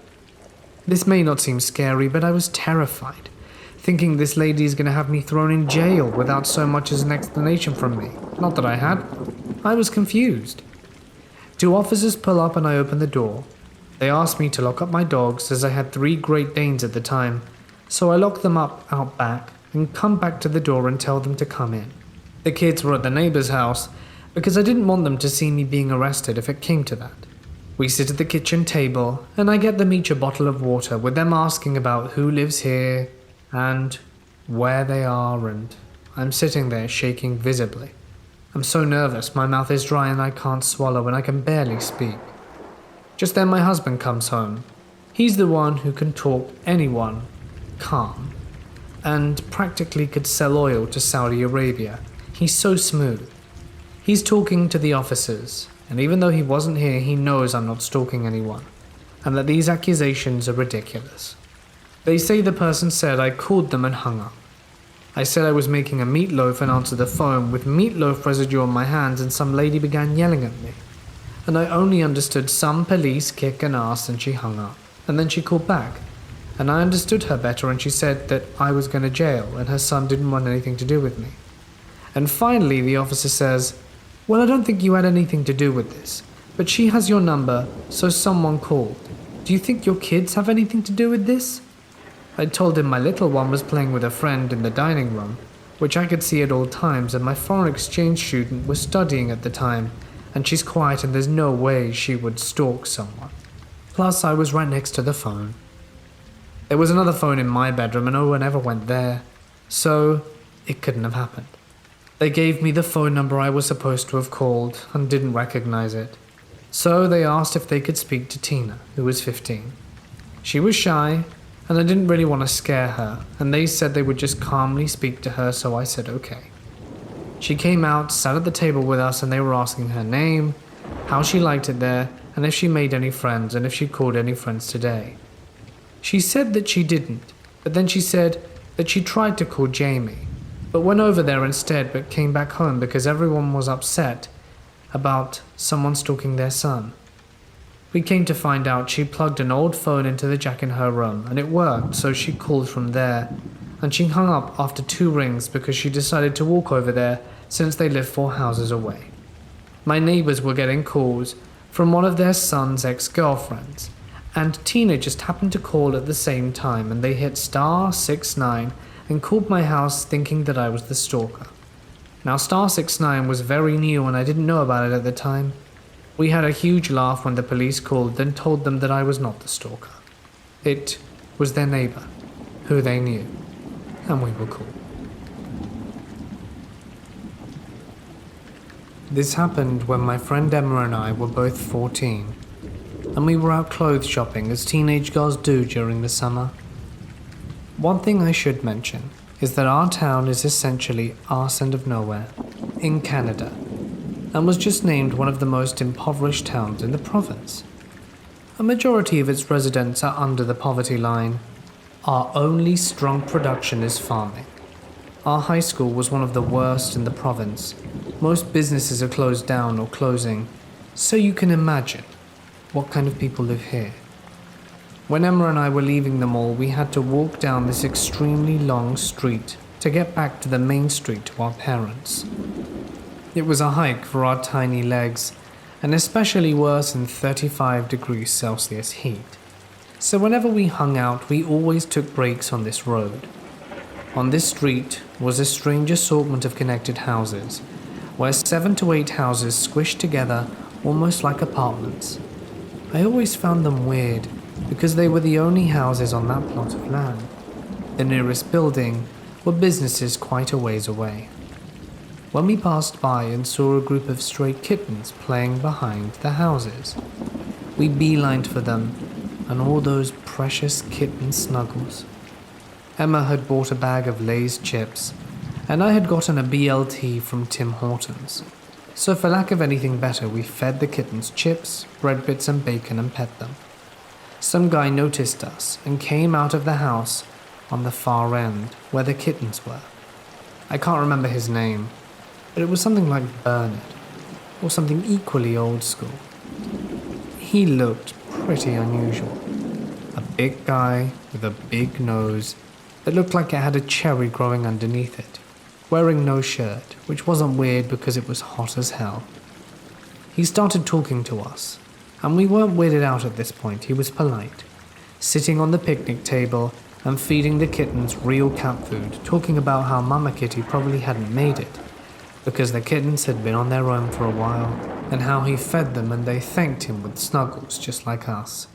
Speaker 1: This may not seem scary, but I was terrified, thinking this lady is going to have me thrown in jail without so much as an explanation from me. Not that I had. I was confused. 2 officers pull up and I open the door. They asked me to lock up my dogs as I had 3 Great Danes at the time, so I lock them up out back and come back to the door and tell them to come in. The kids were at the neighbor's house because I didn't want them to see me being arrested if it came to that. We sit at the kitchen table and I get them each a bottle of water with them asking about who lives here and where they are, and I'm sitting there shaking visibly. I'm so nervous, my mouth is dry and I can't swallow and I can barely speak. Just then my husband comes home. He's the one who can talk anyone calm and practically could sell oil to Saudi Arabia. He's so smooth. He's talking to the officers, and even though he wasn't here, he knows I'm not stalking anyone and that these accusations are ridiculous. They say the person said I called them and hung up. I said I was making a meatloaf and answered the phone with meatloaf residue on my hands, and some lady began yelling at me. And I only understood some police, kick and ass, and she hung up. And then she called back, and I understood her better, and she said that I was going to jail and her son didn't want anything to do with me. And finally the officer says, "Well, I don't think you had anything to do with this, but she has your number, so someone called. Do you think your kids have anything to do with this?" I told him my little one was playing with a friend in the dining room, which I could see at all times, and my foreign exchange student was studying at the time, and she's quiet and there's no way she would stalk someone. Plus, I was right next to the phone. There was another phone in my bedroom and no one ever went there, so it couldn't have happened. They gave me the phone number I was supposed to have called and didn't recognize it. So they asked if they could speak to Tina, who was 15. She was shy, and I didn't really want to scare her, and they said they would just calmly speak to her, so I said okay. She came out, sat at the table with us, and they were asking her name, how she liked it there, and if she made any friends, and if she called any friends today. She said that she didn't, but then she said that she tried to call Jamie, but went over there instead, but came back home because everyone was upset about someone stalking their son. We came to find out she plugged an old phone into the jack in her room, and it worked, so she called from there, and she hung up after 2 rings because she decided to walk over there since they live 4 houses away. My neighbors were getting calls from one of their son's ex-girlfriends, and Tina just happened to call at the same time, and they hit *69 and called my house thinking that I was the stalker. Now *69 was very new and I didn't know about it at the time. We had a huge laugh when the police called and told them that I was not the stalker. It was their neighbor, who they knew, and we were cool. This happened when my friend Emma and I were both 14, and we were out clothes shopping as teenage girls do during the summer. One thing I should mention is that our town is essentially arse end of nowhere, in Canada, and was just named one of the most impoverished towns in the province. A majority of its residents are under the poverty line. Our only strong production is farming. Our high school was one of the worst in the province. Most businesses are closed down or closing, so you can imagine what kind of people live here. When Emma and I were leaving the mall, we had to walk down this extremely long street to get back to the main street to our parents. It was a hike for our tiny legs, and especially worse in 35 degrees Celsius heat. So whenever we hung out, we always took breaks on this road. On this street was a strange assortment of connected houses, where 7 to 8 houses squished together almost like apartments. I always found them weird because they were the only houses on that plot of land. The nearest building were businesses quite a ways away. When we passed by and saw a group of stray kittens playing behind the houses, we beelined for them and all those precious kitten snuggles. Emma had bought a bag of Lay's chips, and I had gotten a BLT from Tim Hortons. So for lack of anything better, we fed the kittens chips, bread bits and bacon and pet them. Some guy noticed us and came out of the house on the far end where the kittens were. I can't remember his name, but it was something like Bernard, or something equally old school. He looked pretty unusual. A big guy with a big nose that looked like it had a cherry growing underneath it, wearing no shirt, which wasn't weird because it was hot as hell. He started talking to us, and we weren't weirded out at this point. He was polite, sitting on the picnic table and feeding the kittens real cat food, talking about how Mama Kitty probably hadn't made it, because the kittens had been on their own for a while, and how he fed them and they thanked him with snuggles just like us.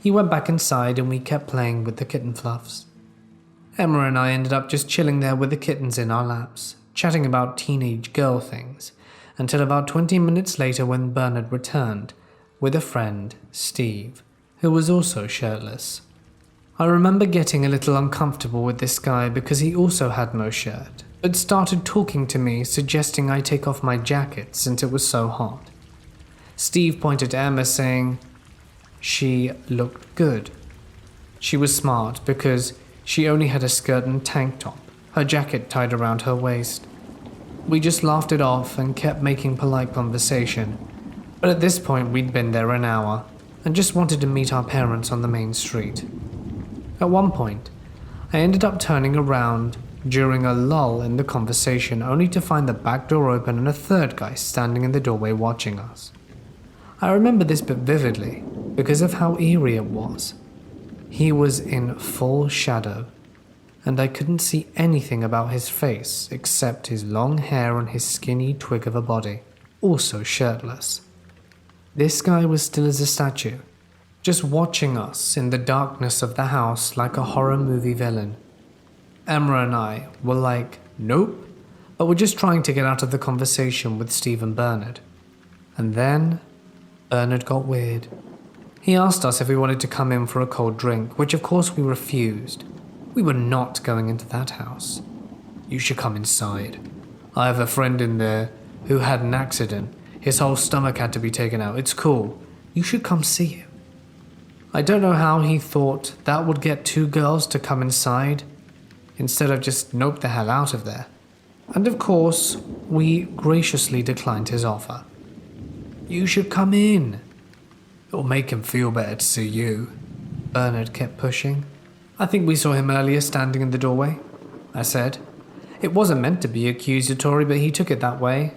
Speaker 1: He went back inside and we kept playing with the kitten fluffs. Emma and I ended up just chilling there with the kittens in our laps, chatting about teenage girl things, until about 20 minutes later when Bernard returned, with a friend, Steve, who was also shirtless. I remember getting a little uncomfortable with this guy because he also had no shirt, but started talking to me, suggesting I take off my jacket since it was so hot. Steve pointed to Emma saying she looked good. She was smart because she only had a skirt and tank top, her jacket tied around her waist. We just laughed it off and kept making polite conversation, but at this point we'd been there an hour and just wanted to meet our parents on the main street. At one point, I ended up turning around during a lull in the conversation only to find the back door open and a third guy standing in the doorway watching us. I remember this bit vividly because of how eerie it was. He was in full shadow, and I couldn't see anything about his face except his long hair and his skinny twig of a body, also shirtless. This guy was still as a statue, just watching us in the darkness of the house like a horror movie villain. Emma and I were like, nope, but we're just trying to get out of the conversation with Steve and Bernard. And then Bernard got weird. He asked us if we wanted to come in for a cold drink, which of course we refused. We were not going into that house. You should come inside. I have a friend in there who had an accident. His whole stomach had to be taken out. It's cool. You should come see him. I don't know how he thought that would get 2 girls to come inside, instead of just nope the hell out of there. And of course, we graciously declined his offer. You should come in. It'll make him feel better to see you. Bernard kept pushing. I think we saw him earlier standing in the doorway, I said. It wasn't meant to be accusatory, but he took it that way.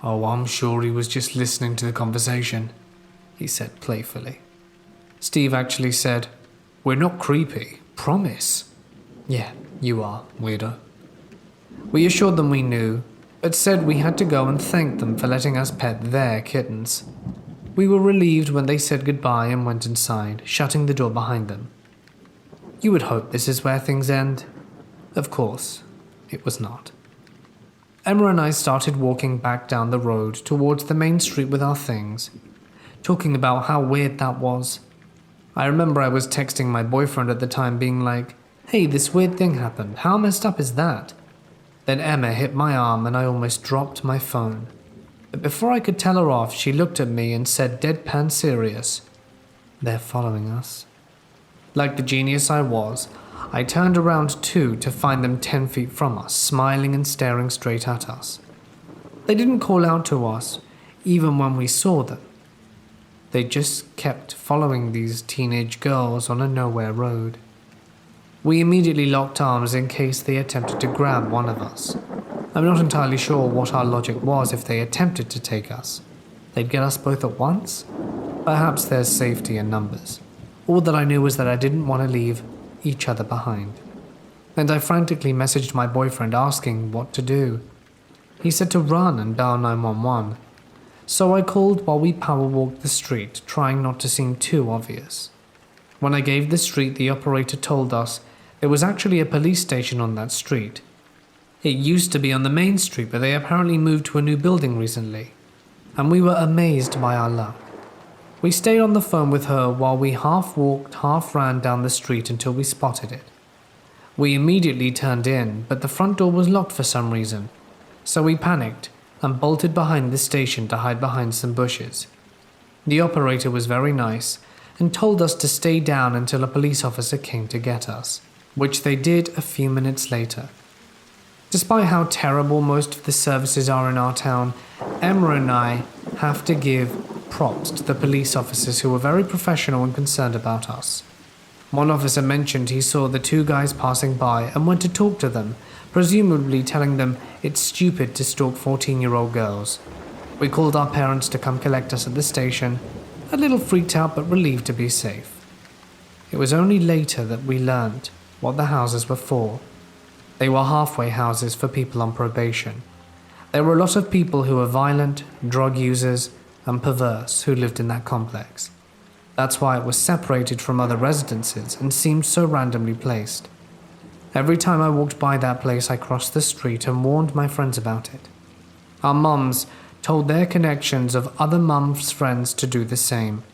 Speaker 1: Oh, I'm sure he was just listening to the conversation, he said playfully. Steve actually said, we're not creepy, promise. Yeah, you are, weirdo. We assured them we knew, but said we had to go and thank them for letting us pet their kittens. We were relieved when they said goodbye and went inside, shutting the door behind them. You would hope this is where things end. Of course, it was not. Emma and I started walking back down the road towards the main street with our things, talking about how weird that was. I remember I was texting my boyfriend at the time being like, hey, this weird thing happened. How messed up is that? Then Emma hit my arm and I almost dropped my phone. But before I could tell her off, she looked at me and said deadpan serious, they're following us. Like the genius I was, I turned around too to find them 10 feet from us, smiling and staring straight at us. They didn't call out to us, even when we saw them. They just kept following these teenage girls on a nowhere road. We immediately locked arms in case they attempted to grab one of us. I'm not entirely sure what our logic was if they attempted to take us. They'd get us both at once? Perhaps there's safety in numbers. All that I knew was that I didn't want to leave each other behind. And I frantically messaged my boyfriend asking what to do. He said to run and dial 911. So I called while we power walked the street, trying not to seem too obvious. When I gave the street, the operator told us there was actually a police station on that street. It used to be on the main street, but they apparently moved to a new building recently. And we were amazed by our luck. We stayed on the phone with her while we half walked, half ran down the street until we spotted it. We immediately turned in, but the front door was locked for some reason. So we panicked and bolted behind the station to hide behind some bushes. The operator was very nice and told us to stay down until a police officer came to get us, which they did a few minutes later. Despite how terrible most of the services are in our town, Emma and I have to give props to the police officers who were very professional and concerned about us. One officer mentioned he saw the two guys passing by and went to talk to them, presumably telling them it's stupid to stalk 14-year-old girls. We called our parents to come collect us at the station, a little freaked out but relieved to be safe. It was only later that we learned what the houses were for. They were halfway houses for people on probation. There were a lot of people who were violent, drug users, and perverse who lived in that complex. That's why it was separated from other residences and seemed so randomly placed. Every time I walked by that place, I crossed the street and warned my friends about it. Our mums told their connections of other mums' friends to do the same.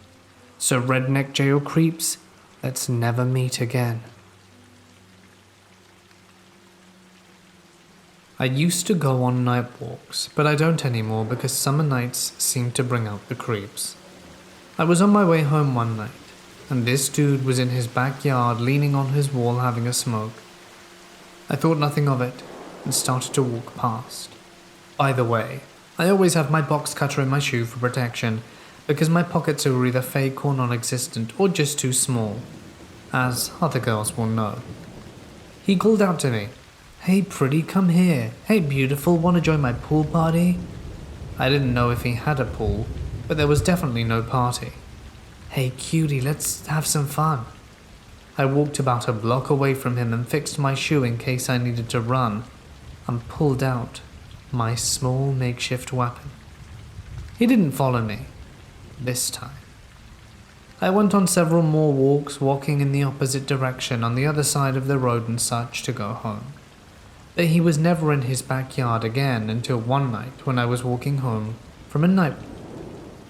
Speaker 1: So redneck jail creeps, let's never meet again. I used to go on night walks, but I don't anymore because summer nights seem to bring out the creeps. I was on my way home one night, and this dude was in his backyard leaning on his wall having a smoke. I thought nothing of it and started to walk past. By the way, I always have my box cutter in my shoe for protection because my pockets are either fake or non-existent or just too small, as other girls will know. He called out to me, "Hey pretty, come here. Hey beautiful, wanna join my pool party?" I didn't know if he had a pool, but there was definitely no party. "Hey cutie, let's have some fun." I walked about a block away from him and fixed my shoe in case I needed to run, and pulled out my small makeshift weapon. He didn't follow me, this time. I went on several more walks, walking in the opposite direction on the other side of the road and such to go home. But he was never in his backyard again until one night when I was walking home from a night walk.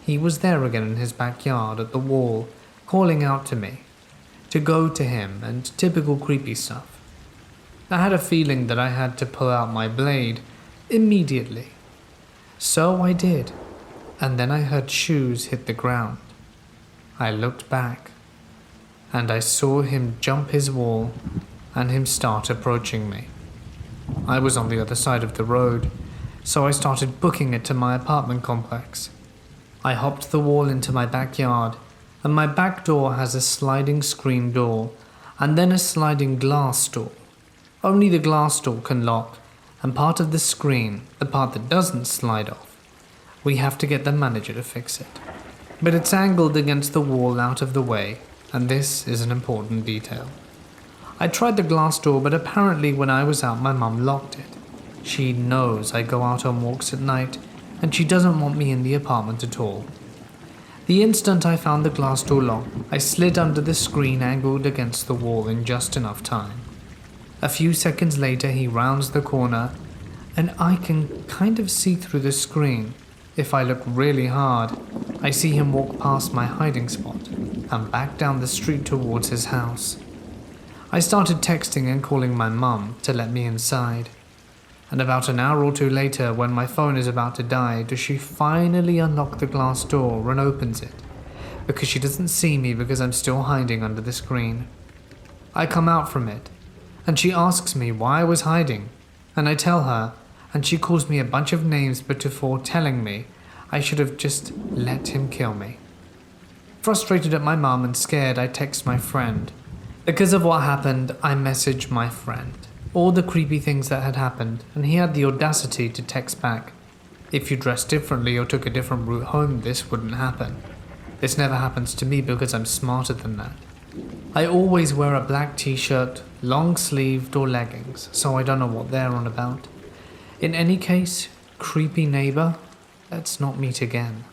Speaker 1: He was there again in his backyard at the wall, calling out to me to go to him and typical creepy stuff. I had a feeling that I had to pull out my blade immediately. So I did, and then I heard shoes hit the ground. I looked back, and I saw him jump his wall and him start approaching me. I was on the other side of the road, so I started booking it to my apartment complex. I hopped the wall into my backyard, and my back door has a sliding screen door, and then a sliding glass door. Only the glass door can lock, and part of the screen, the part that doesn't slide off, we have to get the manager to fix it. But it's angled against the wall out of the way, and this is an important detail. I tried the glass door, but apparently when I was out, my mum locked it. She knows I go out on walks at night, and she doesn't want me in the apartment at all. The instant I found the glass door locked, I slid under the screen angled against the wall in just enough time. A few seconds later, he rounds the corner, and I can kind of see through the screen. If I look really hard, I see him walk past my hiding spot and back down the street towards his house. I started texting and calling my mum to let me inside. And about an hour or two later, when my phone is about to die, does she finally unlock the glass door and opens it, because she doesn't see me because I'm still hiding under the screen. I come out from it, and she asks me why I was hiding, and I tell her, and she calls me a bunch of names before telling me I should have just let him kill me. Frustrated at my mum and scared, I text my friend. Because of what happened, I messaged my friend all the creepy things that had happened, and he had the audacity to text back, "If you dressed differently or took a different route home, this wouldn't happen. This never happens to me because I'm smarter than that. I always wear a black t-shirt, long sleeved or leggings, so I don't know what they're on about. In any case, creepy neighbor, let's not meet again."